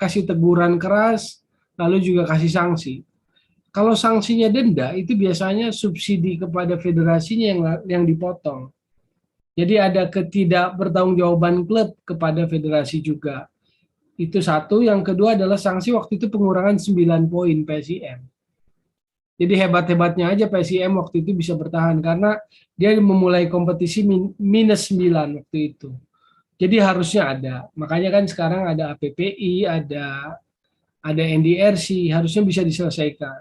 kasih teguran keras, lalu juga kasih sanksi. Kalau sanksinya denda, itu biasanya subsidi kepada federasinya yang dipotong. Jadi ada ketidakbertanggungjawaban klub kepada federasi juga. Itu satu. Yang kedua adalah sanksi waktu itu pengurangan 9 poin PSIM. Jadi hebat-hebatnya aja PSIM waktu itu bisa bertahan karena dia memulai kompetisi minus 9 waktu itu. Jadi harusnya ada. Makanya kan sekarang ada APPI, ada NDRC, harusnya bisa diselesaikan.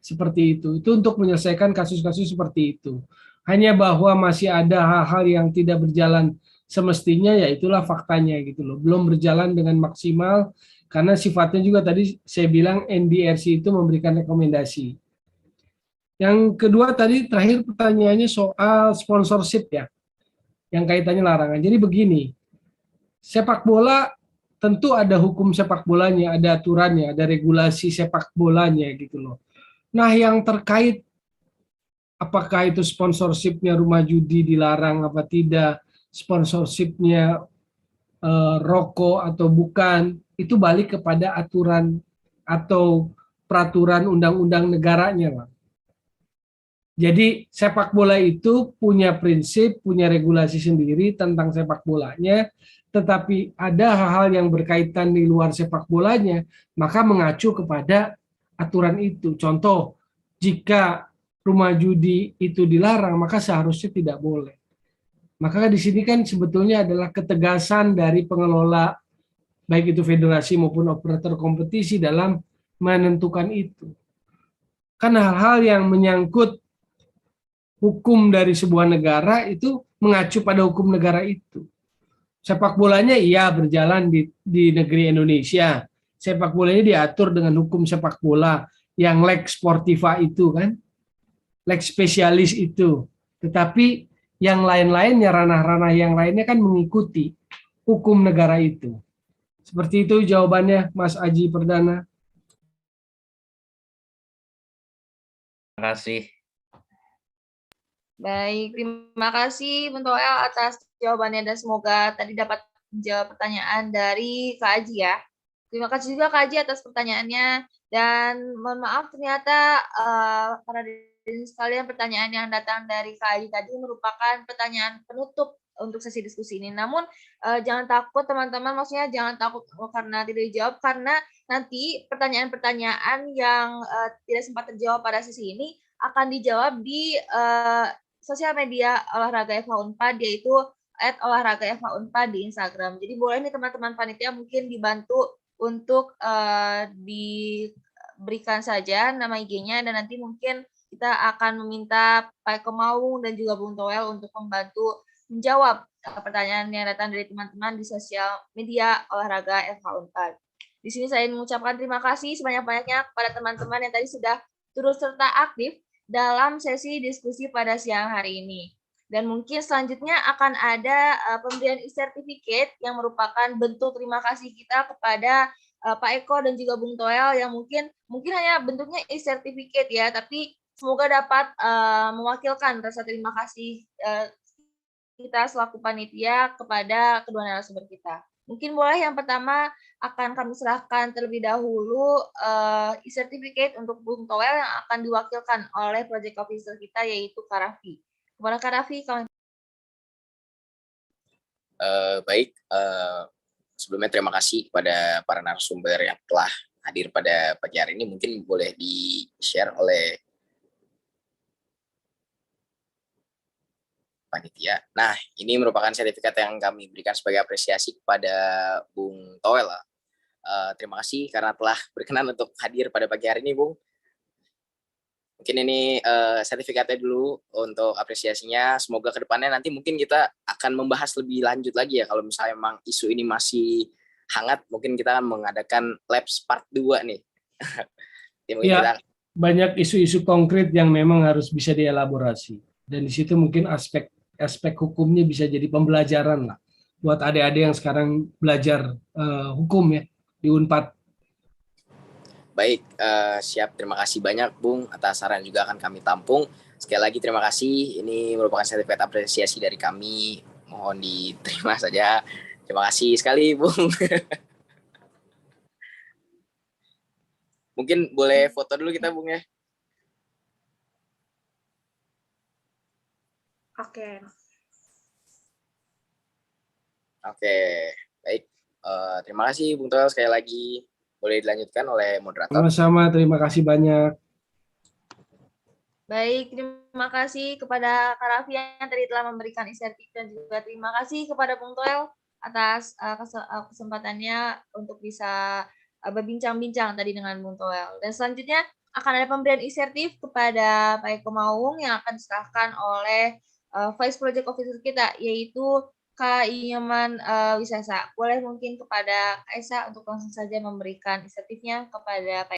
Seperti itu untuk menyelesaikan kasus-kasus seperti itu. Hanya bahwa masih ada hal-hal yang tidak berjalan semestinya, ya itulah faktanya gitu loh. Belum berjalan dengan maksimal karena sifatnya juga tadi saya bilang NDRC itu memberikan rekomendasi. Yang kedua tadi terakhir pertanyaannya soal sponsorship ya, yang kaitannya larangan. Jadi begini, sepak bola tentu ada hukum sepak bolanya, ada aturannya, ada regulasi sepak bolanya gitu loh. Nah, yang terkait apakah itu sponsorshipnya rumah judi dilarang apa tidak, sponsorshipnya rokok atau bukan, itu balik kepada aturan atau peraturan undang-undang negaranya, Pak. Jadi sepak bola itu punya prinsip, punya regulasi sendiri tentang sepak bolanya, tetapi ada hal-hal yang berkaitan di luar sepak bolanya, maka mengacu kepada aturan itu. Contoh, jika rumah judi itu dilarang, maka seharusnya tidak boleh. Maka di sini kan sebetulnya adalah ketegasan dari pengelola, baik itu federasi maupun operator kompetisi dalam menentukan itu. Kan hal-hal yang menyangkut hukum dari sebuah negara itu mengacu pada hukum negara itu. Sepak bolanya iya berjalan di negeri Indonesia. Sepak bolanya diatur dengan hukum sepak bola yang Lex Sportiva itu kan, Lex spesialis itu. Tetapi yang lain-lainnya, ranah-ranah yang lainnya kan mengikuti hukum negara itu. Seperti itu jawabannya, Mas Aji Perdana. Terima kasih. Baik, terima kasih Bung Toel atas jawabannya dan semoga tadi dapat menjawab pertanyaan dari Kak Aji ya. Terima kasih juga Kak Aji atas pertanyaannya dan mohon maaf ternyata para hadirin sekalian pertanyaan yang datang dari Kak Aji tadi merupakan pertanyaan penutup untuk sesi diskusi ini. Namun jangan takut teman-teman, maksudnya jangan takut karena tidak dijawab karena nanti pertanyaan-pertanyaan yang tidak sempat terjawab pada sesi ini akan dijawab di sosial media olahraga FH Unpad yaitu @olahraga_FH_Unpad di Instagram. Jadi boleh nih teman-teman panitia mungkin dibantu untuk diberikan saja nama IG-nya dan nanti mungkin kita akan meminta Pak Eko Maung dan juga Bung Toel untuk membantu menjawab pertanyaan yang datang dari teman-teman di sosial media olahraga FH Unpad. Di sini saya mengucapkan terima kasih sebanyak-banyaknya kepada teman-teman yang tadi sudah turut serta aktif dalam sesi diskusi pada siang hari ini. Dan mungkin selanjutnya akan ada pemberian e-certificate yang merupakan bentuk terima kasih kita kepada Pak Eko dan juga Bung Toel yang mungkin hanya bentuknya e-certificate ya, tapi semoga dapat mewakilkan rasa terima kasih kita selaku panitia kepada kedua narasumber kita. Mungkin boleh yang pertama akan kami serahkan terlebih dahulu e-certificate untuk Bung Toel yang akan diwakilkan oleh Project Officer kita yaitu Kak Raffi. Kepada Kak Raffi, kami Baik, sebelumnya terima kasih kepada para narasumber yang telah hadir pada pagi hari ini. Mungkin boleh di-share oleh panitia. Nah, ini merupakan sertifikat yang kami berikan sebagai apresiasi kepada Bung Toel. Terima kasih karena telah berkenan untuk hadir pada pagi hari ini, Bung. Mungkin ini sertifikatnya dulu untuk apresiasinya. Semoga kedepannya nanti mungkin kita akan membahas lebih lanjut lagi ya. Kalau misalnya memang isu ini masih hangat, mungkin kita akan mengadakan Labs Part 2 nih. Ya, banyak isu-isu konkret yang memang harus bisa dielaborasi. Dan di situ mungkin aspek hukumnya bisa jadi pembelajaran lah buat adik-adik yang sekarang belajar hukum ya di Unpad. Baik, siap. Terima kasih banyak, Bung, atas saran juga akan kami tampung. Sekali lagi terima kasih. Ini merupakan sertifikat apresiasi dari kami. Mohon diterima saja. Terima kasih sekali, Bung. Mungkin boleh foto dulu kita, Bung ya. Oke. Oke, baik. Terima kasih, Bung Toel, sekali lagi. Boleh dilanjutkan oleh moderator. Sama-sama, terima kasih banyak. Baik, terima kasih kepada Kak Raffi yang tadi telah memberikan insentif dan juga terima kasih kepada Bung Toel atas kesempatannya untuk bisa berbincang-bincang tadi dengan Bung Toel. Dan selanjutnya akan ada pemberian insentif kepada Pak Eko Maung yang akan diserahkan oleh Vice Project Officer kita, yaitu Kak Inyoman Wisasa. Boleh mungkin kepada Kak Esa untuk langsung saja memberikan insentifnya kepada Pak.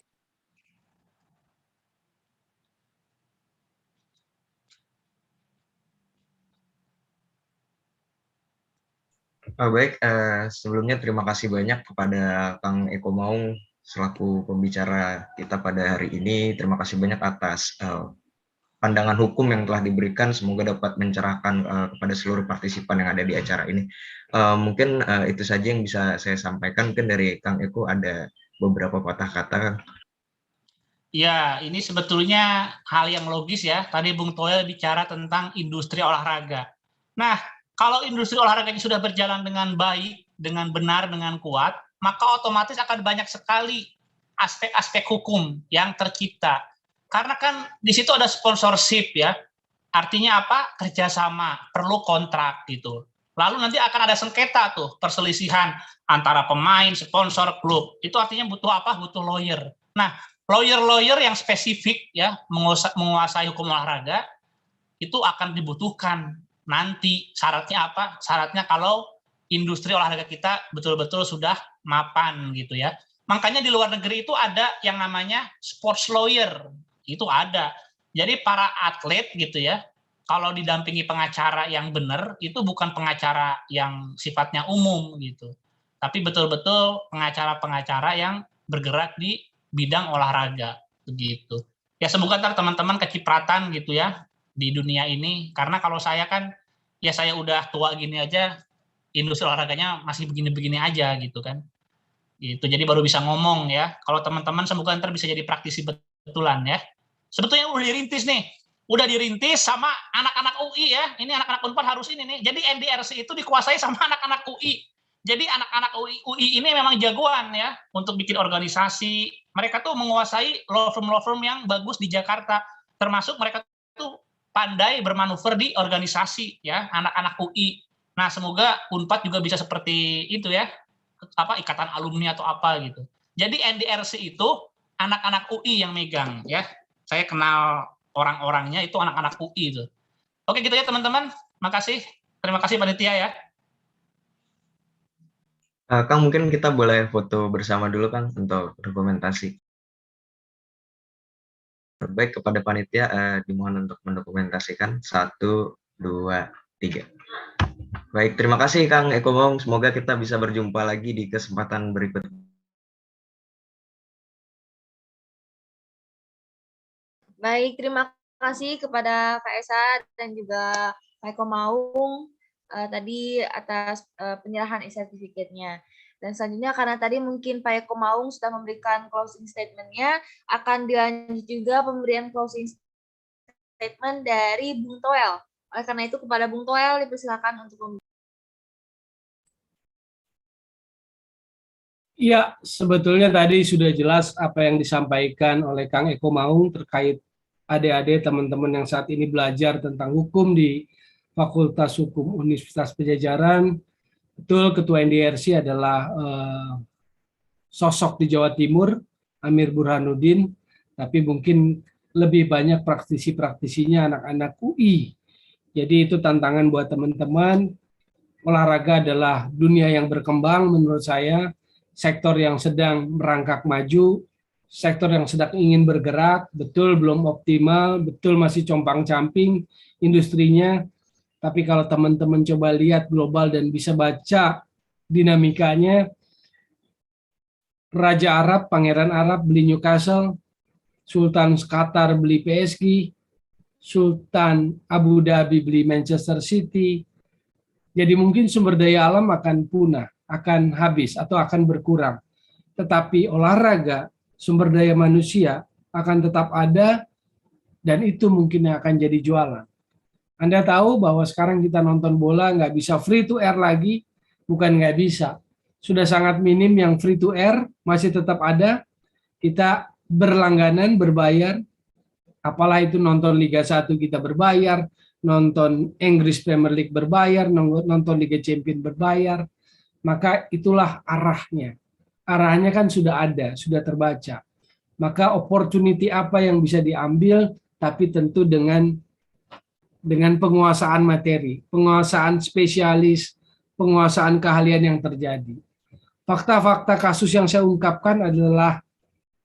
Baik, sebelumnya terima kasih banyak kepada Kang Eko Maung selaku pembicara kita pada hari ini. Terima kasih banyak atas pandangan hukum yang telah diberikan. Semoga dapat mencerahkan kepada seluruh partisipan yang ada di acara ini. Mungkin itu saja yang bisa saya sampaikan. Mungkin dari Kang Eko ada beberapa patah kata. Ya, ini sebetulnya hal yang logis ya. Tadi Bung Toel bicara tentang industri olahraga. Nah, kalau industri olahraganya sudah berjalan dengan baik, dengan benar, dengan kuat, maka otomatis akan banyak sekali aspek-aspek hukum yang tercipta. Karena kan di situ ada sponsorship ya. Artinya apa? Kerjasama, perlu kontrak gitu. Lalu nanti akan ada sengketa tuh, perselisihan antara pemain, sponsor, klub. Itu artinya butuh apa? Butuh lawyer. Nah, lawyer-lawyer yang spesifik ya menguasai hukum olahraga itu akan dibutuhkan nanti. Syaratnya apa? Syaratnya kalau industri olahraga kita betul-betul sudah mapan gitu ya. Makanya di luar negeri itu ada yang namanya sports lawyer. Itu ada. Jadi para atlet gitu ya, kalau didampingi pengacara yang benar, itu bukan pengacara yang sifatnya umum gitu. Tapi betul-betul pengacara-pengacara yang bergerak di bidang olahraga begitu. Ya semoga ntar teman-teman kecipratan gitu ya di dunia ini, karena kalau saya kan ya saya udah tua gini aja, industri olahraganya masih begini-begini aja gitu kan. Gitu. Jadi baru bisa ngomong ya. Kalau teman-teman semoga ntar bisa jadi praktisi betulan ya. Sebetulnya udah dirintis nih. Udah dirintis sama anak-anak UI ya. Ini anak-anak Unpad harus ini nih. Jadi NDRC itu dikuasai sama anak-anak UI. Jadi anak-anak UI ini memang jagoan ya untuk bikin organisasi. Mereka tuh menguasai law firm yang bagus di Jakarta. Termasuk mereka tuh pandai bermanuver di organisasi ya, anak-anak UI. Nah, semoga Unpad juga bisa seperti itu ya. Apa ikatan alumni atau apa gitu. Jadi NDRC itu anak-anak UI yang megang ya. Saya kenal orang-orangnya itu anak-anak UI itu. Oke gitu ya teman-teman. Makasih. Terima kasih panitia ya. Kang, mungkin kita boleh foto bersama dulu Kang untuk dokumentasi. Baik, kepada panitia dimohon untuk mendokumentasikan 1, 2, 3. Baik, terima kasih Kang Eko Maung. Semoga kita bisa berjumpa lagi di kesempatan berikutnya. Baik, terima kasih kepada Kak Esa dan juga Pak Eko Maung tadi atas penyerahan e-sertifikatnya. Dan selanjutnya karena tadi mungkin Pak Eko Maung sudah memberikan closing statement-nya, akan dilanjut juga pemberian closing statement dari Bung Toel. Oleh karena itu kepada Bung Toel dipersilakan untuk Iya, sebetulnya tadi sudah jelas apa yang disampaikan oleh Kang Eko Maung terkait adik-adik teman-teman yang saat ini belajar tentang hukum di Fakultas Hukum Universitas Padjadjaran. Betul, Ketua NDRC adalah sosok di Jawa Timur, Amir Burhanuddin, tapi mungkin lebih banyak praktisi-praktisinya anak-anak UI. Jadi itu tantangan buat teman-teman. Olahraga adalah dunia yang berkembang menurut saya, sektor yang sedang merangkak maju, sektor yang sedang ingin bergerak, betul belum optimal, betul masih compang-camping industrinya, tapi kalau teman-teman coba lihat global dan bisa baca dinamikanya, Raja Arab, Pangeran Arab beli Newcastle, Sultan Qatar beli PSG, Sultan Abu Dhabi beli Manchester City. Jadi mungkin sumber daya alam akan punah, akan habis atau akan berkurang. Tetapi olahraga, sumber daya manusia akan tetap ada dan itu mungkin yang akan jadi jualan. Anda tahu bahwa sekarang kita nonton bola nggak bisa free to air lagi, bukan nggak bisa. Sudah sangat minim yang free to air, masih tetap ada. Kita berlangganan, berbayar, apalah itu nonton Liga 1 kita berbayar, nonton Inggris Premier League berbayar, nonton Liga Champions berbayar, maka itulah arahnya. Arahnya kan sudah ada, sudah terbaca. Maka opportunity apa yang bisa diambil, tapi tentu dengan penguasaan materi, penguasaan spesialis, penguasaan keahlian yang terjadi. Fakta-fakta kasus yang saya ungkapkan adalah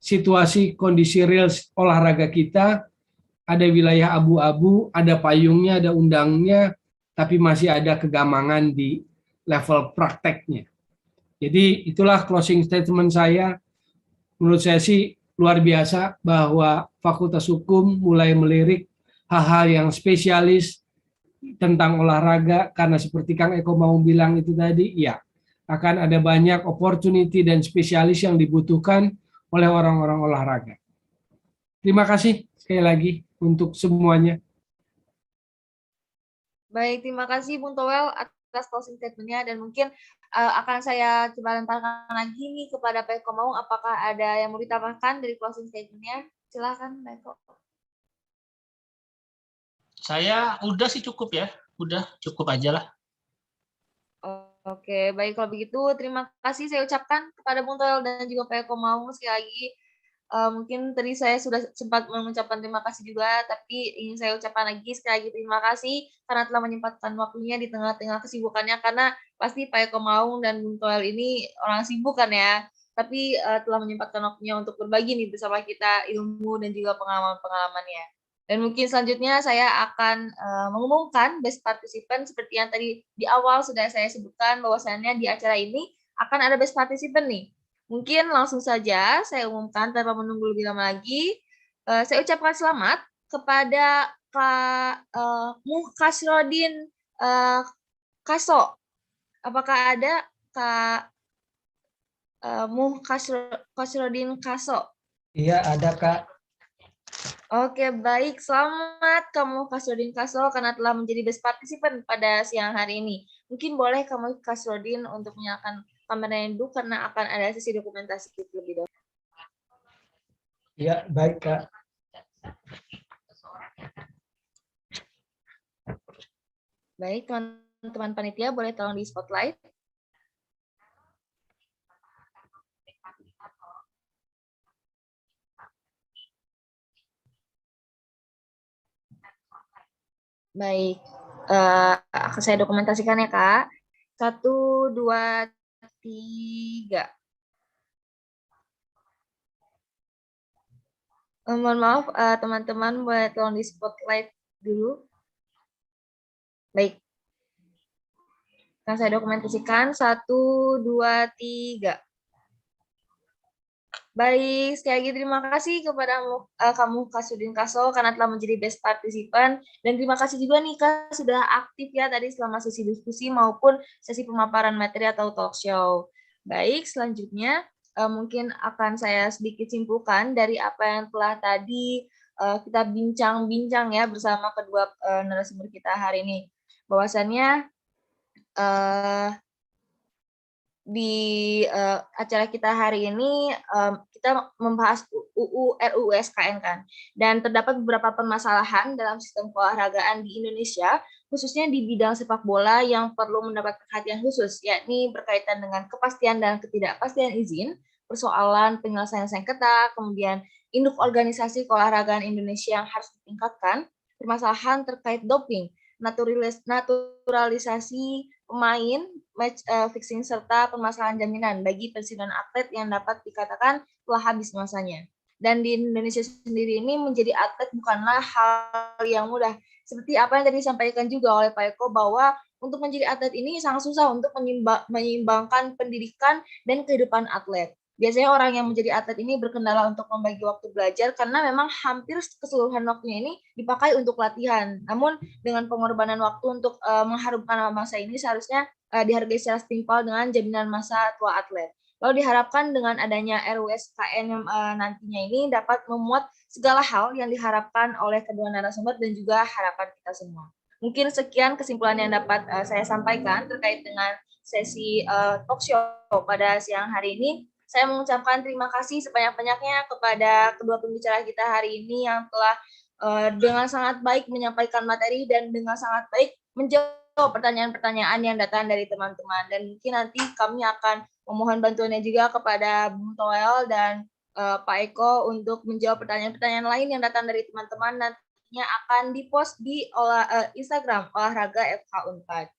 situasi kondisi real olahraga kita, ada wilayah abu-abu, ada payungnya, ada undangnya, tapi masih ada kegamangan di level prakteknya. Jadi itulah closing statement saya. Menurut saya sih luar biasa bahwa Fakultas Hukum mulai melirik hal-hal yang spesialis tentang olahraga, karena seperti Kang Eko mau bilang itu tadi, ya akan ada banyak opportunity dan spesialis yang dibutuhkan oleh orang-orang olahraga. Terima kasih sekali lagi untuk semuanya. Baik, terima kasih Bung Toel atas closing statement-nya, dan mungkin akan saya coba lemparkan lagi nih kepada Pak Eko Maung, apakah ada yang mau ditambahkan dari closing statement-nya? Silakan Pak Eko. Saya udah sih cukup ya, udah cukup aja lah. Oke, baik kalau begitu terima kasih saya ucapkan kepada Bung Toel dan juga Pak Eko Maung sekali lagi. Mungkin tadi saya sudah sempat mengucapkan terima kasih juga, tapi ingin saya ucapkan lagi sekali lagi terima kasih karena telah menyempatkan waktunya di tengah-tengah kesibukannya, karena pasti Pak Eko Maung dan Bung Toel ini orang sibuk kan ya, tapi telah menyempatkan waktunya untuk berbagi nih bersama kita ilmu dan juga pengalaman-pengalamannya. Dan mungkin selanjutnya saya akan mengumumkan best participant seperti yang tadi di awal sudah saya sebutkan, bahwasannya di acara ini akan ada best participant nih. Mungkin langsung saja saya umumkan tanpa menunggu lebih lama lagi. Saya ucapkan selamat kepada Kak Muhkasrodin Kaso. Apakah ada Kak Muhkasrodin Kaso? Iya, ada Kak. Oke, baik. Selamat kamu Kasrodin Kaso karena telah menjadi best participant pada siang hari ini. Mungkin boleh kamu Kasrodin untuk menyalakan kameranya dulu karena akan ada sesi dokumentasi lebih dahulu. Iya, baik Kak. Baik, teman-teman panitia boleh tolong di spotlight. Baik, akan saya dokumentasikan ya Kak. 1, 2, 3. Mohon maaf teman-teman, boleh tolong di spotlight dulu. Baik, akan saya dokumentasikan 1, 2, 3. Baik, sekali lagi terima kasih kepada kamu Kak Sudin Kaso karena telah menjadi best participant, dan terima kasih juga nih Kak sudah aktif ya tadi selama sesi diskusi maupun sesi pemaparan materi atau talk show. Baik, selanjutnya mungkin akan saya sedikit simpulkan dari apa yang telah tadi kita bincang-bincang ya bersama kedua narasumber kita hari ini. Bahwasannya di acara kita hari ini kita membahas RUU SKN kan, dan terdapat beberapa permasalahan dalam sistem keolahragaan di Indonesia, khususnya di bidang sepak bola yang perlu mendapat perhatian khusus, yakni berkaitan dengan kepastian dan ketidakpastian izin, persoalan penyelesaian sengketa, kemudian induk organisasi keolahragaan Indonesia yang harus ditingkatkan, permasalahan terkait doping, naturalisasi pemain, match fixing, serta permasalahan jaminan bagi pensiunan atlet yang dapat dikatakan telah habis masanya. Dan di Indonesia sendiri ini menjadi atlet bukanlah hal yang mudah. Seperti apa yang tadi disampaikan juga oleh Pak Eko, bahwa untuk menjadi atlet ini sangat susah untuk menyeimbangkan pendidikan dan kehidupan atlet. Biasanya orang yang menjadi atlet ini berkendala untuk membagi waktu belajar karena memang hampir keseluruhan waktunya ini dipakai untuk latihan. Namun dengan pengorbanan waktu untuk mengharumkan nama bangsa ini seharusnya dihargai secara setimpal dengan jaminan masa tua atlet. Lalu diharapkan dengan adanya RUU SKN yang nantinya ini dapat memuat segala hal yang diharapkan oleh kedua narasumber dan juga harapan kita semua. Mungkin sekian kesimpulan yang dapat saya sampaikan terkait dengan sesi talk show pada siang hari ini. Saya mengucapkan terima kasih sebanyak-banyaknya kepada kedua pembicara kita hari ini yang telah dengan sangat baik menyampaikan materi dan dengan sangat baik menjawab pertanyaan-pertanyaan yang datang dari teman-teman. Dan mungkin nanti kami akan memohon bantuannya juga kepada Bung Toel dan Pak Eko untuk menjawab pertanyaan-pertanyaan lain yang datang dari teman-teman, nantinya akan dipost di Instagram Olahraga FH Unpad.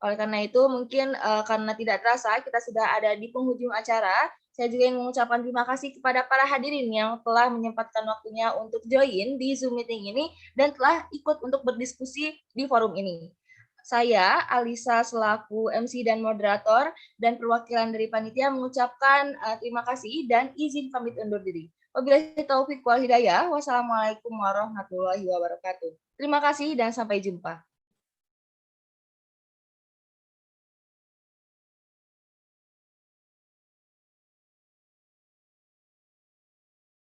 Oleh karena itu, mungkin karena tidak terasa kita sudah ada di penghujung acara, saya juga ingin mengucapkan terima kasih kepada para hadirin yang telah menyempatkan waktunya untuk join di Zoom meeting ini dan telah ikut untuk berdiskusi di forum ini. Saya, Alisa, selaku MC dan moderator, dan perwakilan dari panitia mengucapkan terima kasih dan izin pamit undur diri. Wabillahi taufiq wal hidayah. Wassalamualaikum warahmatullahi wabarakatuh. Terima kasih dan sampai jumpa.